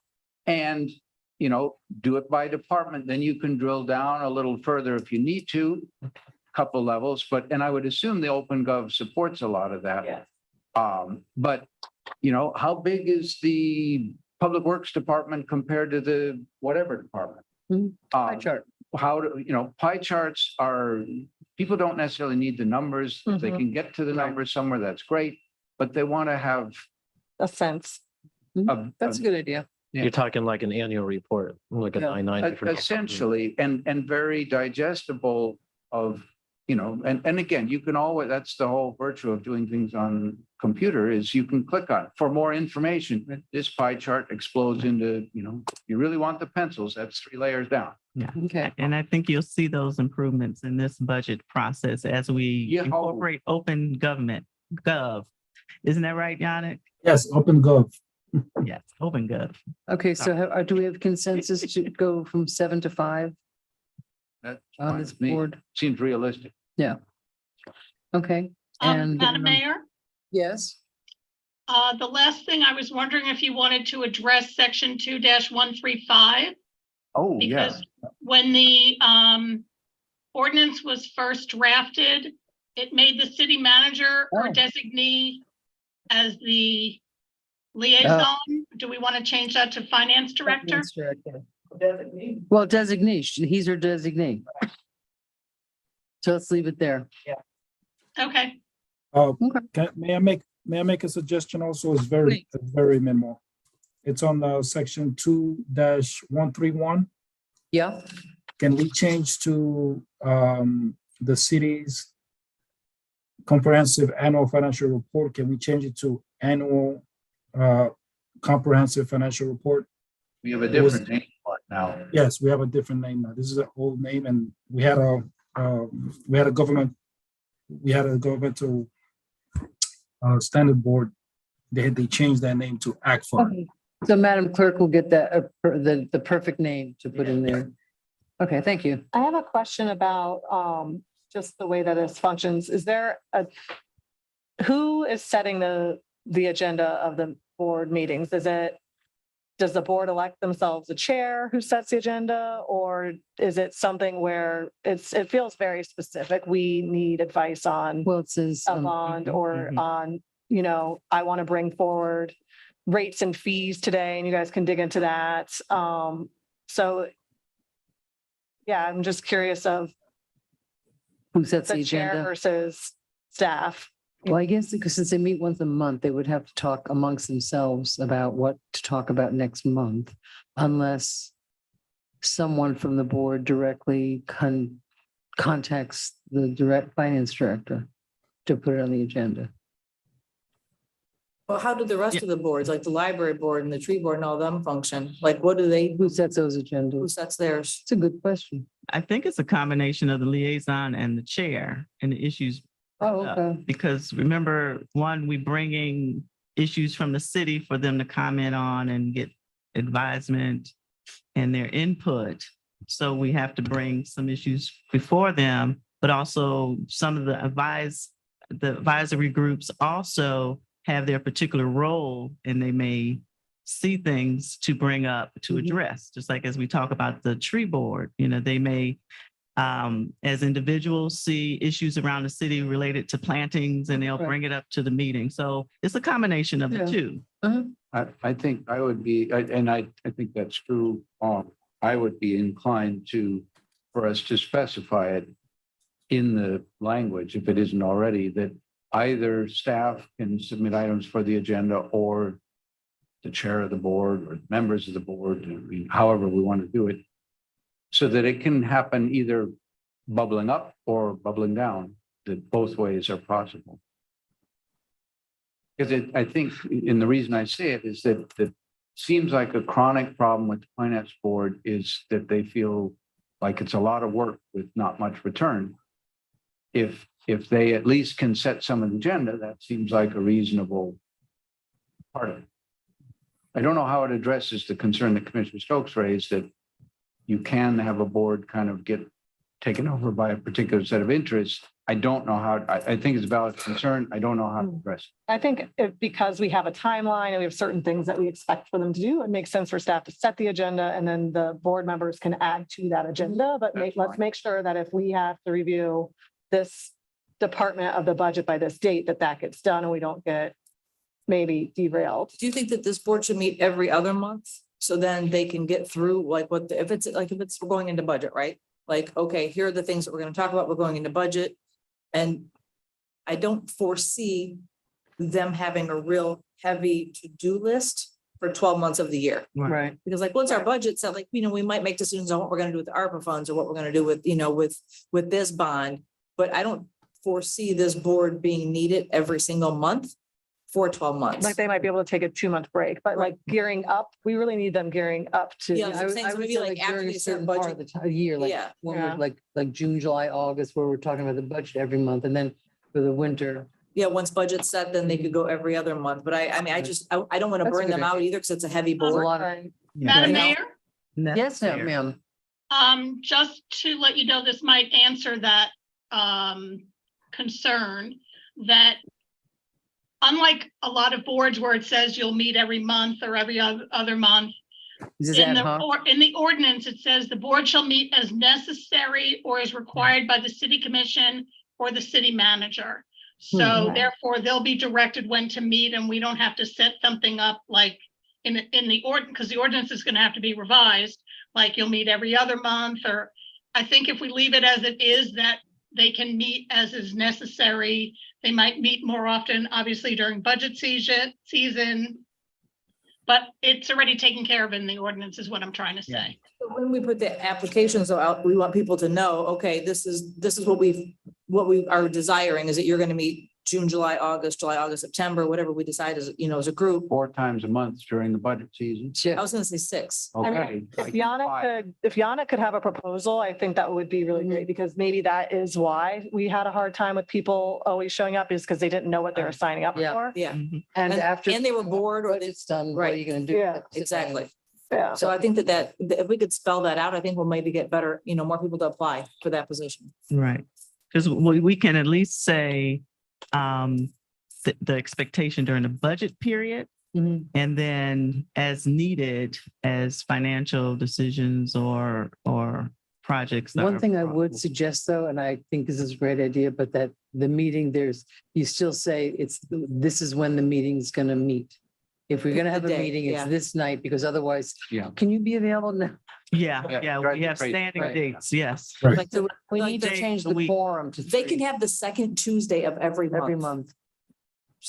and, you know, do it by department. Then you can drill down a little further if you need to, couple levels, and I would assume the OpenGov supports a lot of that. yeah. But, you know, how big is the Public Works Department compared to the whatever department? Pie chart. How do, you know, pie charts are, people don't necessarily need the numbers. If they Mhm. can get to the numbers somewhere, that's great. But they want to have A sense. That's a good idea. Yeah. You're talking like an annual report, like a Yeah. 9/9 different. essentially, and very digestible of, you know, and again, you can always, that's the whole virtue of doing things on computer is you can click on it for more information. This pie chart explodes into, you know, you really want the pencils, that's 3 layers down. Okay. And I think you'll see those improvements in this budget process as we Yeah. incorporate open government, gov. Isn't that right, Yannick? Yes, OpenGov. Yes, open gov. Okay, so do we have consensus to go from 7 to 5 That's on fine this with me. board? Seems realistic. Okay, and. Madam Mayor, Yes, the last thing I was wondering if you wanted to address section 2-135. Oh, yeah. Because when the ordinance was first drafted, it made the city manager or Oh. designee as the liaison. Do we want to change that to finance director? Finance director. Well, designee, he's her designee. So let's leave it there. Okay, May I make a suggestion also? It's very minimal. It's on section 2-131. Yeah, Can we change to the city's comprehensive annual financial report? Can we change it to annual comprehensive financial report? We have a different name for it now. Yes, we have a different name now. This is an old name, and we had a governmental standard board. They changed that name to ACFA. okay. So Madam Clerk will get that, the perfect name to put in there. Okay, thank you. I have a question about just the way that this functions. Is there who is setting the agenda of the board meetings? Does the board elect themselves a chair who sets the agenda? Or is it something where it feels very specific? We need advice on Well, it says. a bond or on, you know, I want to bring forward rates and fees today and you guys can dig into that. So yeah, I'm just curious of Who sets the the chair agenda? versus staff. Well, I guess because since they meet once a month, they would have to talk amongst themselves about what to talk about next month. Unless someone from the board directly contacts the direct finance director to put it on the agenda. Well, how do the rest of the boards, like the library board and the tree board and all them function? Like, what do they, Who sets those who agendas? sets theirs? It's a good question. I think it's a combination of the liaison and the chair and the issues. Oh, up. okay. Because remember, one, we bringing issues from the city for them to comment on and get advisement and their input. So we have to bring some issues before them, but also some of the advisory groups also have their particular role, and they may see things to bring up, to address, just like as we talk about the tree board, they may, as individuals, see issues around the city related to plantings, and they'll Right. bring it up to the meeting. So it's a combination of the Yeah. two. I think I would be, and I think that's true. I would be inclined for us to specify it in the language, if it isn't already, that either staff can submit items for the agenda or the chair of the board or members of the board, however we want to do it, so that it can happen either bubbling up or bubbling down, that both ways are possible. Because I think, and the reason I say it is that seems like a chronic problem with the finance board is that they feel like it's a lot of work with not much return. If they at least can set some of the agenda, that seems like a reasonable part of it. I don't know how it addresses the concern that Commissioner Stokes raised, that you can have a board kind of get taken over by a particular set of interests. I don't know how, I think it's a valid concern. I don't know how to address it. I think because we have a timeline and we have certain things that we expect for them to do, it makes sense for staff to set the agenda and then the board members can add to that agenda. But That's let's fine. make sure that if we have to review this department of the budget by this date, that gets done and we don't get maybe derailed. Do you think that this board should meet every other month? So then they can get through like if it's we're going into budget, right? Like, okay, here are the things that we're going to talk about. We're going into budget. And I don't foresee them having a real heavy to-do list for 12 months of the year. Right. Because like, once our budget's set, like, we might make decisions on what we're going to do with the ARPA funds or what we're going to do with, with this bond. But I don't foresee this board being needed every single month for 12 months. Like they might be able to take a 2-month break, but like gearing up, we really need them gearing up to. Yeah. I would saying, so I would maybe say like like after during a they set certain part of the year, like Yeah. when Yeah. we're like June, July, August, where we're talking about the budget every month, and then for the winter. Yeah, once budget's set, then they could go every other month. But I mean, I don't want to That's a burn good them out idea. either because it's a heavy There's a board. lot of, Right. Madam Yeah. Mayor, yes, ma'am. just to let you know, this might answer that concern, that unlike a lot of boards where it says you'll meet every month or every other month, Is this in ad the, hoc? or in the ordinance, it says the board shall meet as necessary or as required by the city commission or the city manager. So Hmm. therefore, they'll be directed when to meet, and we don't have to set something up like in the ordinance, because the ordinance is going to have to be revised, like you'll meet every other month, or I think if we leave it as it is, that they can meet as is necessary. They might meet more often, obviously during budget season. But it's already taken care of in the ordinance is what I'm trying to say. When we put the applications out, we want people to know, okay, this is what we are desiring is that you're going to meet June, July, August, September, whatever we decide as, as a group. 4 times a month during the budget season. I Yeah. was going to say 6. I mean, Okay. If Yana could have a proposal, I think that would be really great because maybe that is why we had a hard time with people always showing up is because they didn't know what they were signing up Yeah. for. Yeah, And and- after. and they were bored or they- Budget's done, what are Right. you gonna do? Yeah, exactly. Yeah. So I think that if we could spell that out, I think we'll maybe get better, more people to apply for that position. Right. Because we can at least say the expectation during the budget period, Mhm. and then as needed as financial decisions or projects. that One are thing I brought would forward. suggest though, and I think this is a great idea, but that the meeting, you still say this is when the meeting's gonna meet. If we're gonna The have a day, meeting, yeah. it's this night, because otherwise, Yeah. can you be available now? Yeah, Yeah, yeah, right, we have right, standing right. dates, yes. Right. Like the- We like need to the- change the the week. quorum to They can 3 have the second Tuesday of every every month. month.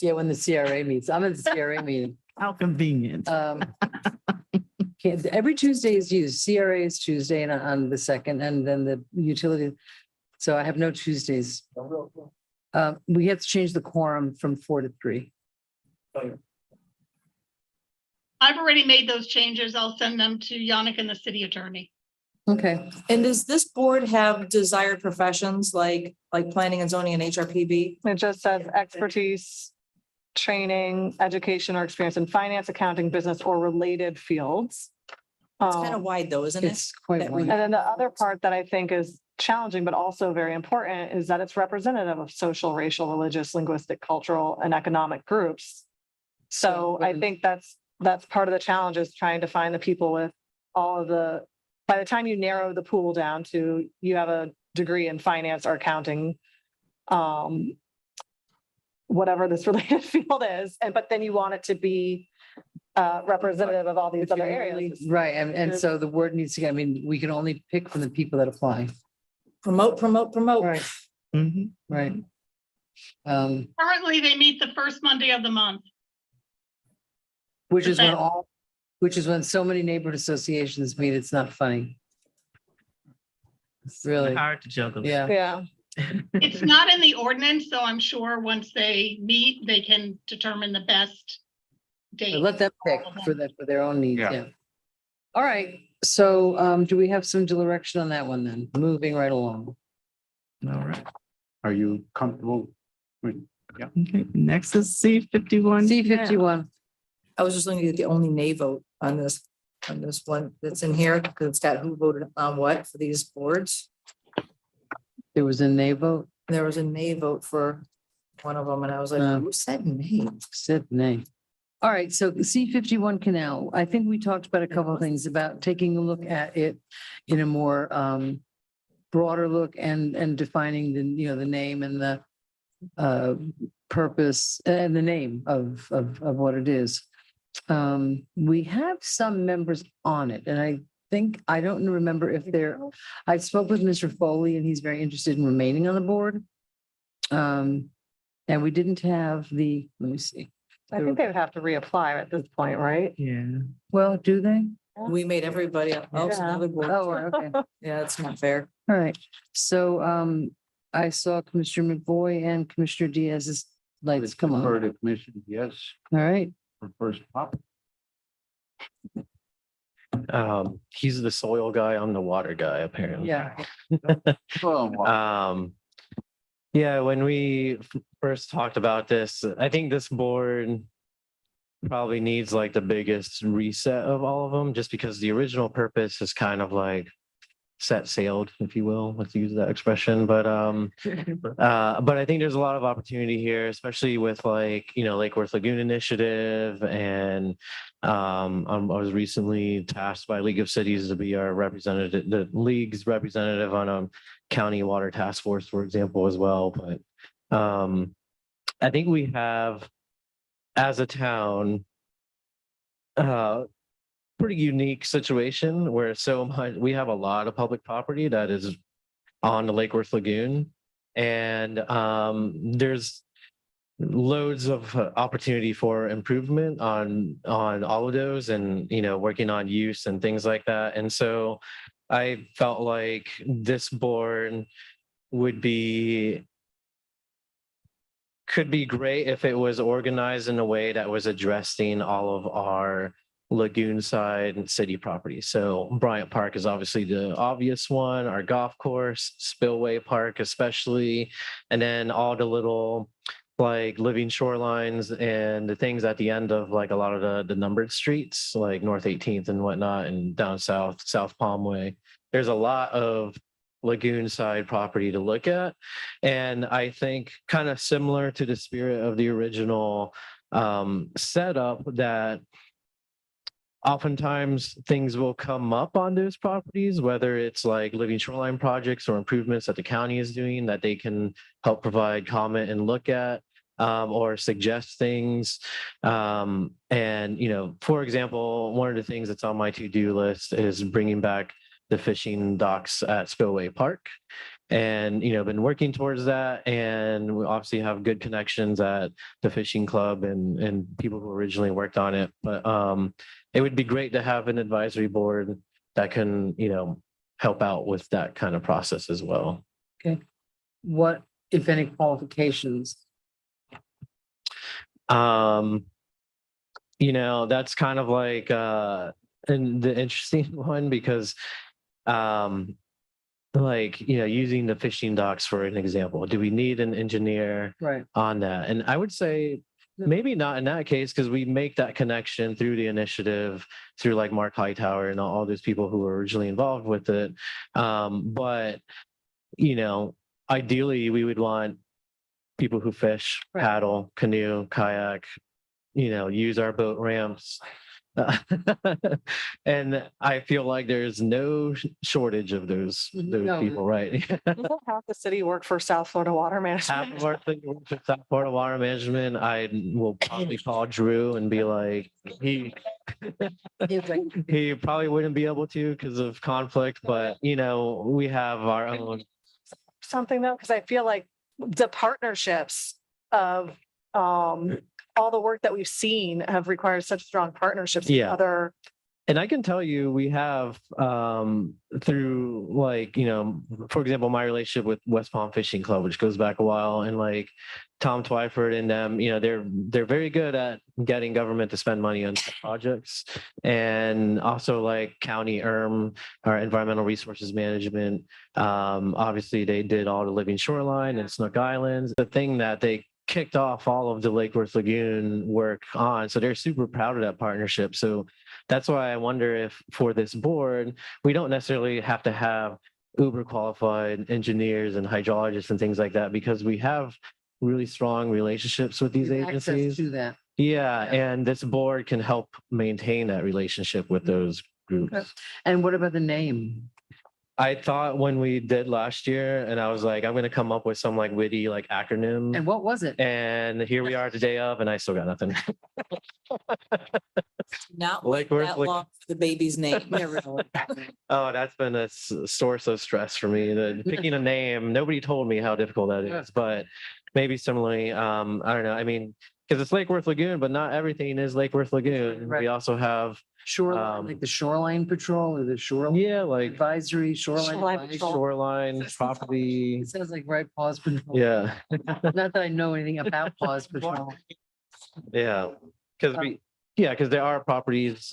Yeah, when the CRA meets. I'm at the CRA meeting. How convenient. Every Tuesday is used. CRA is Tuesday and on the second, and then the utility. So I have no Tuesdays. We have to change the quorum from 4 to 3. I've already made those changes. I'll send them to Yannick and the city attorney. Okay, And does this board have desired professions like planning and zoning and HRPB? It just says expertise, training, education, or experience in finance, accounting, business, or related fields. It's kind of wide though, isn't it? it's quite That we- wide. And then the other part that I think is challenging, but also very important, is that it's representative of social, racial, religious, linguistic, cultural, and economic groups. So I think that's part of the challenge, is trying to find the people with all of the, by the time you narrow the pool down to, you have a degree in finance or accounting, whatever this related field is, but then you want it to be representative of all these other areas. Right, and so the word needs to get, I mean, we can only pick from the people that apply. Promote. Right, Mhm. right. Currently, they meet the first Monday of the month. Which is when Okay. which is when so many neighborhood associations meet, it's not funny. Really, Hard to juggle. yeah. Yeah, It's not in the ordinance, so I'm sure once they meet, they can determine the best But date. let them pick for their own needs, Yeah. yeah. All right, so do we have some direction on that one then? Moving right along. All right. Are you comfortable? Okay. Next is C51. C51, I was just looking at the only nay vote on this one that's in here, because it's got who voted on what for these boards. there was a nay vote, There was a nay vote for one of them, and I was like, who said nay? said nay. All right, so C51 Canal, I think we talked about a couple of things about taking a look at it in a more broader look and defining the name and the purpose and the name of what it is. We have some members on it, and I don't remember if I spoke with Mr. Foley, and he's very interested in remaining on the board. And we didn't have let me see. I think they would have to reapply at this point, right? Yeah. Well, do they? We made everybody else on the board. Oh, okay. Yeah, it's not fair. All right. So I saw Commissioner McVoy and Commissioner Diaz's lights come For on. the commission, yes, All right. for first pop. He's the soil guy. I'm the water guy, apparently. Yeah. Yeah, when we first talked about this, I think this board probably needs like the biggest reset of all of them, just because the original purpose is kind of like set sailed, if you will, let's use that expression. But I think there's a lot of opportunity here, especially with like, Lake Worth Lagoon Initiative. And I was recently tasked by League of Cities to be our representative, the league's representative on a county water task force, for example, as well. But I think we have, as a town, pretty unique situation where we have a lot of public property that is on the Lake Worth Lagoon, and there's loads of opportunity for improvement on all of those, and working on use and things like that. And so I felt like this board could be great if it was organized in a way that was addressing all of our lagoon side and city properties. So Bryant Park is obviously the obvious one, our golf course, Spillway Park especially, and then all the little like living shorelines and the things at the end of like a lot of the numbered streets, like North 18th and whatnot, and down South Palmway. There's a lot of lagoon side property to look at. And I think kind of similar to the spirit of the original setup, that oftentimes things will come up on those properties, whether it's like living shoreline projects or improvements that the county is doing that they can help provide comment and look at, or suggest things. And, for example, one of the things that's on my to-do list is bringing back the fishing docks at Spillway Park. And, been working towards that. And we obviously have good connections at the fishing club and people who originally worked on it. But it would be great to have an advisory board that can, help out with that kind of process as well. Okay. What, if any, qualifications? that's kind of like and the interesting one because using the fishing docks for an example, do we need an engineer Right. on that? And I would say maybe not in that case, because we make that connection through the initiative, through like Mark Hightower and all those people who were originally involved with it. But ideally we would want people who fish, Right. paddle, canoe, kayak, use our boat ramps. And I feel like there's no shortage of those No. people, right? Doesn't half the city work for South Florida Water Half Management? of our thing works with South Florida Water Management. I will probably call Drew and be like, he probably wouldn't be able to because of conflict, but we have our own. Something though, because I feel like the partnerships of all the work that we've seen have required such strong partnerships with Yeah. other. And I can tell you, we have through for example, my relationship with West Palm Fishing Club, which goes back a while, and like Tom Twyford and them, they're very good at getting government to spend money on projects, and also like County our Environmental Resources Management. Obviously, they did all the Living Shoreline and Snook Islands. The thing that they kicked off all of the Lake Worth Lagoon work on, so they're super proud of that partnership. So that's why I wonder if for this board, we don't necessarily have to have uber qualified engineers and hydrologists and things like that, because we have really strong relationships with these Access agencies. to that. Yeah, and this board can help maintain that relationship with those groups. And what about the name? I thought when we did last year, and I was like, I'm going to come up with some like witty like acronym. And what was it? And here we are the day of, and I still got nothing. Not Lake wait Worth that Lagoon. long for the baby's name. Yeah, really. Oh, that's been a source of stress for me. Picking a name, nobody told me how difficult that is, but maybe similarly, I don't know. I mean, because it's Lake Worth Lagoon, but not everything is Lake Worth Lagoon. Right. We also have, Shoreline, like the Shoreline Patrol or the Shoreline yeah, like Advisory, Shoreline. Shoreline Advisory? Patrol. shoreline property. It sounds like right pause patrol. Yeah, Not that I know anything about pause patrol. yeah, because because there are properties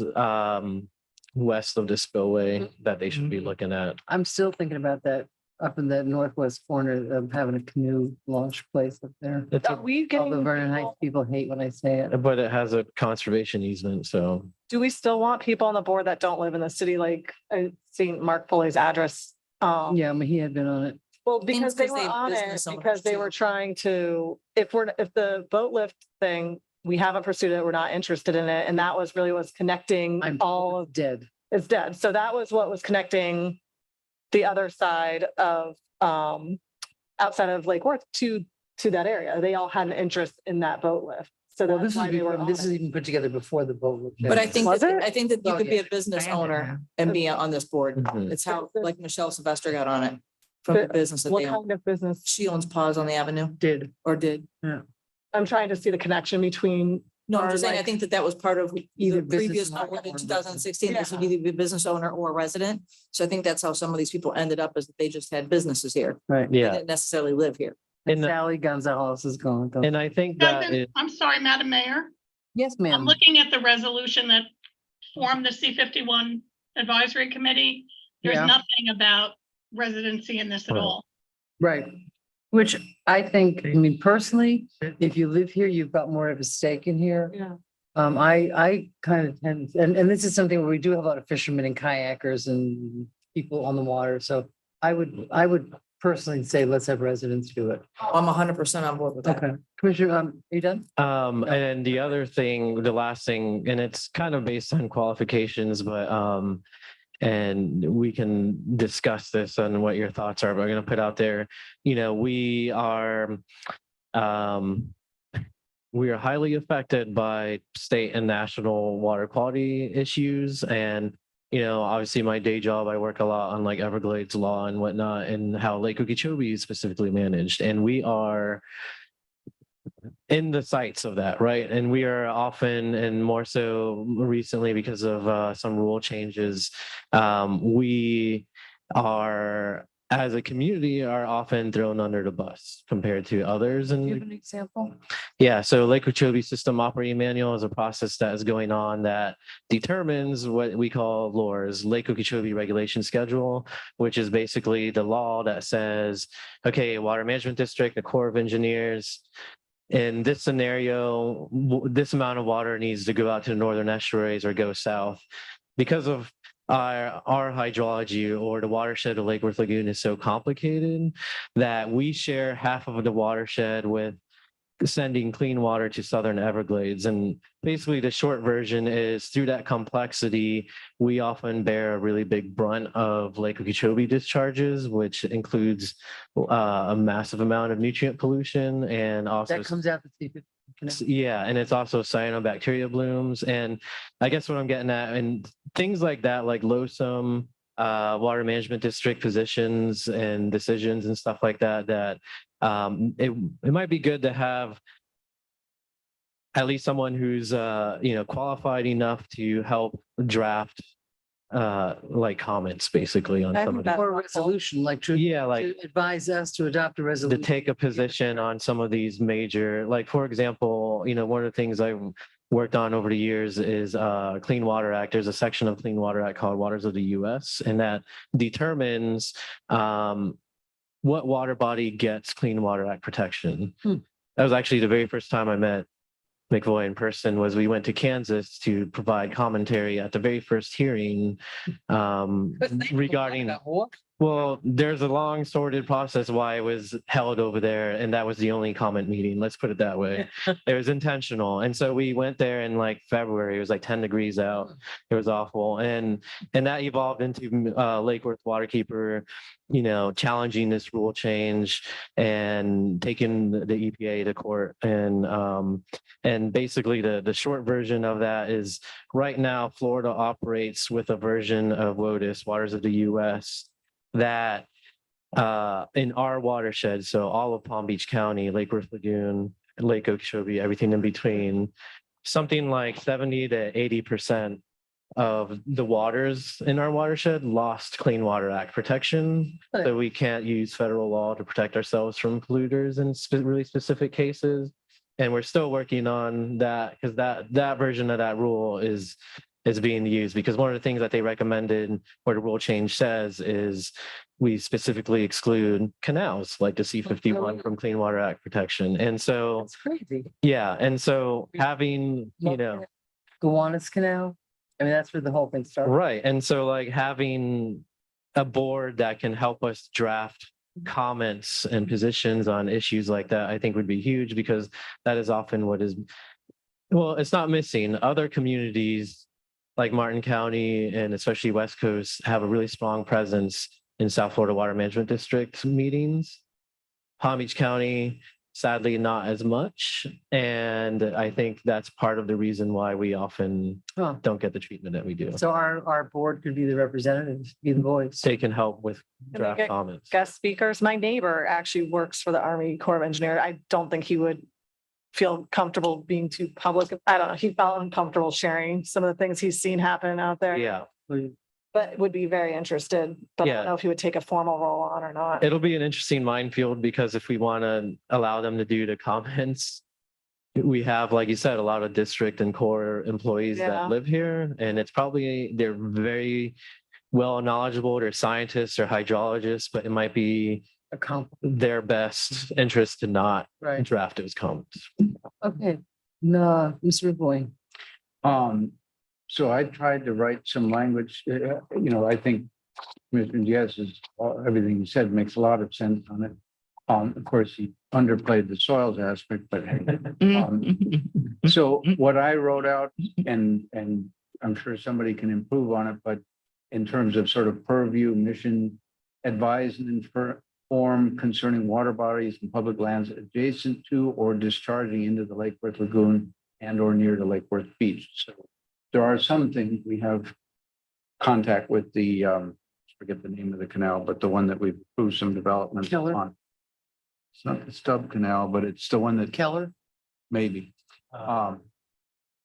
west of the spillway that they should be looking at. I'm still thinking about that up in that northwest corner of having a canoe launch place up there. It's Are we All the getting, Vernon Heights people hate when I say it. but it has a conservation easement, so. do we still want people on the board that don't live in the city? Like I seen Mark Foley's address. Yeah, I mean, he had been on it. Well, because they 'cause were they have on it, business owners because they too. were trying to, if the boat lift thing, we haven't pursued it, we're not interested in it. And that was connecting I'm all of, dead. it's dead. So that was what was connecting the other side of, outside of Lake Worth to that area. They all had an interest in that boat lift. So Well, that's this is why they were on this it. is even put together before the boat. lift. But I think, Was that it? I think that you Oh, could be yeah. a business owner and be on this board. Mhm. It's how, like Michelle Sylvester got on it from the business that What they own. kind of business? She owns Paws on the Avenue Did. or did. I'm trying to see the connection between. No, I'm Or just saying, I like- think that was part of Either the previous business one owner in or 2016. This would Yeah. either be a business owner or a resident. So I think that's how some of these people ended up, is that they just had businesses here. Right. They Yeah, didn't necessarily live here. And And the- Sally Gonzalez is gone. though. and I think that Doesn't, is, I'm sorry, Madam Mayor. Yes, I'm ma'am. looking at the resolution that formed the C-51 Advisory Committee. There's Yeah. nothing about residency in this at Right. all. Right. Which I think, I mean, personally, if you live here, you've got more of a stake in here. Yeah. I kind of tend, and this is something where we do have a lot of fishermen and kayakers and people on the water. So I would personally say, let's have residents do it. I'm 100% on board with that. Okay. Commissioner, are you done? and the other thing, the last thing, and it's kind of based on qualifications, but and we can discuss this on what your thoughts are, but I'm going to put out there, we are highly affected by state and national water quality issues. And, obviously my day job, I work a lot on like Everglades law and whatnot, and how Lake Okeechobee is specifically managed. And we are in the sights of that, right? And we are often, and more so recently because of some rule changes, we are as a community are often thrown under the bus compared to others. Do you have And an example? yeah, so Lake Okeechobee System Operating Manual is a process that is going on that determines what we call LORS, Lake Okeechobee Regulation Schedule, which is basically the law that says, okay, Water Management District, the Corps of Engineers, in this scenario, this amount of water needs to go out to the northern estuaries or go south. Because of our hydrology or the watershed of Lake Worth Lagoon is so complicated that we share half of the watershed with sending clean water to Southern Everglades. And basically the short version is through that complexity, we often bear a really big brunt of Lake Okeechobee discharges, which includes a massive amount of nutrient pollution and also That comes out the secret. yeah, and it's also cyanobacteria blooms. And I guess what I'm getting at, and things like that, like LOSUM, water management district positions and decisions and stuff like that, that it might be good to have at least someone who's qualified enough to help draft like comments basically on I some think of the, that- Or a resolution, like to yeah, like to advise us to adopt a to resolution. take a position on some of these major, like, for example, one of the things I've worked on over the years is Clean Water Act. There's a section of Clean Water Act called Waters of the US, and that determines what water body gets Clean Water Act protection. Hmm. That was actually the very first time I met McVoy in person. Was we went to Kansas to provide commentary at the very first hearing regarding. Well, there's a long sorted process why it was held over there, and that was the only comment meeting. Let's put it that way. It was intentional, and so we went there in like February. It was like 10 degrees out. It was awful, and that evolved into Lake Worth Waterkeeper, challenging this rule change and taking the EPA to court. And basically the short version of that is right now Florida operates with a version of WOTUS, Waters of the US, that in our watershed, so all of Palm Beach County, Lake Worth Lagoon, Lake Okeechobee, everything in between, something like 70 to 80% of the waters in our watershed lost Clean Water Act protection. So we can't use federal law to protect ourselves from polluters in really specific cases. And we're still working on that because that version of that rule is being used, because one of the things that they recommended or the rule change says is we specifically exclude canals like the C-51 from Clean Water Act protection. And so, That's crazy. yeah. And so having, Gowanus Canal. I mean, that's where the whole thing started. right. And so like having a board that can help us draft comments and positions on issues like that, I think would be huge, because that is often what is, well, it's not missing. Other communities like Martin County and especially West Coast have a really strong presence in South Florida Water Management District meetings. Palm Beach County, sadly, not as much. And I think that's part of the reason why we often Huh. don't get the treatment that we do. So our board could be the representatives, be the voice. They can help with they draft get comments. Guest speakers. My neighbor actually works for the Army Corps of Engineers. I don't think he would feel comfortable being too public. I don't know. He felt uncomfortable sharing some of the things he's seen happen out there. Yeah, But would be very interested, but I Yeah. don't know if he would take a formal role on or not. it'll be an interesting minefield, because if we want to allow them to do the comments, we have, like you said, a lot of district and core employees Yeah. that live here, and they're very well knowledgeable. They're scientists or hydrologists, but it might be A comp, their best interest to not right. draft those comments. Okay. No, Mr. McVoy. So I tried to write some language, I think Mr. Diaz's, everything he said makes a lot of sense on it. Of course, he underplayed the soils aspect, but so what I wrote out, and I'm sure somebody can improve on it, but in terms of sort of purview, mission, advise and inform concerning water bodies and public lands adjacent to or discharging into the Lake Worth Lagoon and or near the Lake Worth Beach. So there are some things we have contact with the, forget the name of the canal, but the one that we've approved some development Keller? on. It's not the Stubb Canal, but it's the one that Keller? maybe,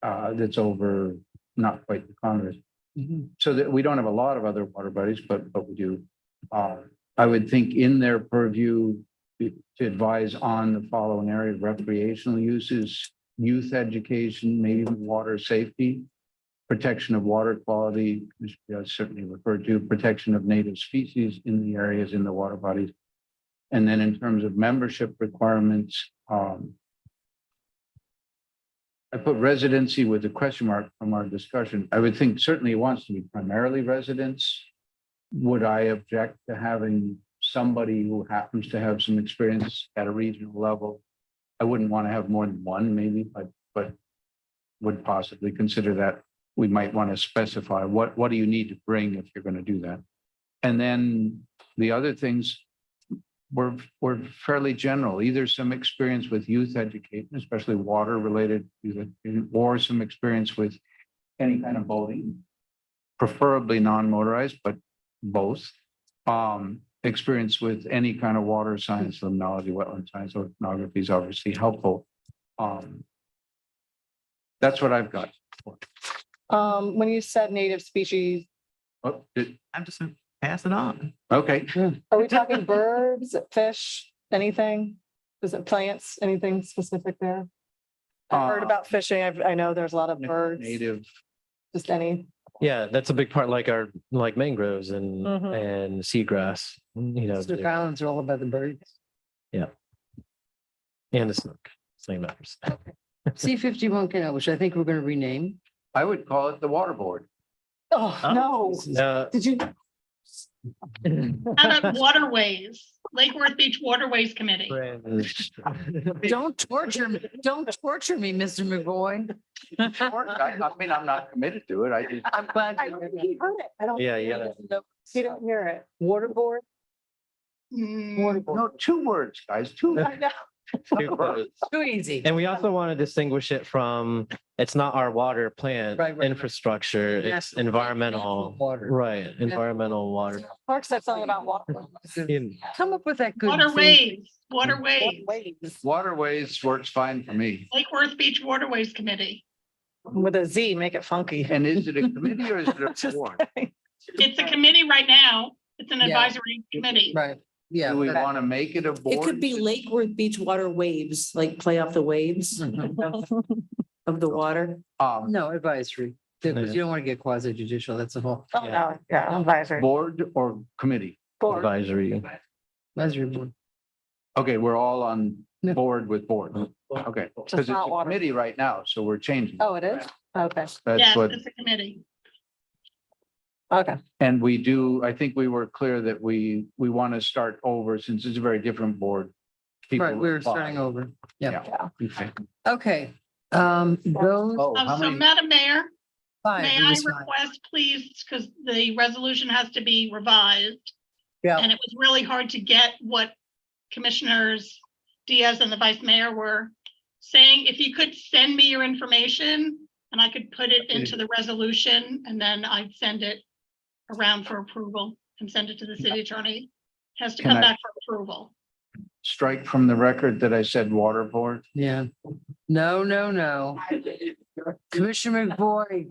that's over, not quite the Congress. Mhm. So that we don't have a lot of other water bodies, but we do. I would think in their purview to advise on the following area: recreational uses, youth education, maybe even water safety, protection of water quality, which is certainly referred to, protection of native species in the areas in the water bodies. And then in terms of membership requirements, I put residency with a question mark from our discussion. I would think certainly it wants to be primarily residents. Would I object to having somebody who happens to have some experience at a regional level? I wouldn't want to have more than one, maybe, but would possibly consider that. We might want to specify what do you need to bring if you're going to do that. And then the other things were fairly general, either some experience with youth education, especially water related, or some experience with any kind of boating, preferably non-motorized, but both. Experience with any kind of water science, limnology, wetland science, oceanography is obviously helpful. That's what I've got. When you said native species, Oh, I'm just gonna pass it on. okay. are we talking birds, fish, anything? Is it plants, anything specific there? I've heard about fishing. I know there's a lot of birds, Native. just any. Yeah, that's a big part, like mangroves and Mhm. and seagrass, you know, Snook Islands are all about the birds. and the snook, same matters. C-51 Canal, which I think we're going to rename. I would call it the water board. Oh, no. Did you? How about waterways? Lake Worth Beach Waterways Committee. Don't torture me. Don't torture me, Mr. McGoy. I mean, I'm not committed to it. I just. I'm glad. I you don't heard think he that. heard it. I don't. Yeah, yeah. He didn't hear it. Water board? Mm, No, 2 words, guys, 2. I know. Too close. Too easy. And we also want to distinguish it from, it's not our water plant Right, right. infrastructure, it's Natural- environmental, natural water. right, environmental water. Mark said something about water. Come up with that good. Waterways, waterways, Waterways works fine for me. Lake Worth Beach Waterways Committee. With a Z, make it funky. And is it a committee or is it a Just board? kidding. It's a committee right now. It's an Yeah. advisory committee. Right, yeah. Do we that- want to make it a board? It could be Lake Worth Beach water waves, like play off the waves of the water. No, advisory, because you don't want to get quasi judicial, that's the whole Oh, no, yeah, advisory. Board or committee? Board. Advisory. advisory board. Okay, we're all on No. board with board. Okay, because it's not a water. committee right now, so we're changing. Oh, it is? Okay, That's Yes, what, it's a committee. okay. and we do, I think we were clear that we want to start over since it's a very different board. People Right, we're apply. starting over. Yeah, Okay. okay. Those Oh, how So many? Madam Mayor, five. may it I was five. request, please, because the resolution has to be revised. Yeah. And it was really hard to get what Commissioners Diaz and the Vice Mayor were saying. If you could send me your information and I could put it into the resolution and then I'd send it around for approval and send it to the city attorney. Has to Can come I- back for approval. Strike from the record that I said water board. Yeah. No, no, no. Commissioner McVoy,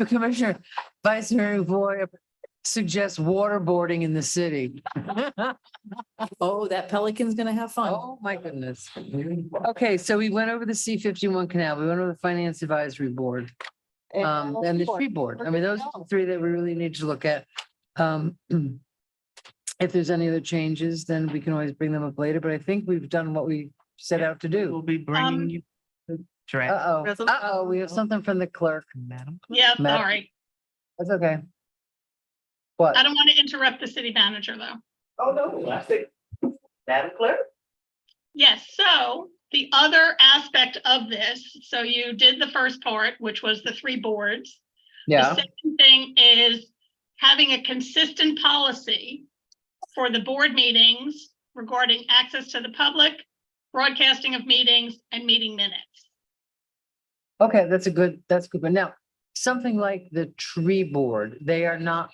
Commissioner Vice Mayor McVoy suggests waterboarding in the city. Oh, that pelican's gonna have fun. Oh, my goodness. Okay, so we went over the C-51 canal, we went over the Finance Advisory Board, and the tree board. I mean, those are the 3 that we really need to look at. If there's any other changes, then we can always bring them up later, but I think we've done what we set out to We'll do. be bringing you the draft. Uh-oh, we have something from the clerk. Madam Clerk. Yeah, Matt? sorry. That's okay. What? I don't want to interrupt the city manager, though. Oh, no, I think, Madam Clerk? Yes, so the other aspect of this, so you did the first part, which was the 3 boards. The second thing is having a consistent policy for the board meetings regarding access to the public, broadcasting of meetings, and meeting minutes. Okay, that's good. But now, something like the tree board, they are not.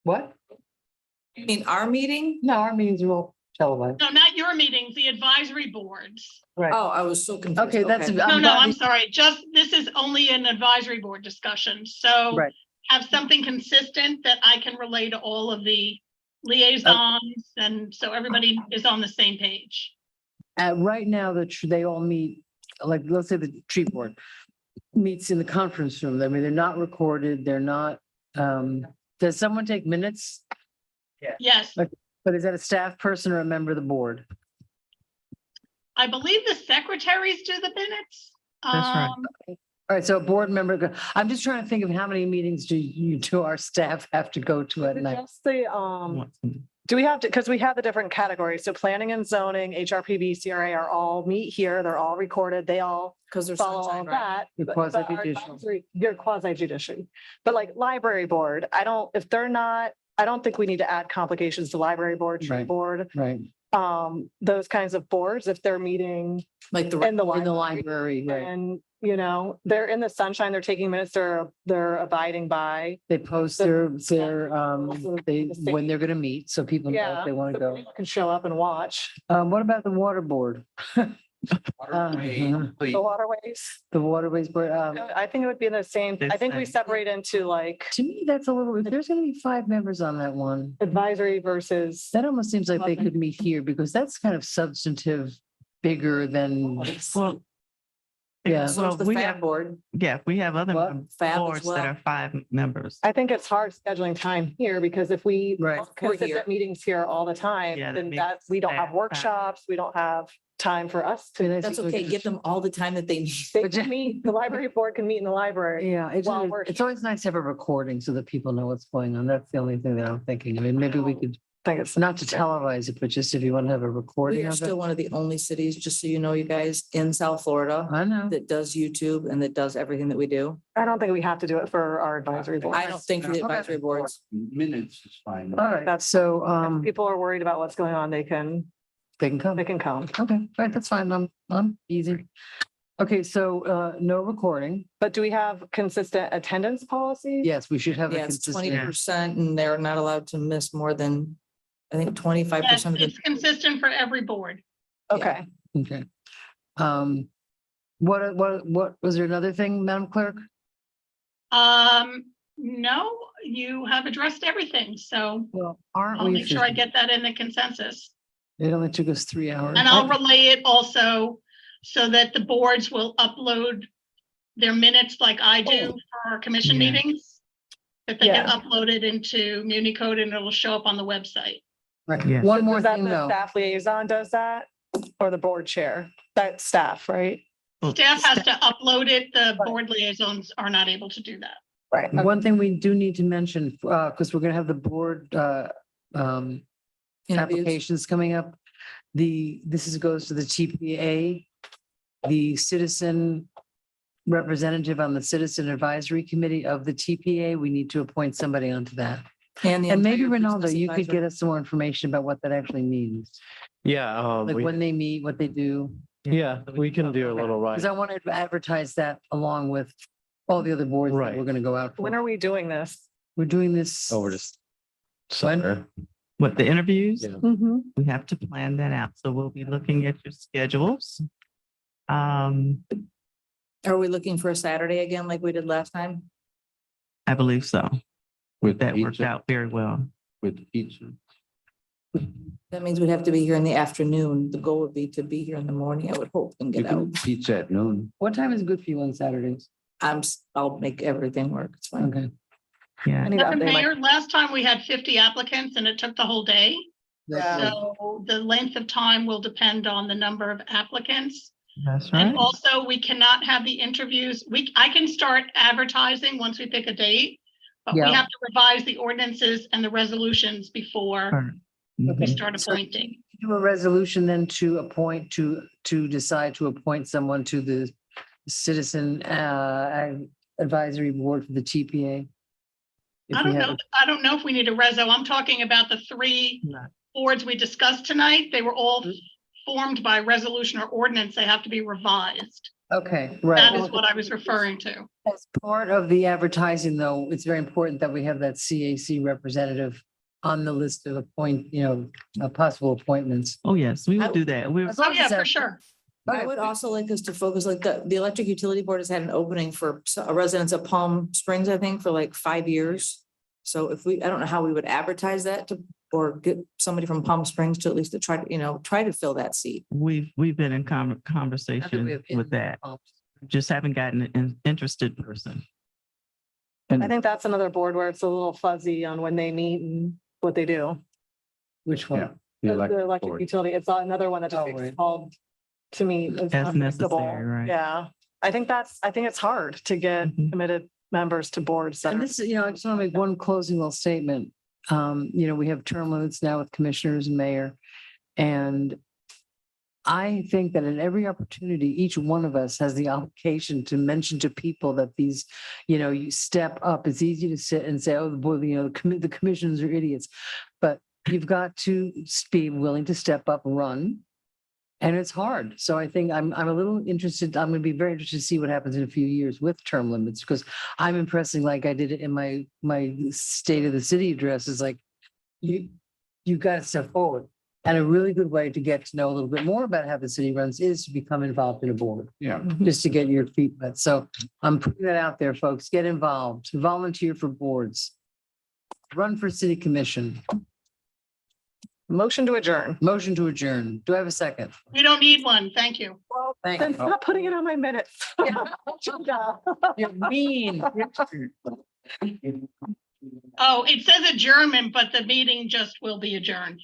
What? You mean our meeting? No, our meetings are all televised. No, not your meetings, the advisory boards. Right. Oh, I was so confused. Okay, that's. No, I'm sorry, just, this is only an advisory board discussion, so Right. have something consistent that I can relay to all of the liaisons, and so everybody is on the same page. Right now, they all meet, like, let's say the tree board meets in the conference room. I mean, they're not recorded, they're not, does someone take minutes? Yes, But is that a staff person or a member of the board? I believe the secretaries do the minutes. That's right. All right, so a board member, I'm just trying to think of how many meetings do our staff have to go to at night? Just the, do we have to, because we have the different categories. So planning and zoning, HRPB, CRA are all meet here. They're all recorded. They all Because there's follow all sunshine, right? that. The but our quasi-judicial. advisory- You're quasi judicial. But like library board, if they're not, I don't think we need to add complications to library board, tree Right. board. Right, Those kinds of boards, if they're meeting Like the. in the in the library. library, right. And, they're in the sunshine, they're taking minutes, they're abiding by. They post when they're gonna meet, so people know Yeah. if they want so to go. people Can show up and watch What about the water board? the waterways. The waterways board, I think it would be in the same, I think we Same. separate into like to me, that's a little, if there's gonna be 5 members on that one, advisory versus. that almost seems like they could meet here because that's kind of substantive, bigger than, Well, Yeah. So well, is the we FAB have, board. yeah, we have other What? FAB as boards that well. are 5 members. I think it's hard scheduling time here because if we right. have We're here. consistent meetings here all the time, Yeah, that then makes we don't have that workshops, we don't have time for us to. That's okay. Give them all the time that they need. They can meet, the library board can meet in the library. Yeah, While we're it's always nice to have a recording so that people know what's going on. That's the only thing that I'm thinking. I mean, maybe we could, I think it's not to televise it, but just if you want to have a We recording are of still it. one of the only cities, just so you know, you guys, in South Florida I know. that does YouTube and that does everything that we do. I don't think we have to do it for our advisory board. I don't think for the Okay. advisory boards. Minutes is fine. All right, That's- so, If people are worried about what's going on, they can come. come. Okay, right, that's fine. I'm easy. Okay, so, no recording. But do we have consistent attendance policies? Yes, we should have a Yeah, it's consistent. 20% and they're not allowed to miss more than, I think, 25% Yes, of the. it's consistent for every board. Okay. Okay. What, was there another thing, Madam Clerk? No, you have addressed everything, so Well, aren't I'll we? make sure I get that in the consensus. It only took us 3 hours. And I'll relay it also so that the boards will upload their minutes like I do for our commission Yeah. meetings. That they get Yeah. uploaded into Municode and it'll show up on the website. Right. Yeah. One more Is that thing the though. staff liaison does that or the board chair? That's staff, right? Staff has to upload it. The board liaisons are not able to do that. Right. One thing we do need to mention, because we're gonna have the board Interviews. applications coming up. Goes to the TPA, the citizen representative on the Citizen Advisory Committee of the TPA. We need to appoint somebody onto that. And the And maybe entire Ronaldo, business you could advisory. get us some more information about what that actually means. Yeah, Like when they meet, what they do. we can do a little right. Because I want to advertise that along with all the other boards that Right. we're gonna go out When for. are we doing this? We're doing this. Over just. When? summer. What, the interviews? Yeah. We have to plan that out. So we'll be looking at your schedules. Are we looking for a Saturday again like we did last time? I believe so. With That worked pizza, out very well. with pizza. That means we'd have to be here in the afternoon. The goal would be to be here in the morning, I would hope, and You get can out. eat pizza at noon. What time is good for you on Saturdays? I'll make everything work. It's fine. Okay. Yeah. I need to Madam update my- Mayor, last time we had 50 applicants and it took the whole day. Yeah. So the length of time will depend on the number of applicants. That's And right. also, we cannot have the interviews. I can start advertising once we pick a date. But we Yeah. have to revise the ordinances and the resolutions before we Mhm. start appointing. Do a resolution then to appoint, to decide to appoint someone to the Citizen Advisory Board for the TPA. If I we don't have know, I don't know if we need a reso. I'm talking about the 3 No. boards we discussed tonight. They were all Mhm. formed by resolution or ordinance. They have to be revised. Okay, That right. is what I was referring to. As part of the advertising, though, it's very important that we have that CAC representative on the list of possible appointments. Oh, yes, we will do that. We're, As Oh, long as yeah, for that- sure. I would also like us to focus, like the electric utility board has had an opening for residents of Palm Springs, I think, for like 5 years. So if we, I don't know how we would advertise that to, or get somebody from Palm Springs to at least to try to, try to fill that seat. We've been in conversation with that. Just haven't gotten an interested person. I think that's another board where it's a little fuzzy on when they meet and what they do. Which Yeah. one? The The electric electric board. utility, it's another one that just Oh, gets right. called to me as As unpredictable. necessary, right. Yeah, I think it's hard to get Mhm. committed members to boards that And are. this, I just want to make one closing little statement. We have term limits now with commissioners and mayor. And I think that in every opportunity, each one of us has the obligation to mention to people that these, you step up. It's easy to sit and say, oh, boy, the commissions are idiots. But you've got to be willing to step up, run. And it's hard. So I think I'm a little interested. I'm going to be very interested to see what happens in a few years with term limits, because I'm impressing like I did it in my state of the city address is like, you got to step forward. And a really good way to get to know a little bit more about how the city runs is to become involved in a board, Yeah. just to get your feet wet. So I'm putting that out there, folks. Get involved, volunteer for boards, run for city commission, Motion to adjourn. motion to adjourn. Do I have a second? We don't need one. Thank you. Thank Then you. stop putting it on my minutes. You're mean. Oh, it says adjournment, but the meeting just will be adjourned.